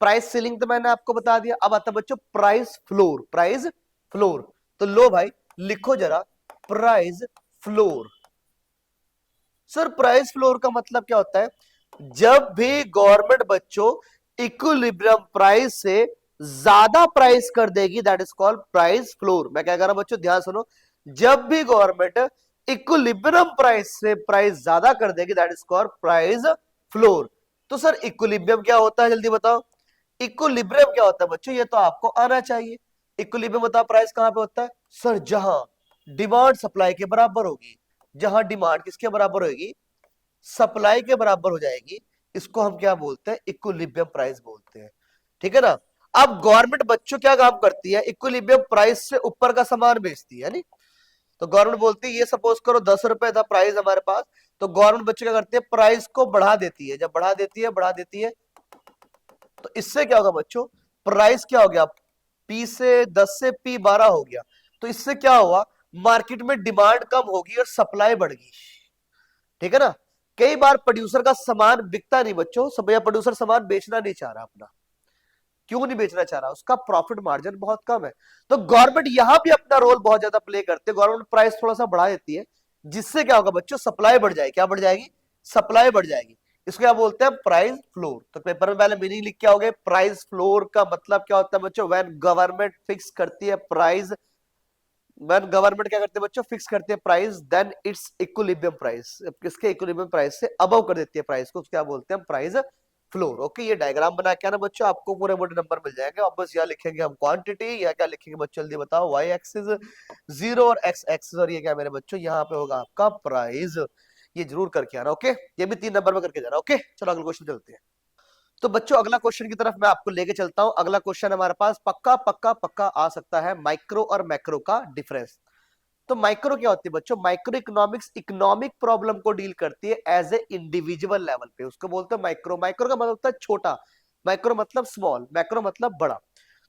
प्राइस सीलिंग तो मैंने आपको बता दिया, अब आता बच्चों प्राइस फ्लोर, प्राइस फ्लोर। तो लो भाई लिखो जरा price floor. Sir price floor का मतलब क्या होता है, जब भी गवर्नमेंट बच्चों इक्विलिब्रियम प्राइस से ज्यादा प्राइस कर देगी that is called price floor. मैं क्या कह रहा हूं बच्चों ध्यान सुनो, जब भी गवर्नमेंट इक्विलिब्रियम प्राइस से प्राइस ज्यादा कर देगी that is called price floor. तो सर इक्विलिब्रियम क्या होता है जल्दी बताओ, इक्विलिब्रियम क्या होता है बच्चों, ये तो आपको आना चाहिए। इक्विलिब्रियम बताओ प्राइस कहां पे होता है, सर जहां डिमांड सप्लाई के बराबर होगी, जहां डिमांड किसके बराबर होगी, सप्लाई के बराबर हो जाएगी, इसको हम क्या बोलते हैं, इक्विलिब्रियम प्राइस बोलते हैं। ठीक है ना, अब गवर्नमेंट बच्चों क्या काम करती है, इक्विलिब्रियम प्राइस से ऊपर का सामान बेचती है, नहीं तो गवर्नमेंट बोलती है ये सपोज करो 10 रुपए था प्राइस हमारे पास, तो गवर्नमेंट बच्चे क्या करती है, प्राइस को बढ़ा देती है, जब बढ़ा देती है तो इससे क्या होगा बच्चों, प्राइस क्या हो गया, पी से 10 से पी 12 हो गया, तो इससे क्या हुआ, मार्केट में डिमांड कम होगी और सप्लाई बढ़ गई। ठीक है ना, कई बार प्रोड्यूसर का सामान बिकता नहीं बच्चों, सब या प्रोड्यूसर सामान बेचना नहीं चाह रहा अपना, क्यों नहीं बेचना चाह रहा, उसका प्रॉफिट मार्जिन बहुत कम है, तो गवर्नमेंट यहां भी अपना रोल बहुत ज्यादा प्ले करते हैं, गवर्नमेंट प्राइस थोड़ा सा बढ़ा देती है, जिससे क्या होगा बच्चों, सप्लाई बढ़ जाएगी, क्या बढ़ जाएगी, सप्लाई बढ़ जाएगी। इसको क्या बोलते हैं? Price floor. तो पेपर में पहले मीनिंग लिख के आओगे। प्राइस फ्लोर का मतलब क्या होता है बच्चों? व्हेन गवर्नमेंट फिक्स करती है प्राइस, व्हेन गवर्नमेंट क्या करती है बच्चों? फिक्स करती है price, then its equilibrium price, किसके इक्विलिब्रियम प्राइस से अबव कर देती है प्राइस को, क्या बोलते हैं? Price floor. ओके, ये डायग्राम बना के आना बच्चों, आपको पूरे मोटे नंबर मिल जाएंगे। अब बस यहाँ लिखेंगे हम क्वांटिटी, या क्या लिखेंगे बच्चों जल्दी बताओ? वाई एक्सिस 0 और एक्स एक्सिस, और ये क्या मेरे बच्चों यहाँ पे होगा आपका प्राइस। ये जरूर करके आना। ओके, ये भी 3 नंबर में करके जाना। ओके, चलो अगले क्वेश्चन चलते हैं। तो बच्चों अगला क्वेश्चन की तरफ मैं आपको लेके चलता हूं। अगला क्वेश्चन हमारे पास पक्का पक्का पक्का आ सकता है, माइक्रो और मैक्रो का डिफरेंस। तो माइक्रो क्या होती है बच्चों? माइक्रो इकोनॉमिक्स इकोनॉमिक प्रॉब्लम को डील करती है एज ए इंडिविजुअल लेवल पे, उसको बोलते हैं माइक्रो। माइक्रो का मतलब होता है छोटा, माइक्रो मतलब स्मॉल, मैक्रो मतलब बड़ा।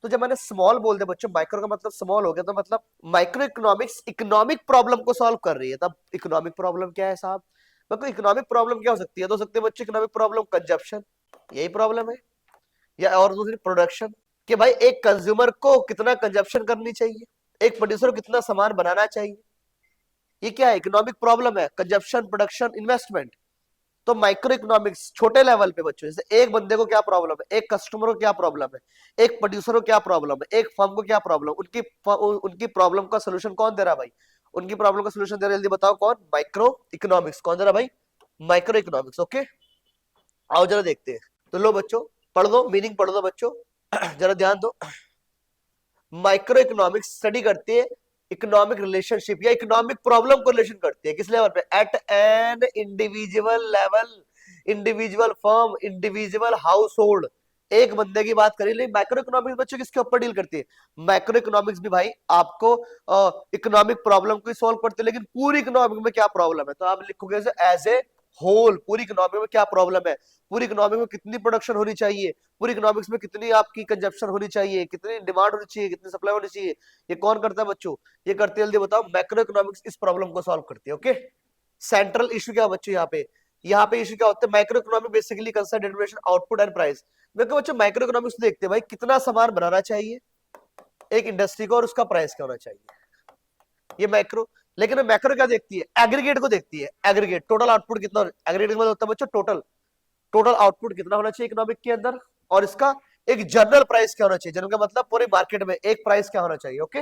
तो जब मैंने स्मॉल बोल दिया बच्चों, माइक्रो का मतलब स्मॉल हो गया, तो मतलब माइक्रो इकोनॉमिक्स इकोनॉमिक प्रॉब्लम को सॉल्व कर रही है। तब इकोनॉमिक प्रॉब्लम क्या है साहब? मतलब इकोनॉमिक प्रॉब्लम क्या हो सकती है? तो हो सकती है बच्चों इकोनॉमिक प्रॉब्लम कंजप्शन, यही प्रॉब्लम है, या और दूसरी प्रोडक्शन, कि भाई एक कंज्यूमर को कितना कंजप्शन करनी चाहिए, एक प्रोड्यूसर को कितना सामान बनाना चाहिए। ये क्या है? इकोनॉमिक प्रॉब्लम है, कंजप्शन, प्रोडक्शन, इन्वेस्टमेंट। तो माइक्रो इकोनॉमिक्स छोटे लेवल पे बच्चों, जैसे एक बंदे को क्या प्रॉब्लम है, एक कस्टमर को क्या प्रॉब्लम है, एक प्रोड्यूसर को क्या प्रॉब्लम है, एक फर्म को क्या प्रॉब्लम, उनकी प्रॉब्लम का सोल्यूशन कौन दे रहा है भाई? उनकी प्रॉब्लम का सोल्यूशन दे रहा है, जल्दी बताओ कौन? Micro economics. कौन दे रहा है भाई? Micro economics. ओके, आओ जरा देखते हैं। तो लो बच्चों, पढ़ दो, मीनिंग पढ़ दो बच्चों, जरा ध्यान दो। माइक्रो इकोनॉमिक्स स्टडी करती है इकोनॉमिक रिलेशनशिप या इकोनॉमिक प्रॉब्लम को रिलेशन करती है, किस लेवल पे? At an individual level, individual firm, individual household. एक बंदे की बात करी, लेकिन माइक्रो इकोनॉमिक्स बच्चों किसके ऊपर डील करती है? माइक्रो इकोनॉमिक्स भी भाई आपको इकोनॉमिक प्रॉब्लम को सॉल्व करते हैं, लेकिन पूरी इकोनॉमिक में क्या प्रॉब्लम है, तो आप लिखोगे एज ए होल, पूरी इकोनॉमिक में क्या प्रॉब्लम है, पूरी इकोनॉमिक में कितनी प्रोडक्शन होनी चाहिए, पूरी इकोनॉमिक्स में कितनी आपकी कंजप्शन होनी चाहिए, कितनी डिमांड होनी चाहिए, कितनी सप्लाई होनी चाहिए। ये कौन करता है बच्चों? ये करते हैं, जल्दी बताओ। मैक्रो इकोनॉमिक्स इस प्रॉब्लम को सॉल्व करती है। ओके, सेंट्रल इशू क्या बच्चों यहाँ पे इशू क्या होता है? Micro economic basically concern derivation output and price. देखो बच्चों, माइक्रो इकोनॉमिक्स देखते हैं भाई कितना सामान बनाना चाहिए एक इंडस्ट्री को, और उसका प्राइस क्या होना चाहिए, ये मैक्रो। लेकिन मैक्रो क्या देखती है? एग्रीगेट को देखती है, एग्रीगेट टोटल आउटपुट कितना, एग्रीगेट मतलब होता है बच्चों टोटल, टोटल आउटपुट कितना होना चाहिए इकोनॉमिक के अंदर, और इसका एक जनरल प्राइस क्या होना चाहिए। जनरल का मतलब पूरे मार्केट में एक प्राइस क्या होना चाहिए। ओके,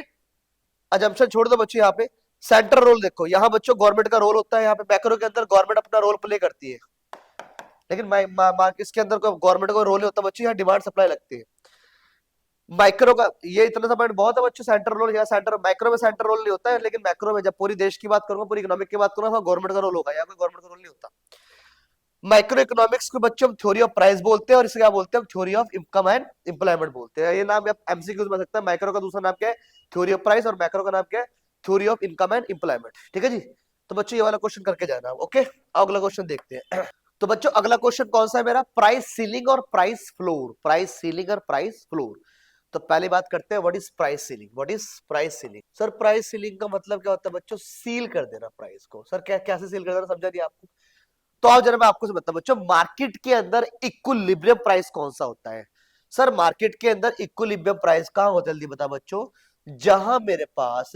अजम्पशन छोड़ दो बच्चों। यहाँ पे सेंटर रोल देखो, यहाँ बच्चों गवर्नमेंट का रोल होता है, यहाँ पे मैक्रो के अंदर गवर्नमेंट अपना रोल प्ले करती है, लेकिन इसके अंदर गवर्नमेंट का रोल नहीं होता बच्चों, यहाँ डिमांड सप्लाई लगती है। माइक्रो का ये इतना सा पॉइंट बहुत है बच्चों, सेंटर रोल, यहाँ सेंटर, माइक्रो में सेंटर रोल नहीं होता है, लेकिन मैक्रो में जब पूरी देश की बात करूंगा, पूरी इकोनॉमिक की बात करूंगा, गवर्नमेंट का रोल होगा, यहाँ पे गवर्नमेंट का रोल नहीं होता। माइक्रो इकोनॉमिक्स को बच्चों हम थ्योरी ऑफ प्राइस बोलते हैं, और इसे क्या बोलते हैं? Theory of income and employment बोलते हैं। ये नाम एमसीक्यूज में सकता है। माइक्रो का दूसरा नाम क्या है? थ्योरी ऑफ प्राइस, और मैक्रो का नाम क्या है? Theory of income and employment. ठीक है जी, तो बच्चों ये वाला क्वेश्चन करके जाना। ओके, अगला क्वेश्चन देखते हैं। तो बच्चों अगला क्वेश्चन कौन सा है मेरा? प्राइस सीलिंग और प्राइस फ्लोर, प्राइस सीलिंग और प्राइस फ्लोर। तो पहली बात करते हैं, what is price ceiling? What is price ceiling? Sir price ceiling का मतलब क्या होता है बच्चों? सील कर देना प्राइस को। सर क्या, कैसे सील कर देना, समझा नहीं आपको? तो आओ जरा मैं आपको बताता हूं बच्चों, मार्केट के अंदर इक्विलिब्रियम प्राइस कौन सा होता है? सर मार्केट के अंदर इक्विलिब्रियम प्राइस कहां होता है, जल्दी बता बच्चों? जहां मेरे पास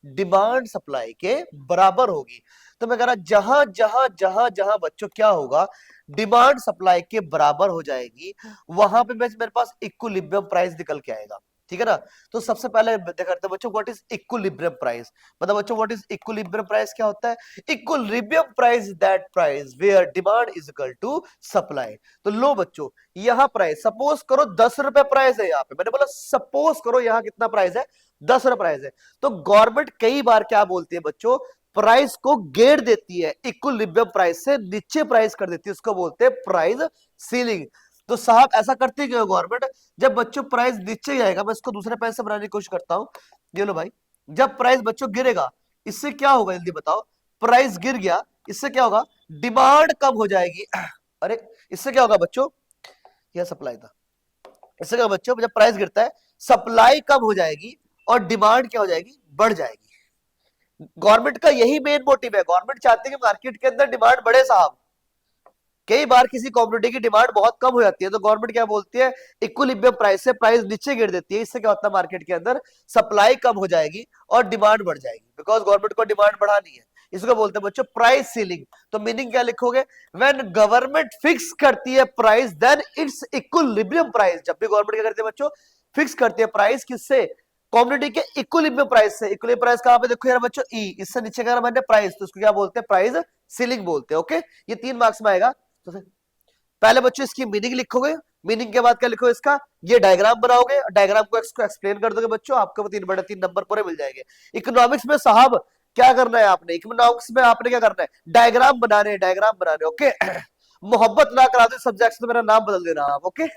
डिमांड सप्लाई के बराबर होगी। तो मैं कह रहा जहां जहां जहां जहां बच्चों क्या होगा, डिमांड सप्लाई के बराबर हो जाएगी, वहां पे मेरे पास इक्विलिब्रियम प्राइस निकल के आएगा। ठीक है ना? तो सबसे पहले देखते हैं बच्चों, व्हाट इज इक्विलिब्रियम प्राइस? मतलब बच्चों व्हाट इज इक्विलिब्रियम प्राइस क्या होता है? Equilibrium price that price where demand is equal to supply. तो लो बच्चों, यहां प्राइस सपोज करो 10 रुपए प्राइस है, यहाँ पे मैंने बोला सपोज करो यहाँ कितना प्राइस है? 10 रुपए प्राइस है। तो गवर्नमेंट कई बार क्या बोलती है बच्चों? प्राइस को गिर देती है, इक्विलिब्रियम प्राइस से नीचे प्राइस कर देती है, उसको बोलते हैं प्राइस सीलिंग। तो साहब ऐसा करती क्यों गवर्नमेंट? जब बच्चों प्राइस नीचे जाएगा, मैं इसको दूसरे पैसे बनाने की कोशिश करता हूं, ये लो भाई, जब प्राइस बच्चों गिरेगा, इससे क्या होगा जल्दी बताओ? प्राइस गिर गया, इससे क्या होगा? डिमांड कम हो जाएगी। अरे इससे क्या होगा बच्चों? यह सप्लाई था। इससे क्या बच्चों, जब प्राइस गिरता है सप्लाई कम हो जाएगी और डिमांड क्या हो जाएगी? बढ़ जाएगी। गवर्नमेंट का यही मेन मोटिव है, गवर्नमेंट चाहती है कि मार्केट के अंदर डिमांड बढ़े साहब। कई बार किसी कॉमोडिटी की डिमांड बहुत कम हो जाती है, तो गवर्नमेंट क्या बोलती है? इक्विलिब्रियम प्राइस से प्राइस नीचे गिर देती है। इससे क्या होता है? मार्केट के अंदर सप्लाई कम हो जाएगी और डिमांड बढ़ जाएगी, बिकॉज गवर्नमेंट को डिमांड बढ़ानी है। इसको बोलते हैं बच्चों प्राइस सीलिंग। तो मीनिंग क्या लिखोगे, व्हेन गवर्नमेंट फिक्स करती है price then its equilibrium price. जब भी गवर्नमेंट क्या करती है बच्चों, फिक्स करती है प्राइस, किससे, कमोडिटी के इक्विलिब्रियम प्राइस से। इक्विलिब्रियम प्राइस कहां पे देखो यार बच्चों, ई, इससे नीचे का मैंने प्राइस, तो उसको क्या बोलते हैं, प्राइस सीलिंग बोलते हैं। ओके, ये 3 मार्क्स में आएगा। तो पहले बच्चों इसकी मीनिंग लिखोगे, मीनिंग के बाद क्या लिखोगे, इसका ये डायग्राम बनाओगे, डायग्राम को एक्सप्लेन कर दोगे बच्चों, आपको 3/3 नंबर पूरे मिल जाएंगे। इकोनॉमिक्स में साहब क्या करना है आपने, इकोनॉमिक्स में आपने क्या करना है, डायग्राम बनाने, डायग्राम बनाने। ओके मोहब्बत ना करा दो सब्जेक्ट से, तो मेरा नाम बदल देना आप। ओके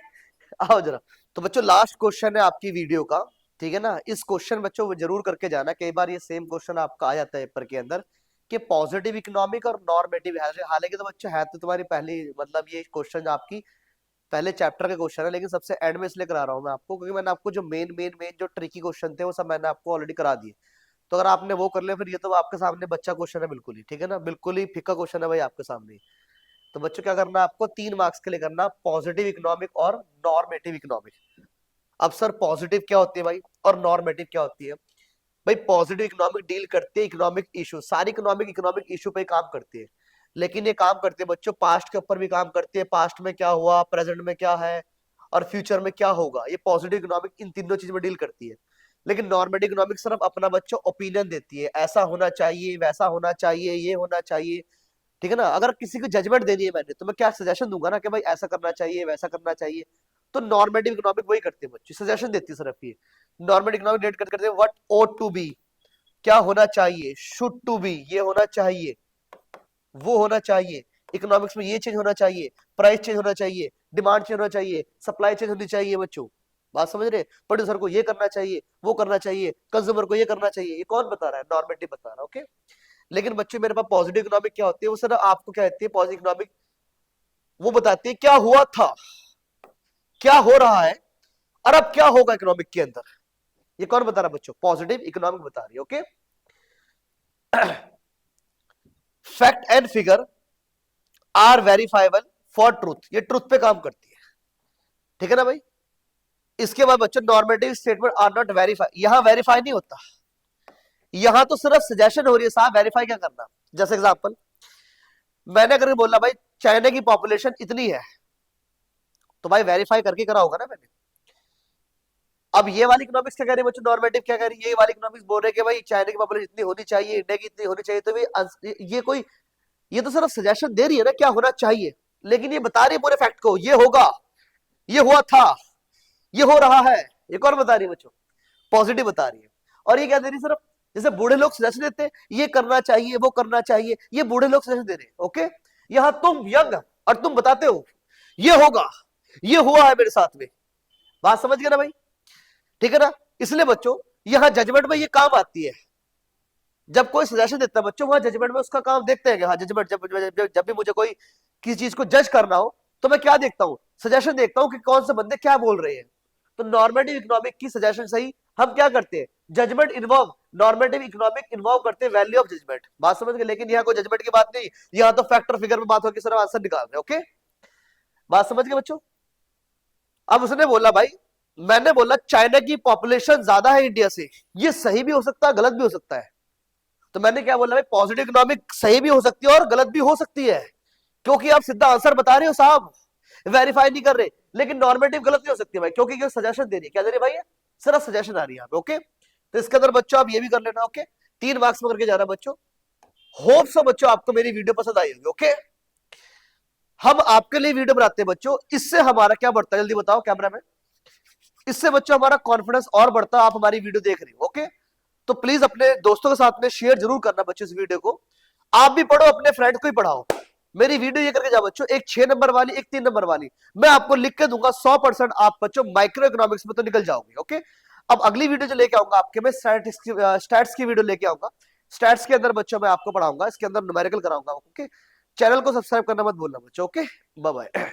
आओ जरा। तो बच्चों लास्ट क्वेश्चन है आपकी वीडियो का, ठीक है ना। इस क्वेश्चन बच्चों वो जरूर करके जाना, कई बार ये सेम क्वेश्चन आपका आ जाता है पेपर के अंदर, कि पॉजिटिव इकोनॉमिक और नॉर्मेटिव है। हालांकि तो बच्चों है तो तुम्हारी पहली, मतलब ये क्वेश्चन आपकी पहले चैप्टर के क्वेश्चन है, लेकिन सबसे एंड में इसलिए करा रहा हूं मैं आपको, क्योंकि मैंने आपको जो मेन जो ट्रिकी क्वेश्चन थे वो सब मैंने आपको ऑलरेडी करा दिए। तो अगर आपने वो कर लिया, फिर ये तो आपके सामने बच्चा क्वेश्चन है बिल्कुल ही, ठीक है ना, बिल्कुल ही फिक्का क्वेश्चन है भाई आपके सामने। तो बच्चों क्या करना है आपको, 3 मार्क्स के लिए करना पॉजिटिव इकोनॉमिक और नॉर्मेटिव इकोनॉमिक। अब सर पॉजिटिव क्या होती है भाई और नॉर्मेटिव क्या होती है भाई। पॉजिटिव इकोनॉमिक डील करते हैं इकोनॉमिक इशू, सारी इकोनॉमिक इशू पे काम करती है, लेकिन ये काम करते हैं बच्चों पास्ट के ऊपर भी काम करती है, पास्ट में क्या हुआ, प्रेजेंट में क्या है और फ्यूचर में क्या होगा, ये पॉजिटिव इकोनॉमिक इन तीनों चीज में डील करती है। लेकिन नॉर्मेटिव इकोनॉमिक सिर्फ अपना बच्चों ओपिनियन देती है, ऐसा होना चाहिए, वैसा होना चाहिए, ये होना चाहिए, ठीक है ना। अगर किसी को जजमेंट देनी है मैंने, तो मैं क्या सजेशन दूंगा ना कि भाई ऐसा करना चाहिए, वैसा करना चाहिए। तो नॉर्मेटिव इकोनॉमिक वही करते हैं बच्चे, सजेशन देती है सिर्फ ये। नॉर्मेटिव इकोनॉमिक डेट करते हैं व्हाट ओट टू बी, क्या होना चाहिए, शुड टू बी, ये होना चाहिए, वो होना चाहिए, इकोनॉमिक्स में ये चेंज होना चाहिए, प्राइस चेंज होना चाहिए, डिमांड चेंज होना चाहिए, सप्लाई चेंज होनी चाहिए बच्चों। बात समझ रहे, प्रोड्यूसर को ये करना चाहिए, वो करना चाहिए, कंज्यूमर को ये करना चाहिए, ये कौन बता रहा है, नॉर्मेटिव बता रहा है। ओके, लेकिन बच्चों मेरे पास पॉजिटिव इकोनॉमिक क्या होती है, वो सर आपको क्या कहती है, पॉजिटिव इकोनॉमिक वो बताती है क्या हुआ था, क्या हो रहा है और अब क्या होगा इकोनॉमिक के अंदर। ये कौन बता रहा है बच्चों, पॉजिटिव इकोनॉमिक बता रही है। Okay fact and figure are verifiable for truth, ये ट्रूथ पे काम करती है, ठीक है ना भाई। इसके बाद बच्चों normative statement are not verify, यहां वेरीफाई नहीं होता, यहां तो सिर्फ सजेशन हो रही है साहब, वेरीफाई क्या करना। जैसे एग्जांपल मैंने अगर बोला भाई चाइना की पॉपुलेशन इतनी है, तो भाई वेरीफाई करके करा होगा ना मैंने। अब ये वाली इकोनॉमिक्स क्या कह रही है बच्चों, नॉर्मेटिव क्या कह रही है, ये वाली इकोनॉमिक्स बोल रहे हैं कि भाई चाइना की पॉपुलेशन इतनी होनी चाहिए, इंडिया की इतनी होनी चाहिए, तो भी ये कोई, ये तो सिर्फ सजेशन दे रही है ना क्या होना चाहिए, लेकिन ये बता रही है पूरे फैक्ट को, ये होगा, ये हुआ था, ये हो रहा है। ये कौन बता रही है बच्चों, पॉजिटिव बता रही है। और ये क्या दे रही है, सिर्फ जैसे बूढ़े लोग सजेशन देते हैं, ये करना चाहिए, वो करना चाहिए, ये बूढ़े लोग सजेशन दे रहे हैं। ओके, यहां तुम यंग और तुम बताते हो ये होगा, ये हुआ है मेरे साथ में। बात समझ गए ना भाई, ठीक है ना। इसलिए बच्चों यहां जजमेंट में ये काम आती है, जब कोई सजेशन देता है बच्चों, वहां जजमेंट में उसका काम देखते हैं कि हाँ जजमेंट, जब भी मुझे कोई किसी चीज को जज करना हो, तो मैं क्या देखता हूं, सजेशन देखता हूं कि कौन से बंदे क्या बोल रहे हैं। तो नॉर्मेटिव इकोनॉमिक की सजेशन सही, हम क्या करते हैं, judgement involve, normative economic involve करते हैं वैल्यू ऑफ जजमेंट। बात समझ गए, लेकिन यहाँ कोई जजमेंट की बात नहीं, यहाँ तो फैक्टर फिगर में बात होगी, सिर्फ आंसर निकाल रहे। ओके, बात समझ गए बच्चों। अब उसने बोला भाई, मैंने बोला चाइना की पॉपुलेशन ज्यादा है इंडिया से, ये सही भी हो सकता है, गलत भी हो सकता है। तो मैंने क्या बोला भाई, पॉजिटिव इकोनॉमिक सही भी हो सकती है और गलत भी हो सकती है, क्योंकि आप सीधा आंसर बता रहे हो साहब, वेरीफाई नहीं कर रहे। लेकिन नॉर्मेटिव गलत नहीं हो सकती भाई, क्योंकि सजेशन दे रही है, क्या दे रही है भाई, सिर्फ सजेशन आ रही है। ओके, तो इसके अंदर बच्चों आप ये भी कर लेना। ओके, 3 मार्क्स में करके जाना बच्चों। होप सो बच्चों आपको मेरी वीडियो पसंद आई होगी। ओके, हम आपके लिए वीडियो बनाते हैं बच्चों, इससे हमारा क्या बढ़ता है, जल्दी बताओ कैमरा में, इससे बच्चों हमारा कॉन्फिडेंस और बढ़ता है, आप हमारी वीडियो देख रहे हो। ओके, तो प्लीज अपने दोस्तों के साथ में शेयर जरूर करना बच्चों इस वीडियो को, आप भी पढ़ो, अपने फ्रेंड को ही पढ़ाओ। मेरी वीडियो ये करके जाओ बच्चों, एक 6 नंबर वाली, एक 3 नंबर वाली, मैं आपको लिख के दूंगा, 100% आप बच्चों माइक्रो इकोनॉमिक्स में तो निकल जाओगे। ओके, अब अगली वीडियो जो लेके आऊंगा आपके, मैं स्टैट्स की वीडियो लेके आऊंगा। स्टैट्स के अंदर बच्चों मैं आपको पढ़ाऊंगा, इसके अंदर न्यूमेरिकल कराऊंगा। ओके, चैनल को सब्सक्राइब करना मत भूलना बच्चों। Okay, bye bye.